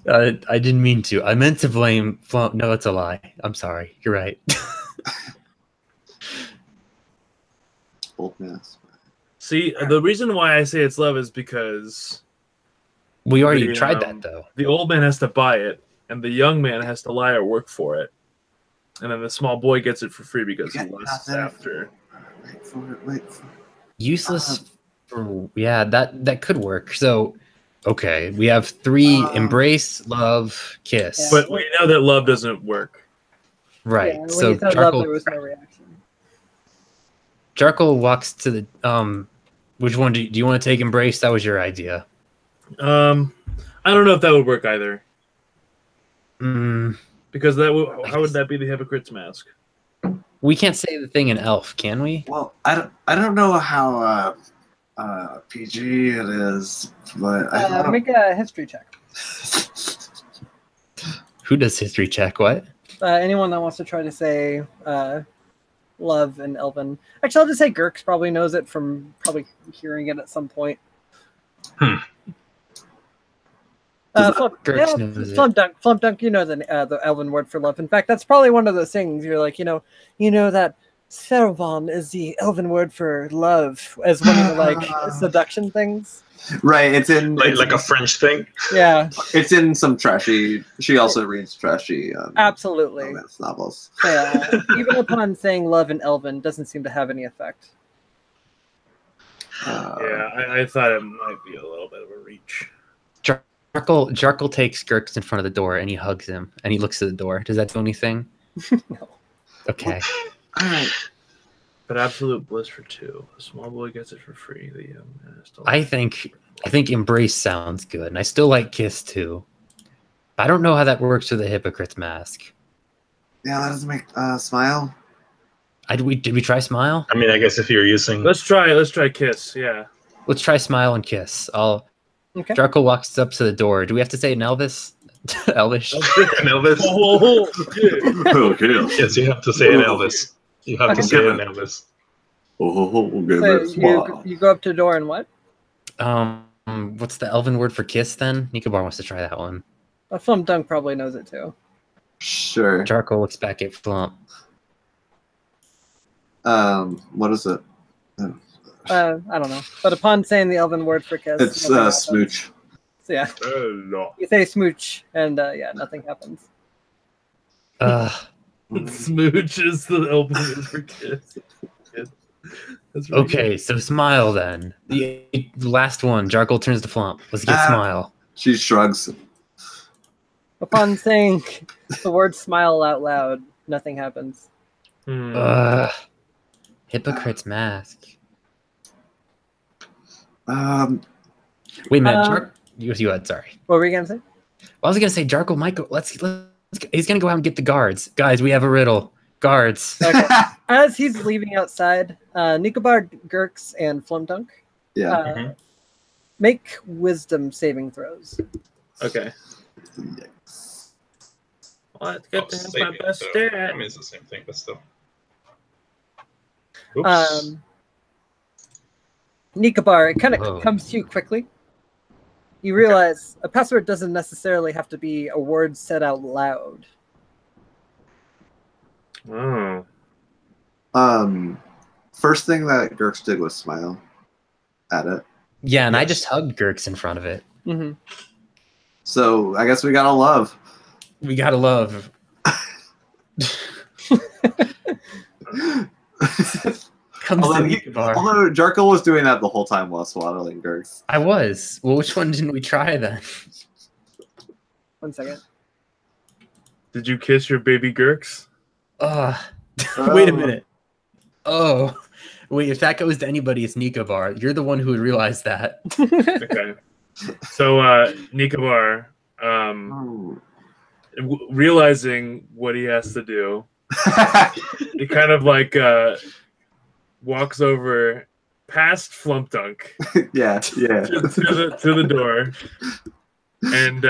I didn't mean to. I meant to blame Flump. No, it's a lie. I'm sorry. You're right. See, the reason why I say it's love is because we already tried that though. The old man has to buy it, and the young man has to lie or work for it. And then the small boy gets it for free because he lusts after. Wait for it. Useless. That could work. So, okay, we have 3: embrace, love, kiss. But we know that love doesn't work. Right. Yeah, when so you said love, there was no reaction. Jarkle walks to the which one do you want to take? Embrace? That was your idea. I don't know if that would work either. Because how would that be the hypocrite's mask? We can't say the thing in Elf, can we? Well, I don't know how PG it is, but make a history check. Who does history check? What? Anyone that wants to try to say love and Elven. Actually, I'll just say Girks probably knows it from probably hearing it at some point. Gertz knows it. Flump dunk, you know the elven word for love. In fact, that's probably one of those things you're like, you know that Servon is the elven word for love as one of the like seduction things. Right, it's in like a French thing. Yeah, it's in some trashy. She also reads trashy absolutely. romance novels. Even upon saying love in elven doesn't seem to have any effect. Yeah, I thought it might be a little bit of a reach. Jarkle takes Gertz in front of the door and he hugs him and he looks at the door. Does that do anything? No. Okay. All right. But absolute bliss for 2. A small boy gets it for free. I think embrace sounds good, and I still like kiss too. I don't know how that works with a hypocrite's mask. Yeah, that doesn't make smile. Did we try smile? I mean, I guess if you're using. Let's try kiss. Yeah. Let's try smile and kiss. Okay. Jarkle walks up to the door. Do we have to say in Elvis? Elvish? An Elvis. Oh, yeah. Okay. Yes, you have to say an Elvis. You have to say an Elvis. So you go up to the door and what? What's the elven word for kiss then? Nicobar wants to try that one. Flump dunk probably knows it too. Sure. Jarkle looks back at Flump. What is it? I don't know. But upon saying the elven word for kiss, It's nothing happens. smooch. So, yeah, Hello. you say smooch, and yeah, nothing happens. Smooch is the elven word for kiss. That's really Okay, so smile then. The last one. Jarkle turns to Flump. Let's get smile. She shrugs. Upon saying the word smile out loud, nothing happens. good. Hypocrite's mask. Wait a minute. You had, sorry. What were you gonna say? Well, I was gonna say Jarkle might go. Let's he's gonna go out and get the guards. Guys, we have a riddle. Guards. Okay. As he's leaving outside, Nicobar, Gertz, and Flumdunk Yeah. make wisdom saving throws. Okay. Well, it's good to have my Saving, best so, stat. I mean, it's the same thing, but still. Oops. Nicobar, it kind Whoa. of comes to you quickly. You realize a password doesn't necessarily have to be a word said out loud. Oh. First thing that Gertz did was smile at it. Yeah, and I Yes. just hugged Gertz in front of it. Mm-hmm. So I guess we gotta love. We gotta love. Comes to Nicobar. Although Jarkle was doing that the whole time while swaddling Gertz. I was. Well, which one didn't we try then? 1 second. Did you kiss your baby Gurks? Wait a minute. Oh. Wait, if that goes to anybody, it's Nicobar. You're the one who would realize that. Okay. So, Nikobar, realizing what he has to do, he kind of like walks over past Flumpdunk yeah. to the door, and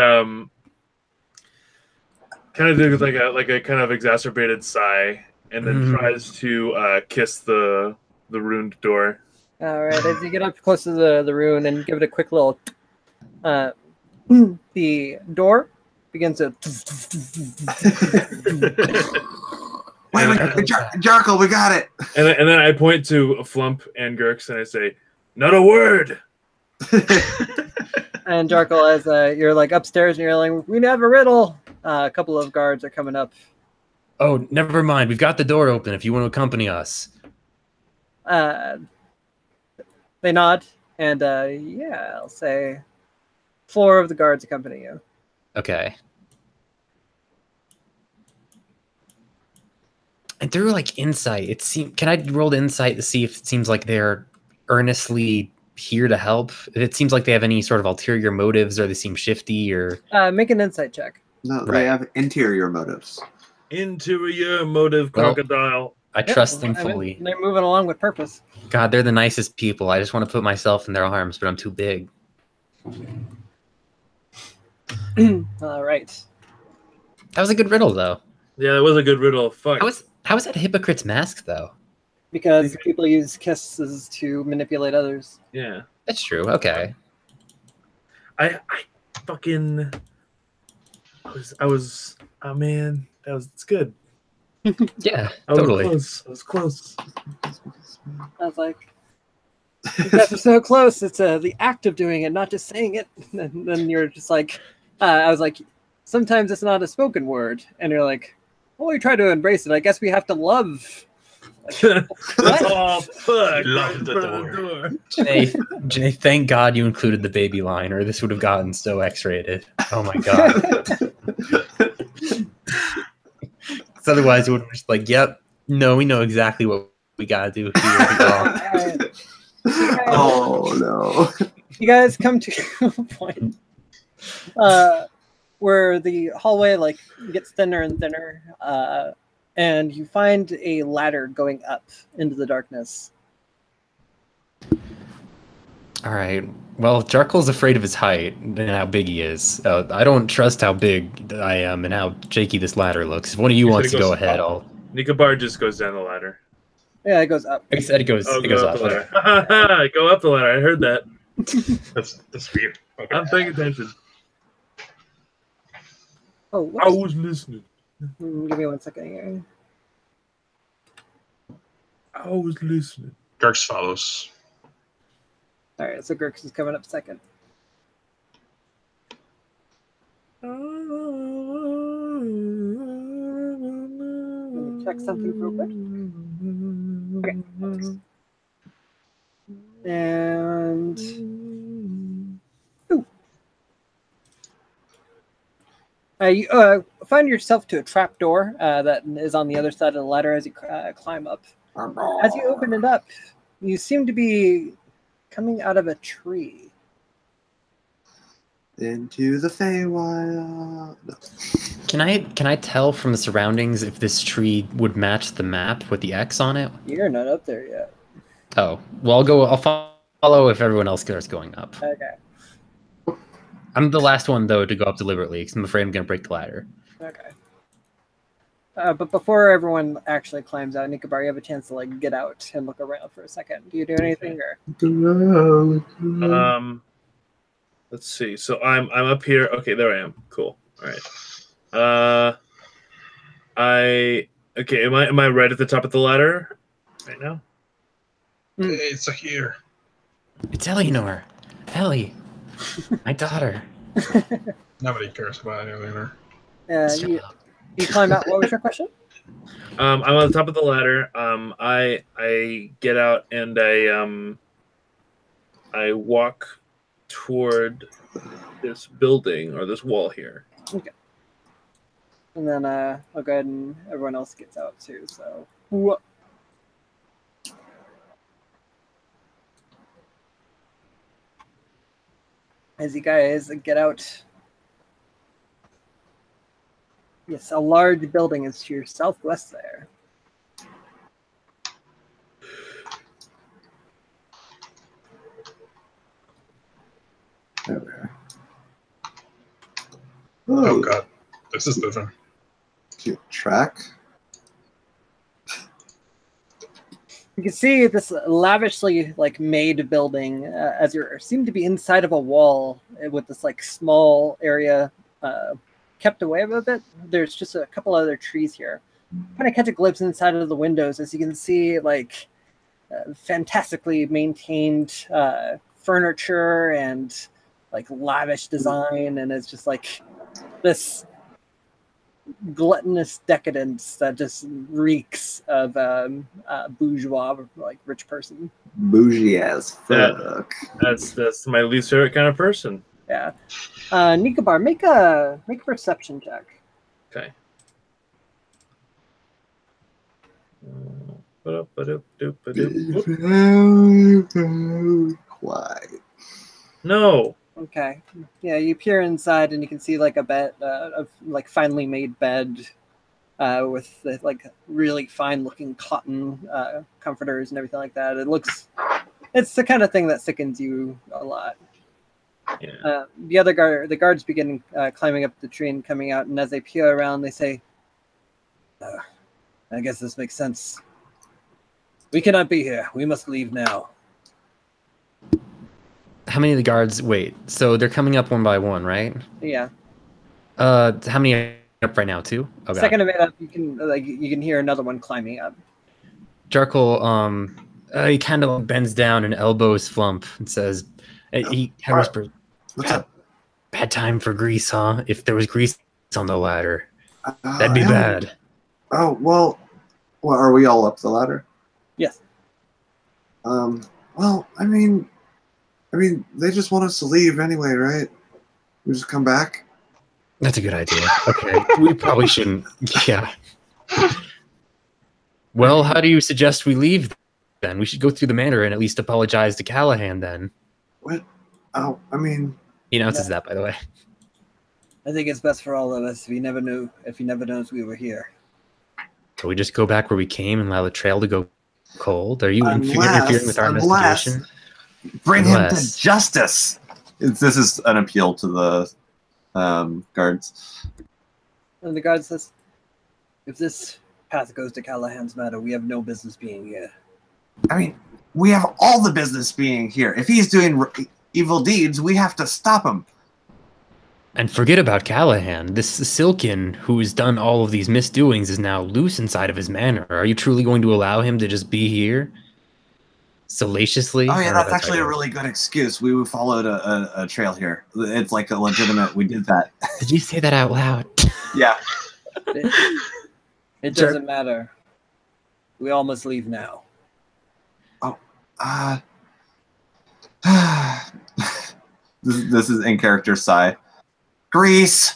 kind of does like a kind of exacerbated sigh, and then tries to kiss the ruined door. All right, as you get up close to the rune and give it a quick little, the door begins to. Wait, Jarkle, we got it. And then I point to Flump and Gurks and I say, "Not a word." And Jarkle, as you're like upstairs and you're like, "We have a riddle." A couple of guards are coming up. Oh, never mind. We've got the door open if you want to accompany us. They nod, and yeah, I'll say 4 of the guards accompany you. Okay. And through like insight, can I roll insight to see if it seems like they're earnestly here to help? If it seems like they have any sort of ulterior motives, or they seem shifty, or Make an insight check. No, Right. they have interior motives. Interior motive Well, crocodile. I trust them I mean, fully. they're moving along with purpose. God, they're the nicest people. I just want to put myself in their arms, but I'm too big. All right. That was a good riddle, though. Yeah, that was a good riddle. Fuck. How is that a hypocrite's mask, though? Because people use kisses to manipulate others. Yeah. That's true. Okay. I fucking I was oh man, it's good. Yeah, I was totally. close. I was close. I was like, you guys are so close. It's the act of doing it, not just saying it. And then you're just like, I was like, sometimes it's not a spoken word. And you're like, well, we try to embrace it. I guess we have to love. Like, what? Oh fuck! Lock Right in the front of door. Jay, thank God you included the baby line, or this would have gotten so X-rated. Oh my God. 'Cause otherwise, it would have just like, yep, no, we know exactly what we gotta do here. Oh no. You guys come to a point where the hallway like gets thinner and thinner, and you find a ladder going up into the darkness. All right. Well, Jarkel's afraid of his height and how big he is. I don't trust how big I am and how shaky this ladder looks. If one of you You said wants it to go goes ahead, up? I'll. Nikobar just goes down the ladder. Yeah, it goes up. I said it goes. Oh, It goes go up. up the ladder. Go up the ladder. I heard that. That's weird. Okay. I'm paying attention. Oh, I whoops. was listening. Give me 1 second here. I was listening. Garx follows. All right, so Gurks is coming up second. Let me check something real quick. Okay. And ooh. You find yourself to a trap door that is on the other side of the ladder as you climb up. As you open it up, you seem to be coming out of a tree. Into the Feywild. No. Can I tell from the surroundings if this tree would match the map with the X on it? You're not up there yet. Oh, well, I'll follow if everyone else starts going up. Okay. I'm the last one though to go up deliberately because I'm afraid I'm gonna break the ladder. Okay. But before everyone actually climbs out, Nikobar, you have a chance to like get out and look around for a second. Do you do anything or? Let's see. So I'm up here. Okay, there I am. Cool. All right. Okay. Am I right at the top of the ladder right now? It's here. It's Eleanor. Ellie, my daughter. Nobody cares about Eleanor. You climb out. What was your question? I'm on the top of the ladder. I get out and I walk toward this building or this wall here. Okay. And then I'll go ahead and everyone else gets out too. So. Whoa. As you guys get out, yes, a large building is to your southwest there. Okay. Oh god, this is different. Cute track. You can see this lavishly like made building as you seem to be inside of a wall with this like small area kept away a bit. There's just a couple other trees here. Kind of catch a glimpse inside of the windows as you can see like fantastically maintained furniture and like lavish design, and it's just like this gluttonous decadence that just reeks of bourgeois, like rich person. Bougie as fuck. That's my least favorite kind of person. Yeah. Nikobar, make a perception check. Okay. Quiet. No. Okay. Yeah, you peer inside and you can see like a bed, of like finely made bed, with the, like really fine looking cotton comforters and everything like that. It's the kind of thing that sickens you a lot. Yeah. The guards begin climbing up the tree and coming out, and as they peer around, they say, "I guess this makes sense. We cannot be here. We must leave now." how many of the guards? Wait, so they're coming up one by one, right? Yeah. How many are up right now? 2? Oh, God. Second of it up, you can hear another one climbing up. Jarkle, he kind of bends down and elbows Flump and says, he kind of whispers, What's up? bad time for grease, huh? If there was grease on the ladder, that'd be I don't- bad. Oh, well, are we all up the ladder? Yes. Well, I mean, they just want us to leave anyway, right? We just come back. That's a good idea. Okay, we probably shouldn't. Yeah. Well, how do you suggest we leave then? We should go through the manor and at least apologize to Callahan then. What? Oh, I mean, He announces that, by the way. I think it's best for all of us if he never knows we were here. Can we just go back where we came and allow the trail to go cold? Are you Unless- interfering with our unless- investigation? bring him to Unless- justice. This is an appeal to the guards. And the guard says, if this path goes to Callahan's matter, we have no business being here. I mean, we have all the business being here. If he's doing evil deeds, we have to stop him. And forget about Callahan. This Silken, who's done all of these misdoings, is now loose inside of his manor. Are you truly going to allow him to just be here? Salaciously? Oh yeah, I don't that's know if actually a right. really good excuse. We followed a trail here. It's like a legitimate. We did that. Did you say that out loud? Yeah. It doesn't matter. We all must leave now. This is in character sigh. Grease.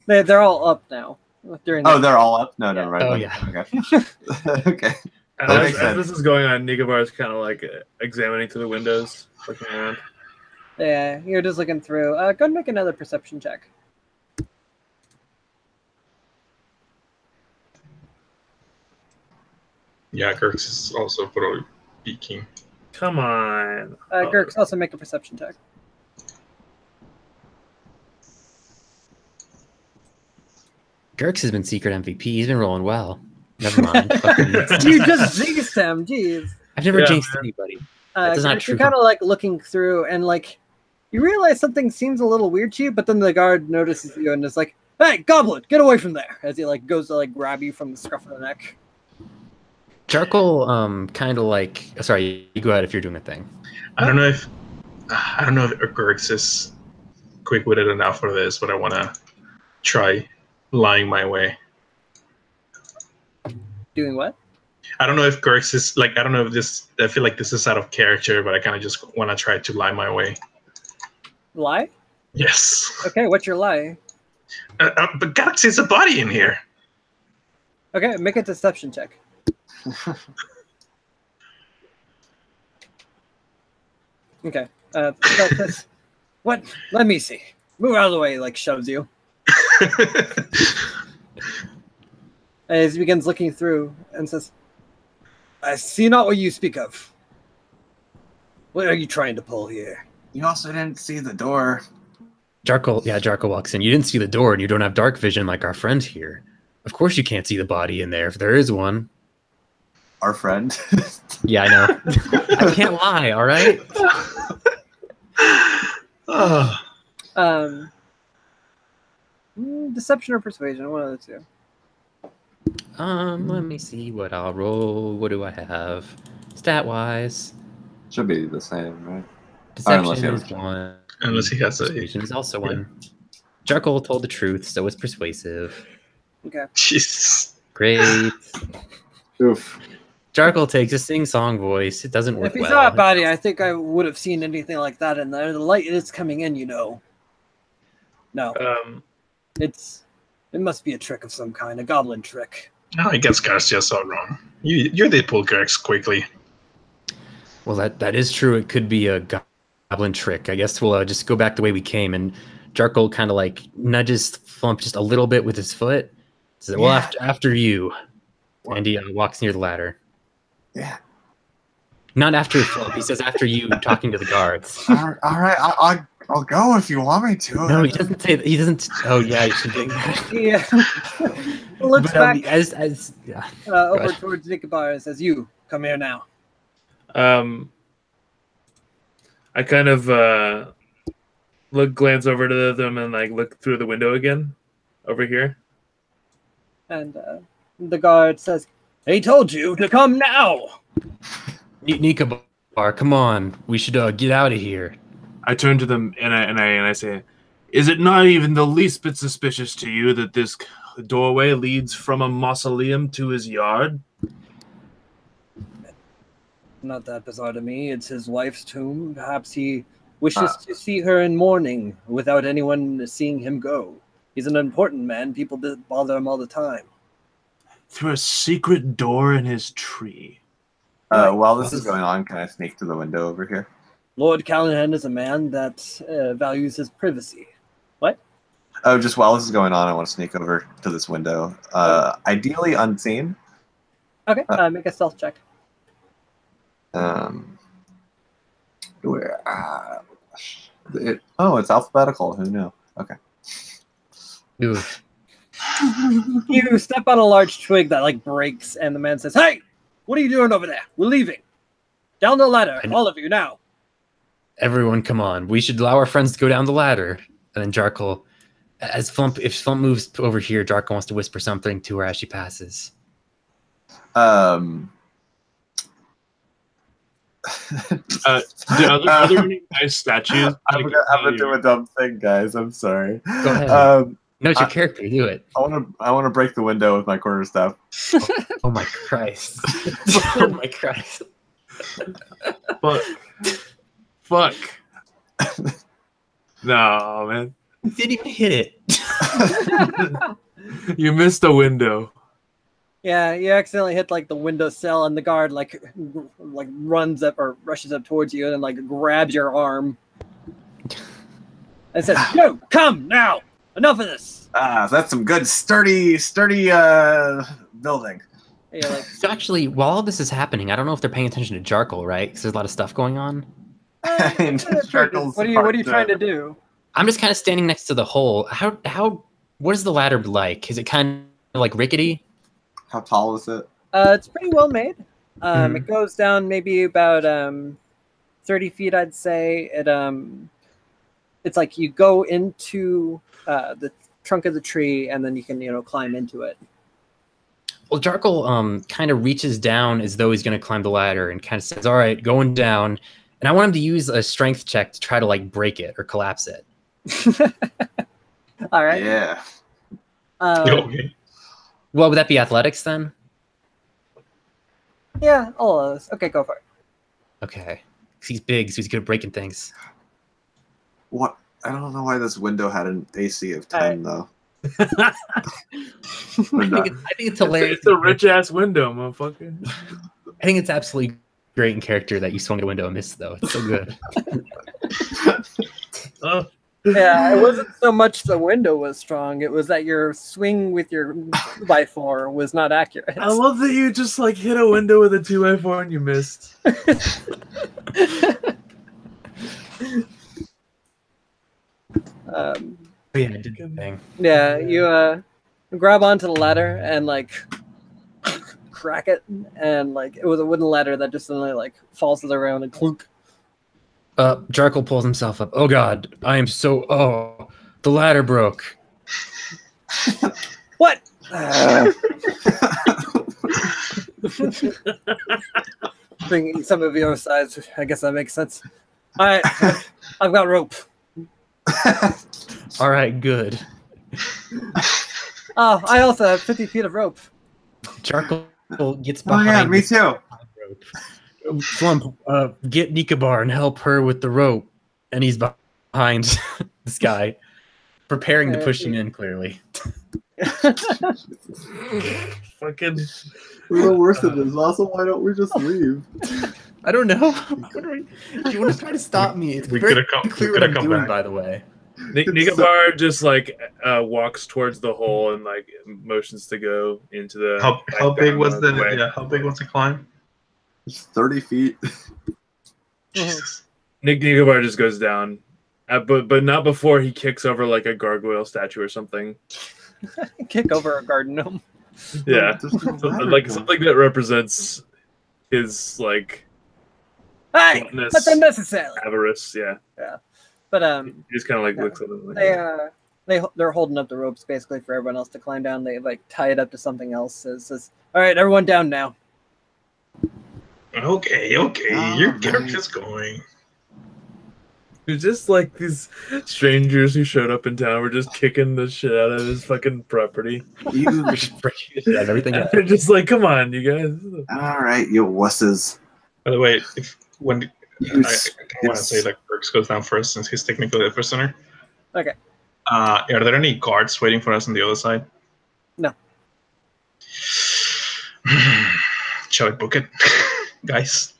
They're all up now. During Oh, they're all up. No, right. Oh, okay. yeah. Okay. Okay. And That as, makes sense. this is going on, Nicobar's kind of like examining through the windows, looking around. Yeah, you're just looking through. Go ahead and make another perception check. Yeah, Kirk's is also probably peeking. Come on. Girks, also make a perception check. Girks has been secret MVP. He's been rolling well. Never mind. You just jinxed him, jeez. I've never Yeah, jinxed man. anybody. That's not Girks, true. you're kind of like looking through, and like you realize something seems a little weird to you, but then the guard notices you and is like, "Hey, Goblin, get away from there!" As he like goes to like grab you from the scruff of the neck. Jarkle, kind of like. Sorry, you go ahead if you're doing a thing. I don't know if Kirk's is quick-witted enough for this, but I want to try lying my way. Doing what? I don't know if Kirk's is like. I don't know if this. I feel like this is out of character, but I kind of just want to try to lie my way. Lie? Yes. Okay, what's your lie? But Galaxy is a body in here. Okay, make a deception check. Okay. What? Let me see. Move out of the way, like shoves you. As he begins looking through and says, I see not what you speak of. What are you trying to pull here? You also didn't see the door. Jarkle walks in. You didn't see the door, and you don't have dark vision like our friend here. Of course you can't see the body in there, if there is one. Our friend. Yeah, I know. I can't lie, all right? Oh. Deception or persuasion, one of the two. Let me see what I'll roll. What do I have? Stat-wise. Should be the same, right? Unless Deception you is have- one. Unless he has a. Persuasion is also one. Jarkle told the truth, so it's persuasive. Okay. Jesus. Great. Oof. Jarkle takes a sing-song voice. It doesn't work If he well. saw a body, I think I would have seen anything like that in there. The light is coming in, you know. No, it must be a trick of some kind, a goblin trick. No, I guess Garcia's so wrong. You did pull Kirk's quickly. Well, that is true. It could be a goblin trick. I guess we'll just go back the way we came. And Jarkle kind of like nudges Flump just a little bit with his foot. Says, well, Yeah. after you. And he walks near the ladder. Yeah. Not after Flump. He says after you talking to the guards. All right. I'll go if you want me to. No, he doesn't say that. He doesn't. Oh, yeah, you should do that. Yeah. Looks But, back yeah. over Right. towards Nicobar and says, you, come here now. I kind of glance over to them and like look through the window again, over here. And the guard says, "He told you to come now." Nikabar, come on. We should get out of here. I turn to them and I say, "Is it not even the least bit suspicious to you that this doorway leads from a mausoleum to his yard?" Not that bizarre to me. It's his wife's tomb. Perhaps he wishes to see her in mourning without anyone seeing him go. He's an important man. People bother him all the time. Through a secret door in his tree. While this is going on, can I sneak to the window over here? Lord Callahan is a man that values his privacy. What? Oh, just while this is going on, I want to sneak over to this window. Ideally unseen. Okay, make a stealth check. Where? It's alphabetical. Who knew? Okay. Ooh. You step on a large twig that like breaks, and the man says, "Hey, what are you doing over there? We're leaving. Down the ladder, all of you now." Everyone, come on. We should allow our friends to go down the ladder. And then Jarkle, if Flump moves over here, Jarkle wants to whisper something to her as she passes. Are there any nice statues? I'm gonna do a dumb thing, guys. I'm sorry. Go ahead. No, it's your character. Do it. I want to break the window with my quarterstaff. Oh my Christ! Oh my Christ! Fuck. No, man. You didn't even hit it. You missed the window. Yeah, you accidentally hit like the windowsill, and the guard like runs up or rushes up towards you and like grabs your arm and says, "No, come now! Enough of this!" That's some good sturdy building. And you're like, So actually, while all this is happening, I don't know if they're paying attention to Jarkle, right? Because there's a lot of stuff going on. I mean, Jarkle's what are you trying to do? I'm just kind of standing next to the hole. What is the ladder like? Is it kind of like rickety? How tall is it? It's pretty well made. It goes down maybe about 30 feet, I'd say. It's like you go into the trunk of the tree, and then you can climb into it. Well, Jarkle kind of reaches down as though he's going to climb the ladder and kind of says, "All right, going down." And I want him to use a strength check to try to like break it or collapse it. All right. Yeah. Okay. Well, would that be athletics then? Yeah, all of those. Okay, go for it. Okay. 'Cause he's big, so he's good at breaking things. What? I don't know why this window had an AC of 10 though. I think it's hilarious. It's a rich ass window, motherfucker. I think it's absolutely great in character that you swung at a window and missed, though. It's so good. Yeah, it wasn't so much the window was strong; it was that your swing with your 2x4 was not accurate. I love that you just like hit a window with a 2x4 and you missed. Yeah, I did the thing. Yeah, you grab onto the ladder and like crack it, and like it was a wooden ladder that just suddenly like falls to the ground and clunk. Jarkle pulls himself up. Oh God, I am so. Oh, the ladder broke. What? Being some of your size, I guess that makes sense. All right, I've got rope. All right, good. Oh, I also have 50 feet of rope. Jarkle gets Oh behind. yeah, me too. Flump, get Nikabar and help her with the rope. And he's behind this guy, preparing to push him in, clearly. Fucking. We're the worst at this. Also, why don't we just leave? I don't know. Do you want to try to stop me? It's We very could've come- clear we what could've I'm come doing, back. by the way. Nikabar just like walks towards the hole and like motions to go into the. How big was the way. how big was the climb? It's 30 feet. Jesus. Nikabar just goes down, but not before he kicks over like a gargoyle statue or something. Kick over a garden gnome. Yeah, There's no ladder like going. something that represents his like Hey, Gluttonous. that's unnecessary. Avarice, yeah. But He just kind of like Yeah. looks at them like, they're holding up the ropes basically for everyone else to climb down. They like tie it up to something else. It says, "All right, everyone down now." Okay, your character's going. It's just like these strangers who showed up in town were just kicking the shit out of his fucking property. You We're just breaking the shit out of everything. And they're just like, come on, you guys. all right, you wusses. By the way, when You I want to say like Burks goes down first since he's technically the prisoner. Okay. Are there any guards waiting for us on the other side? No. Shall I book it, guys?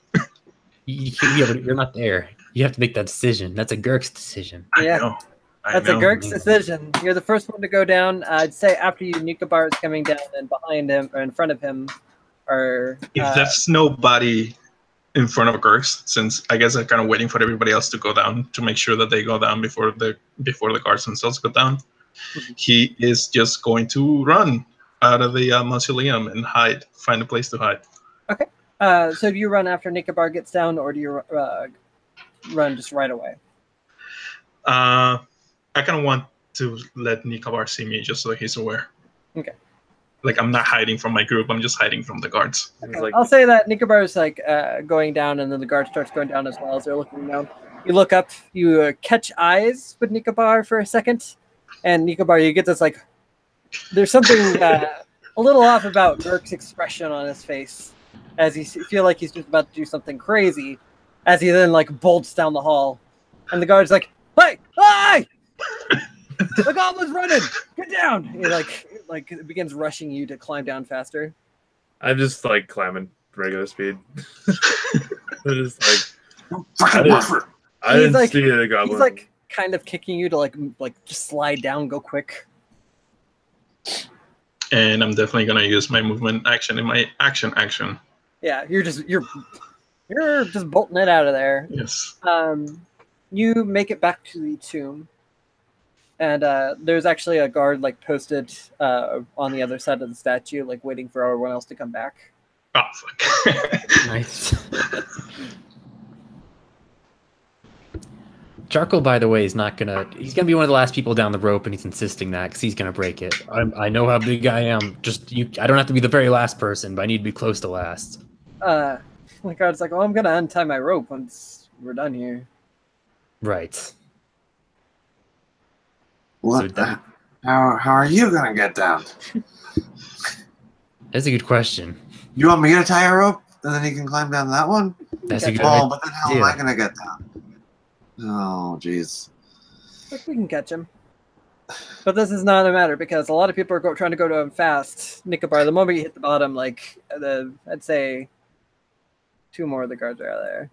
Yeah, but you're not there. You have to make that decision. That's a Girk's decision. Yeah. I know. That's a Girk's decision. You're the first one to go down. I'd say after you, Nikobar is coming down, and behind him or in front of him are. If there's nobody in front of Girks, since I guess I'm kind of waiting for everybody else to go down to make sure that they go down before the guards themselves go down, he is just going to run out of the mausoleum and hide, find a place to hide. Okay. So do you run after Nikobar gets down, or do you run just right away? I kind of want to let Nikobar see me just so that he's aware. Okay. Like, I'm not hiding from my group, I'm just hiding from the guards. It's like, I'll say that Nikobar is like going down, and then the guard starts going down as well as they're looking down. You look up, you catch eyes with Nikobar for a second, and Nikobar, you get this like, there's something a little off about Girk's expression on his face as you feel like he's just about to do something crazy, as he then like bolts down the hall, and the guard's like, "Hey, hey! The goblin's running! Get down!" He like begins rushing you to climb down faster. I'm just like climbing regular speed. I'm just like, fucking buffer. I didn't like- see the goblin. He's like kind of kicking you to like just slide down, go quick. And I'm definitely gonna use my movement action in my action. Yeah, you're just bolting it out of there. Yes. You make it back to the tomb, and there's actually a guard like posted on the other side of the statue, like waiting for everyone else to come back. Oh fuck. Nice. Charcoal, by the way, is not gonna. He's gonna be one of the last people down the rope, and he's insisting that because he's gonna break it. I know how big I am. Just you. I don't have to be the very last person, but I need to be close to last. The guard's like, "Well, I'm gonna untie my rope once we're done here." Right. What? So that- How are you gonna get down? That's a good question. You want me to tie a rope, and then you can climb down that one? That's a good Oh, idea. but then how am I gonna get down? Oh, jeez. But we can catch him. But this is not a matter because a lot of people are trying to go to him fast. Nikobar, the moment you hit the bottom, like I'd say 2 more of the guards are out there.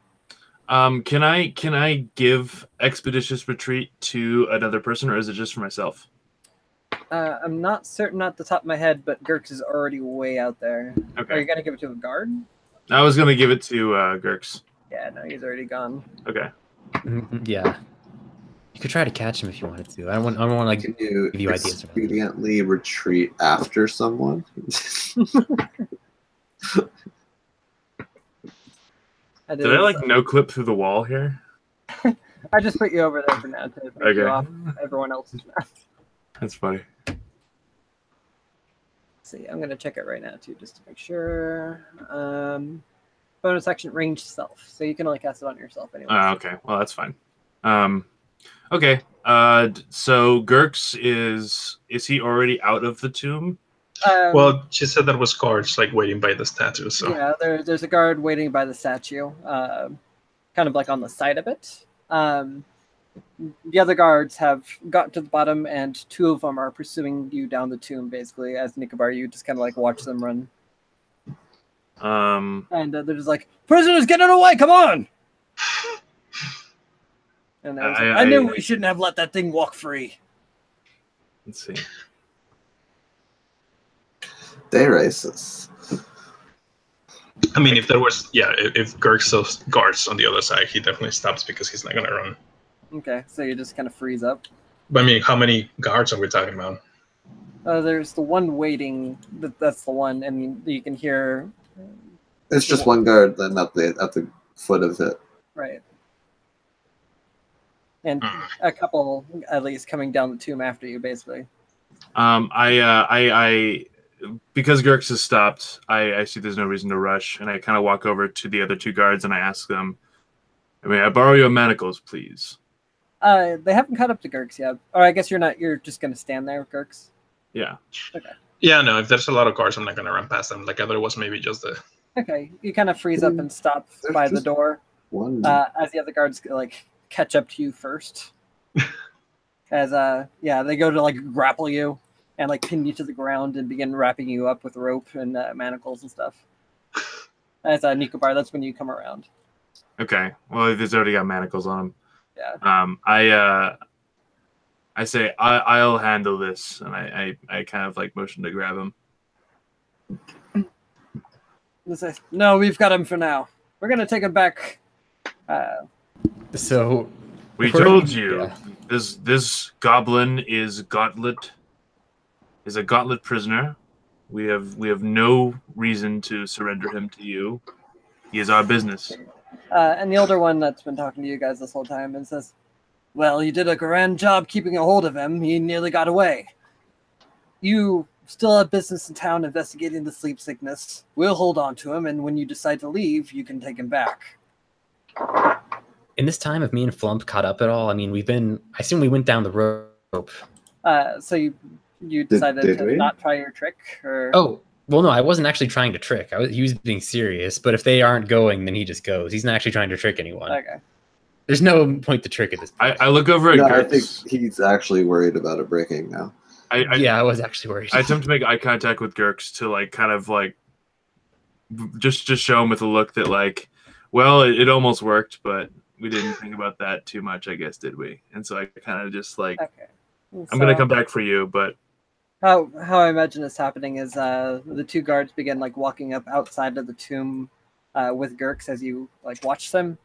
Can I give expeditious retreat to another person, or is it just for myself? I'm not certain at the top of my head, but Girks is already way out there. Are Okay. you gonna give it to a guard? I was gonna give it to Girks. Yeah, no, he's already gone. Okay. Yeah. You could try to catch him if you wanted to. I don't want like. Can you give you ideas for that. expediently retreat after someone? Did I like no clip through the wall here? I just put you over there for now to make Okay. you off everyone else's map. That's funny. See, I'm gonna check it right now too, just to make sure. Bonus action range self, so you can only cast it on yourself anyway. Okay. Well, that's fine. Okay. So Girks is he already out of the tomb? Well, she said that was guards like waiting by the statue. So Yeah, there's a guard waiting by the statue, kind of like on the side of it. The other guards have gotten to the bottom, and 2 of them are pursuing you down the tomb, basically. As Nikobar, you just kind of like watch them run, and they're just like, "Prisoners, get it away! Come on!" And I knew we shouldn't have let that thing walk free. Let's see. They racist. I mean, if there was, if Girk saw guards on the other side, he definitely stops because he's not gonna run. Okay, so you just kind of freeze up. But I mean, how many guards are we talking about? There's the one waiting. That's the one, and you can hear. It's just one guard then at the foot of it. Right. And a couple at least coming down the tomb after you, basically. I because Gurks has stopped, I see there's no reason to rush, and I kind of walk over to the other two guards and I ask them, "May I borrow your manacles, please?" They haven't caught up to Gurks yet. Or I guess you're not. You're just gonna stand there, Gurks. Yeah. Okay. Yeah, no. If there's a lot of guards, I'm not gonna run past them. Like I thought it was maybe just the. Okay. You kind of freeze up and stop There's by the just door One. as the other guards like catch up to you first. As they go to like grapple you and like pin you to the ground and begin wrapping you up with rope and manacles and stuff. As Nikobar, that's when you come around. Okay. Well, there's already got manacles on him. Yeah. I say I'll handle this, and I kind of like motion to grab him. No, we've got him for now. We're gonna take him back. So We Where- told you yeah. this goblin is a gauntlet prisoner. We have no reason to surrender him to you. He is our business. And the older one that's been talking to you guys this whole time and says, "Well, you did a grand job keeping a hold of him. He nearly got away. You still have business in town investigating the sleep sickness. We'll hold on to him, and when you decide to leave, you can take him back." in this time, have me and Flump caught up at all? I mean, I assume we went down the rope. So you decided did to we? not try your trick, or Oh, well, no, I wasn't actually trying to trick. He was being serious, but if they aren't going, then he just goes. He's not actually trying to trick anyone. okay. There's no point to trick at this point. I look over at No, I think Gurks. he's actually worried about it breaking now. Yeah, I was actually worried. I attempt to make eye contact with Gurks to like kind of like just show him with a look that like, well, it almost worked, but we didn't think about that too much, I guess, did we? And so I kind of just like, Okay. I'm gonna come back for you, but How I imagine this happening is the two guards begin like walking up outside of the tomb with Gurks as you like watch them,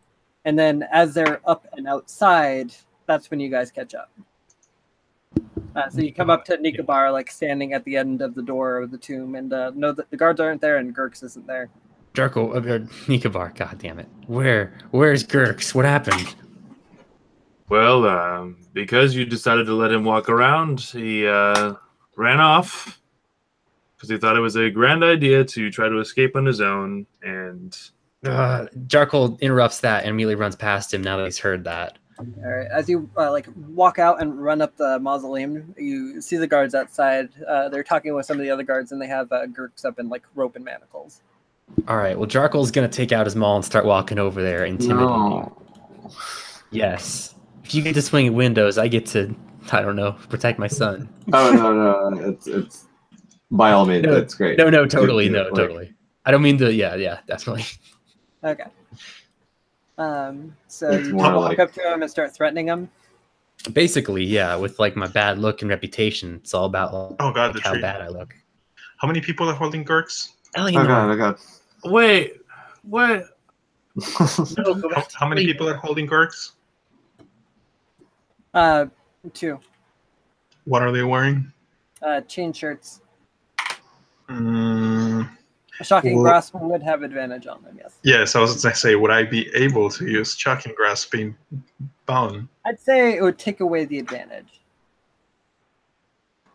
and then as they're up and outside, that's when you guys catch up. So you come up to Nikobar like standing at the end of the door of the tomb, and know that the guards aren't there and Gurks isn't there. Jarko, Nikobar, god damn it. Where's Gurks? What happened? well, because you decided to let him walk around, he ran off because he thought it was a grand idea to try to escape on his own. And Jarko interrupts that and immediately runs past him now that he's heard that. All right. As you like walk out and run up the mausoleum, you see the guards outside. They're talking with some of the other guards, and they have Gurks up in like rope and manacles. All right, well, Jarko's going to take out his maul and start walking over there, intimidating you. Yes. If you get to swing windows, I get to, I don't know, protect my son. Oh no, it's by all means, No, it's great. No, totally, Like- totally. I don't mean to, yeah, definitely. Okay. So It's you more walk like- up to him and start threatening him. Basically, yeah, with like my bad look and reputation, it's all about like, Oh god, the how tree. bad I look. How many people are holding Gurks? Ellie, Oh god. wait, what? no, go back to How many sleep. people are holding Gurks? 2 What are they wearing? chain shirts. Mm, A shocking Well- grasp would have advantage on them. Yes. yes, I was going to say, would I be able to use shocking grasp being bound? I'd say it would take away the advantage.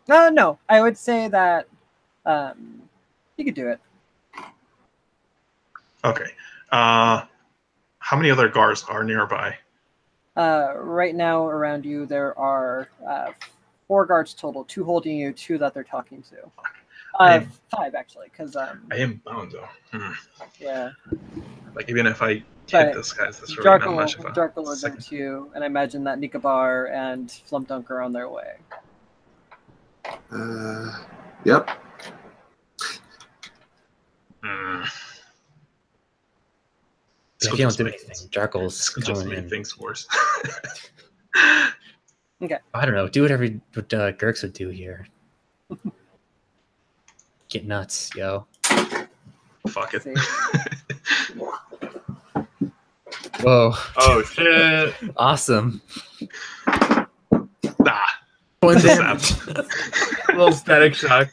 No, I would say that you could do it. Okay. How many other guards are nearby? Right now, around you, there are 4 guards total. 2 holding you, 2 that they're talking to. I- 5 actually, because I am bound though. yeah, Like even if I But hit this guy, that's really not much of a Darkle is there second. too, and I imagine that Nikobar and Flumpdunk are on their way. Yep. Mm. This If could you don't just do make- anything, Jarko's This could just coming make in. things worse. I don't know. Do whatever Gurks would do here. Get nuts, yo. Fuck it. See? Whoa. Oh shit! Awesome. Ah, One Damn. damage. A little static shock.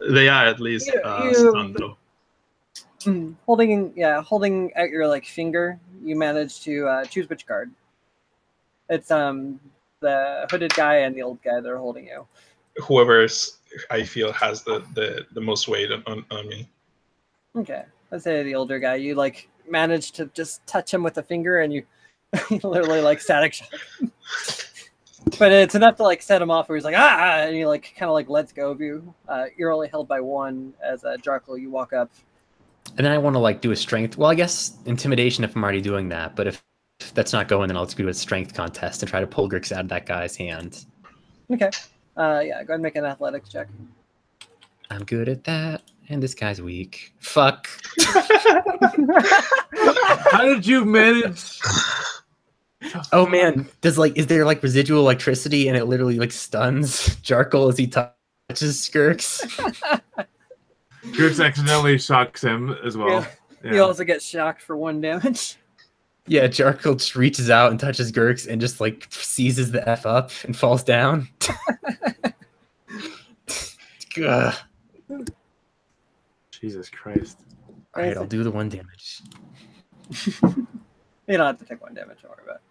they are at least You- stunned though. holding at your like finger, you manage to choose which guard. It's the hooded guy and the old guy that are holding you. Whoever's I feel has the most weight on me. Okay, let's say the older guy. You like manage to just touch him with a finger, and you literally like static shock. But it's enough to like set him off where he's like, ah, and he like kind of like lets go of you. You're only held by one as a Jarkle. You walk up. And then I want to like do a strength. Well, I guess intimidation if I'm already doing that. But if that's not going, then I'll do a strength contest and try to pull Grix out of that guy's hand. Okay. Yeah, go ahead and make an athletics check. I'm good at that. And this guy's weak. Fuck. How did you manage? Oh man, is there like residual electricity and it literally like stuns Jarkle as he touches Skirks? Grix accidentally shocks him as well. Yeah. You also get shocked for 1 damage. Yeah, Jarkle just reaches out and touches Gurks and just like seizes the F up and falls down. Ugh. Jesus Christ. All right, I'll do the 1 damage. You don't have to take 1 damage, don't worry about it.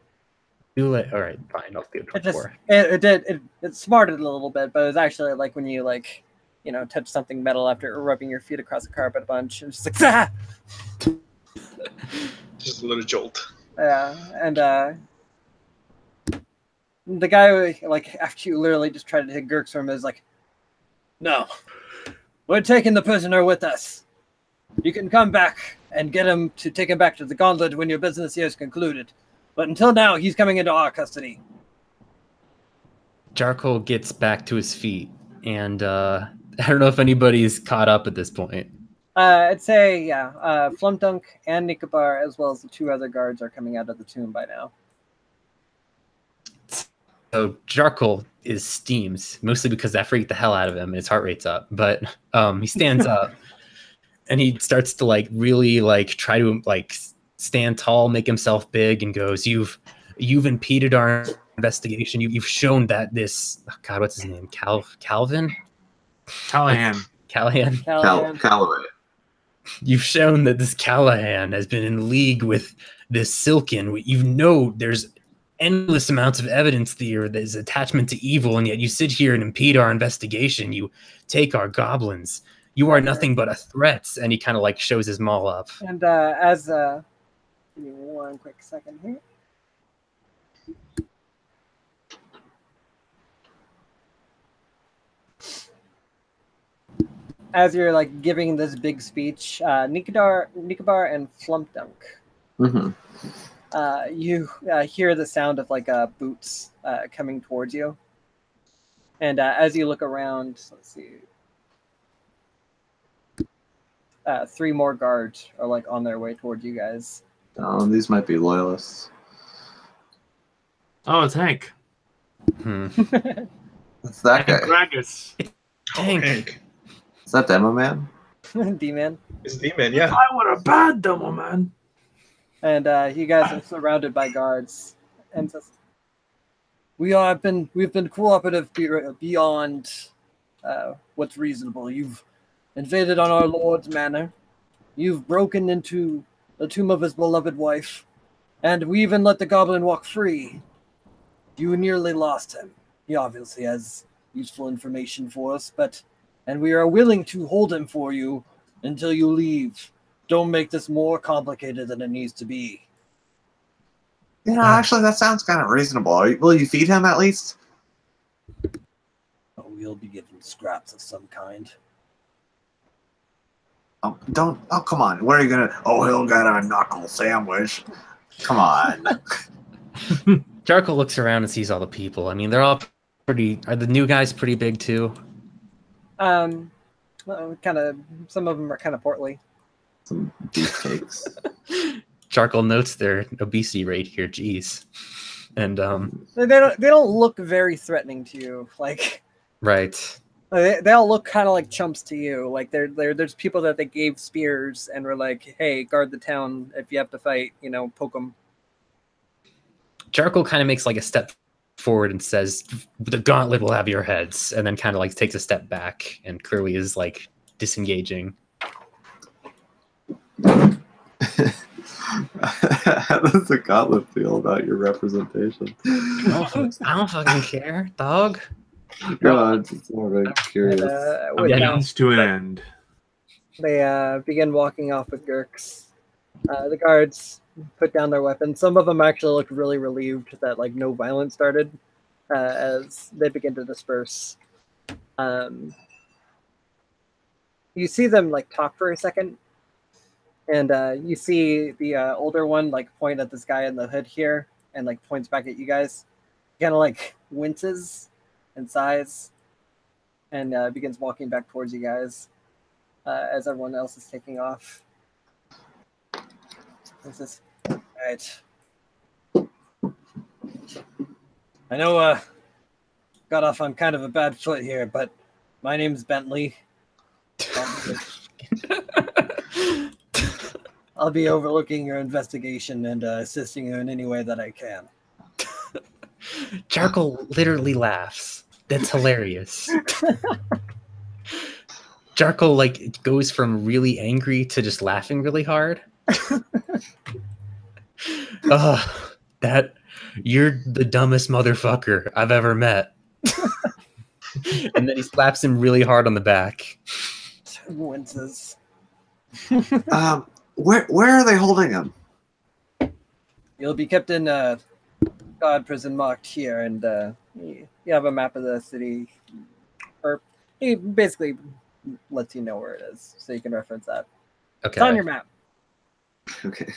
Do it. All right, fine. I'll do It just 24. it smarted a little bit, but it was actually like when you like, you know, touch something metal after rubbing your feet across the carpet a bunch. And just like, ah! Just a little jolt. Yeah, and the guy like after you literally just tried to hit Gurks from is like, no, we're taking the prisoner with us. You can come back and get him to take him back to the gauntlet when your business here is concluded. But until now, he's coming into our custody. Jarkle gets back to his feet, and I don't know if anybody's caught up at this point. I'd say, yeah, Flumdunk and Nikobar, as well as the 2 other guards, are coming out of the tomb by now. So Jarkle is steams, mostly because that freaked the hell out of him, and his heart rate's up. But he stands up, and he starts to like really like try to like stand tall, make himself big, and goes, "You've impeded our investigation. You've shown that this God, what's his name? Calvin? Callahan. Callahan. Callaway. You've shown that this Callahan has been in league with this Silken. You know there's endless amounts of evidence there that is attachment to evil, and yet you sit here and impede our investigation. You take our goblins. You are nothing but a threat." And he kind of like shows his maul up. And give me 1 quick second here. As you're like giving this big speech, Nikobar and Flumpdunk, you hear the sound of like boots coming towards you. And as you look around, let's see, 3 more guards are like on their way towards you guys. Oh, these might be loyalists. Oh, it's Hank. It's that guy. Gragas. Hank. Is that Demo Man? D-Man. It's D-Man, yeah. I want a bad demo, man. And you guys are surrounded by guards. And just, we've been cooperative beyond what's reasonable. You've invaded on our Lord's manor. You've broken into the tomb of his beloved wife. And we even let the goblin walk free. You nearly lost him. He obviously has useful information for us, and we are willing to hold him for you until you leave. Don't make this more complicated than it needs to be. Yeah, actually, that sounds kind of reasonable. Will you feed him at least? Oh, we'll be given scraps of some kind. Oh, don't. Oh, come on. What are you gonna? Oh, he'll get a knuckle sandwich. Come on. Jarkle looks around and sees all the people. I mean, they're all pretty. Are the new guys pretty big too? Well, kind of. Some of them are kind of portly. Some beefcakes. Jarkle notes their obesity rate here. Jeez, and They don't look very threatening to you. Like, right. they all look kind of like chumps to you. Like there's people that they gave spears and were like, hey, guard the town. If you have to fight, poke them. Jarkle kind of makes like a step forward and says, "The gauntlet will have your heads," and then kind of like takes a step back and clearly is like disengaging. How does the gauntlet feel about your representation? I don't fucking care, dog. No, I'm just more very curious. With A that, means to an end. they begin walking off with Gurks. The guards put down their weapons. Some of them actually look really relieved that like no violence started as they begin to disperse. You see them like talk for a second, and you see the older one like point at this guy in the hood here and like points back at you guys. Kind of like winces and sighs and begins walking back towards you guys as everyone else is taking off. He says, "All right. I know got off on kind of a bad foot here, but my name's Bentley. I'll be overlooking your investigation and assisting you in any way that I can." Charcoal literally laughs. That's hilarious. Charcoal like goes from really angry to just laughing really hard. That you're the dumbest motherfucker I've ever met. And then he slaps him really hard on the back. Winces. Where are they holding him? You'll be kept in God prison marked here, and you have a map of the city, or he basically lets you know where it is, so you can reference that. Okay. It's on your map. Okay.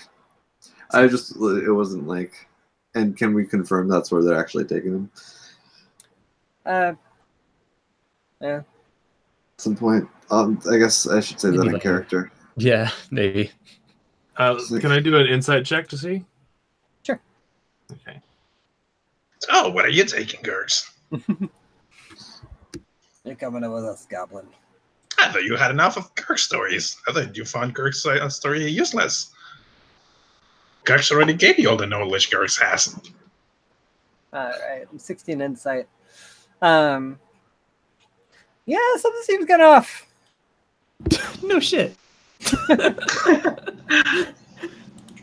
It wasn't like, and can we confirm that's where they're actually taking him? Yeah. At some point. I guess I should say that in character. Yeah, maybe. Can I do an insight check to see? Sure. Okay. Oh, what are you taking, Gurks? You're coming with us, Goblin. I thought you had enough of Gurk stories. I thought you found Gurk's story useless. Gurks already gave you all the knowledge Gurks has. Alright, 16 insight. Yeah, something seems kind of off. No shit.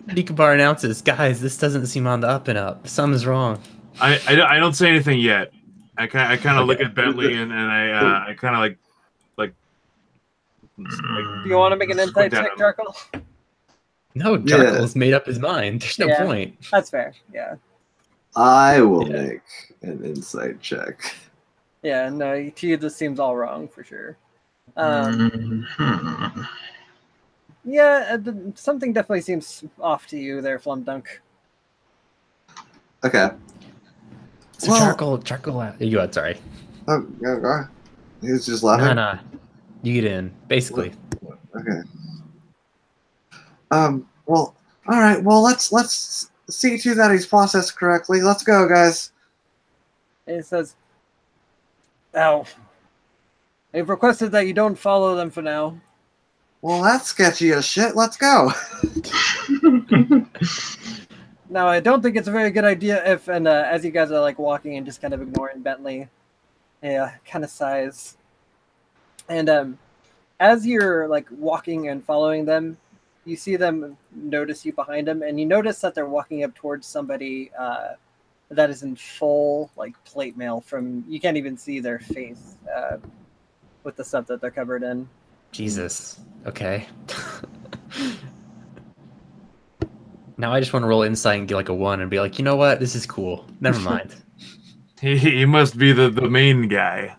Nikobar announces, guys, this doesn't seem on the up and up. Something's wrong. I don't say anything yet. I kind of Okay. look at Bentley and I kind of like. Do you want to make an insight check, Charcoal? No, Charcoal's made up his mind. There's no point. That's fair, yeah. I will make an insight check. Yeah, no, to you this seems all wrong for sure. Yeah, something definitely seems off to you there, Flumdunk. Okay. So Charcoal, you go ahead, sorry. Oh, go. He was just laughing. Nah. You get in, basically. Okay. Well, all right. Well, let's see to that he's processed correctly. Let's go, guys. And it says, "Ow. They've requested that you don't follow them for now." Well, that's sketchy as shit. Let's go. Now, I don't think it's a very good idea if, and as you guys are like walking and just kind of ignoring Bentley, kind of sighs. And as you're like walking and following them, you see them notice you behind them, and you notice that they're walking up towards somebody that is in full like plate mail. From you can't even see their face with the stuff that they're covered in. Jesus. Okay. Now I just want to roll insight and get like a 1 and be like, you know what? This is cool. Never mind. He must be the main guy.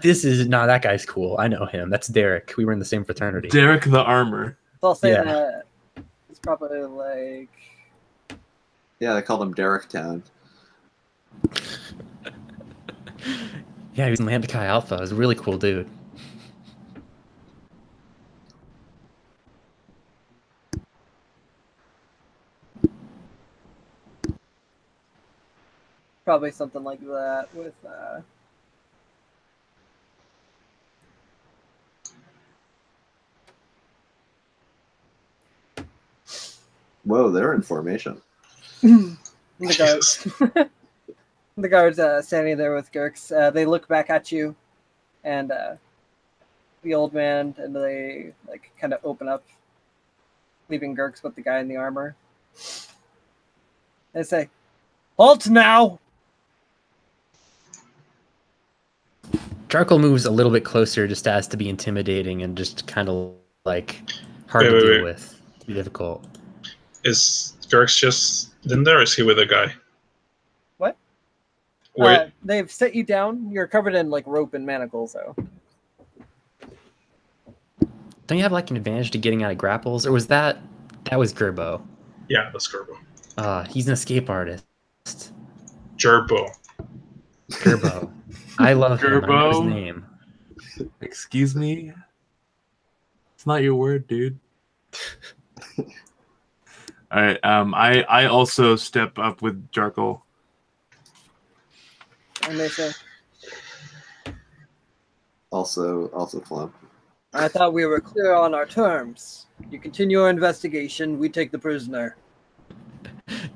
That guy's cool. I know him. That's Derek. We were in the same fraternity. Derek the armor. So I'll say Yeah. that it's probably like Yeah, they called him Derek Town. Yeah, he was in Lambda Chi Alpha. He was a really cool dude. probably something like that with Whoa, they're in formation. the guards. The guards standing there with Gurks. They look back at you, and the old man, and they like kind of open up, leaving Gurks with the guy in the armor. They say, "Halt now!" Jarkle moves a little bit closer, just as to be intimidating and just kind of like hard Wait, to wait, deal wait. with, to be difficult. Is Gerx just in there, or is he with a guy? What? Wait, They've set you down. You're covered in like rope and manacles, though. Don't you have like an advantage to getting out of grapples, or was that was Gerbo? yeah, that's Gerbo. He's an escape artist. Gerbo. Gerbo. I love him. I know his Gerbo? name. Excuse me? It's not your word, dude. All right. I also step up with Jarkle. And they say, Also Flum. "I thought we were clear on our terms. You continue our investigation. We take the prisoner."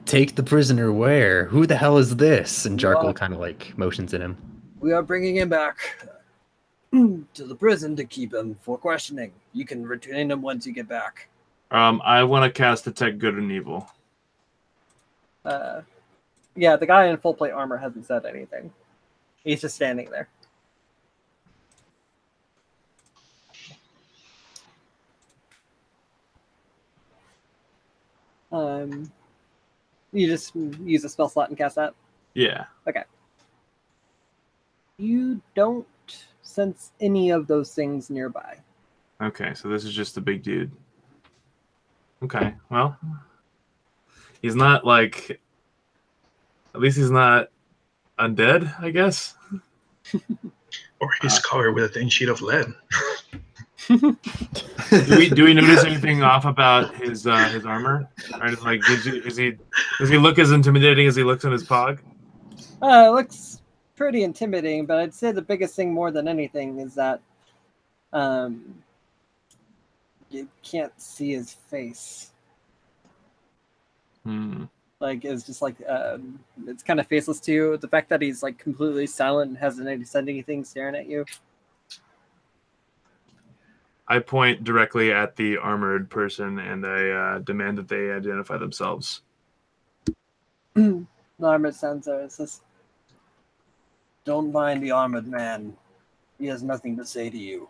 Take the prisoner where? Who the hell is this? And Well- Jarkle kind of like motions at him. "We are bringing him back to the prison to keep him for questioning. You can retain him once you get back." I want to cast Detect Good and Evil. Yeah, the guy in full plate armor hasn't said anything. He's just standing there. You just use a spell slot and cast that. Yeah. You don't sense any of those things nearby. Okay, so this is just a big dude. Okay, well, he's not like. At least he's not undead, I guess. Or he's covered with a thin sheet of lead. Do we notice anything off about his armor? Right? Like, does he look as intimidating as he looks in his pog? It looks pretty intimidating, but I'd say the biggest thing more than anything is that you can't see his face. Like, it's just like it's kind of faceless to you. The fact that he's like completely silent and hasn't said anything, staring at you. I point directly at the armored person and I demand that they identify themselves. The armored sensor says, "Don't mind the armored man. He has nothing to say to you."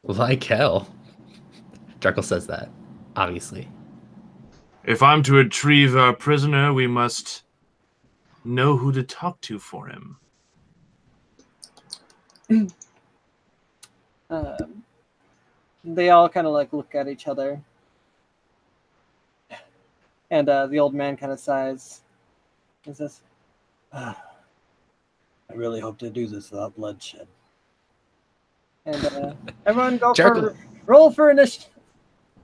Like hell. Jarkle says that, obviously. If I'm to retrieve our prisoner, we must know who to talk to for him. They all kind of like look at each other, and the old man kind of sighs. He says, "I really hope to do this without bloodshed." And everyone go Jarkle. roll for initiative.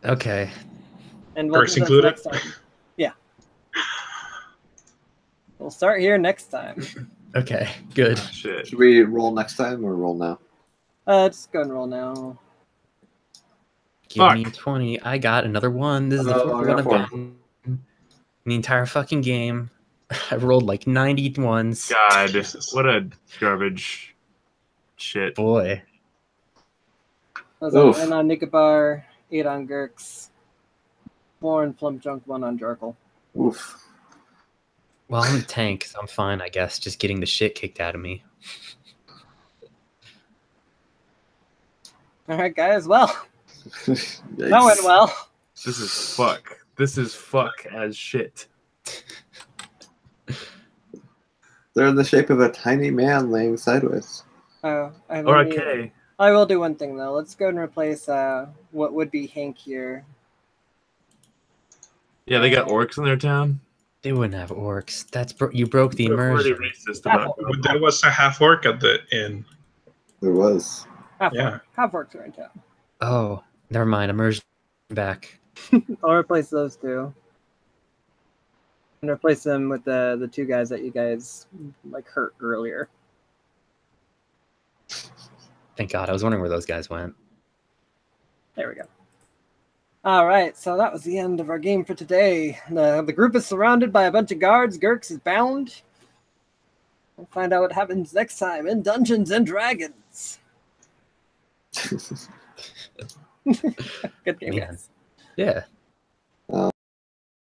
Okay. And we'll First do this included? next time. Yeah. We'll start here next time. Okay, good. Oh, shit. Should we roll next time or roll now? Just go and roll now. Give me a Fuck. 20. I got another one. This is the Oh, fourth I one got I've four. gotten in the entire fucking game. I rolled like 90 ones. God, Jesus. what a garbage shit. Boy. That was Oof. 9 on Nicobar, 8 on Gurks, 4 on Flumpjunk, 1 on Jarkle. Oof. Well, I'm the tank, so I'm fine, I guess, just getting the shit kicked out of me. All right, guys. Well, Yikes. that went well. This is fuck. This is fuck as shit. They're in the shape of a tiny man laying sideways. Oh, and Or let a me- K. I will do one thing though. Let's go and replace what would be Hank here. Yeah, they got orcs in their town. They wouldn't have orcs. That's you broke the We're already immersion. racist about it. There was a half orc at the inn. There was. Yeah. Half orcs are in town. Oh, never mind. Immersion back. I'll replace those two. And replace them with the 2 guys that you guys like hurt earlier. Thank God. I was wondering where those guys went. There we go. All right, so that was the end of our game for today. The group is surrounded by a bunch of guards. Gurks is bound. We'll find out what happens next time in Dungeons and Dragons. Good game, Man. guys. Yeah.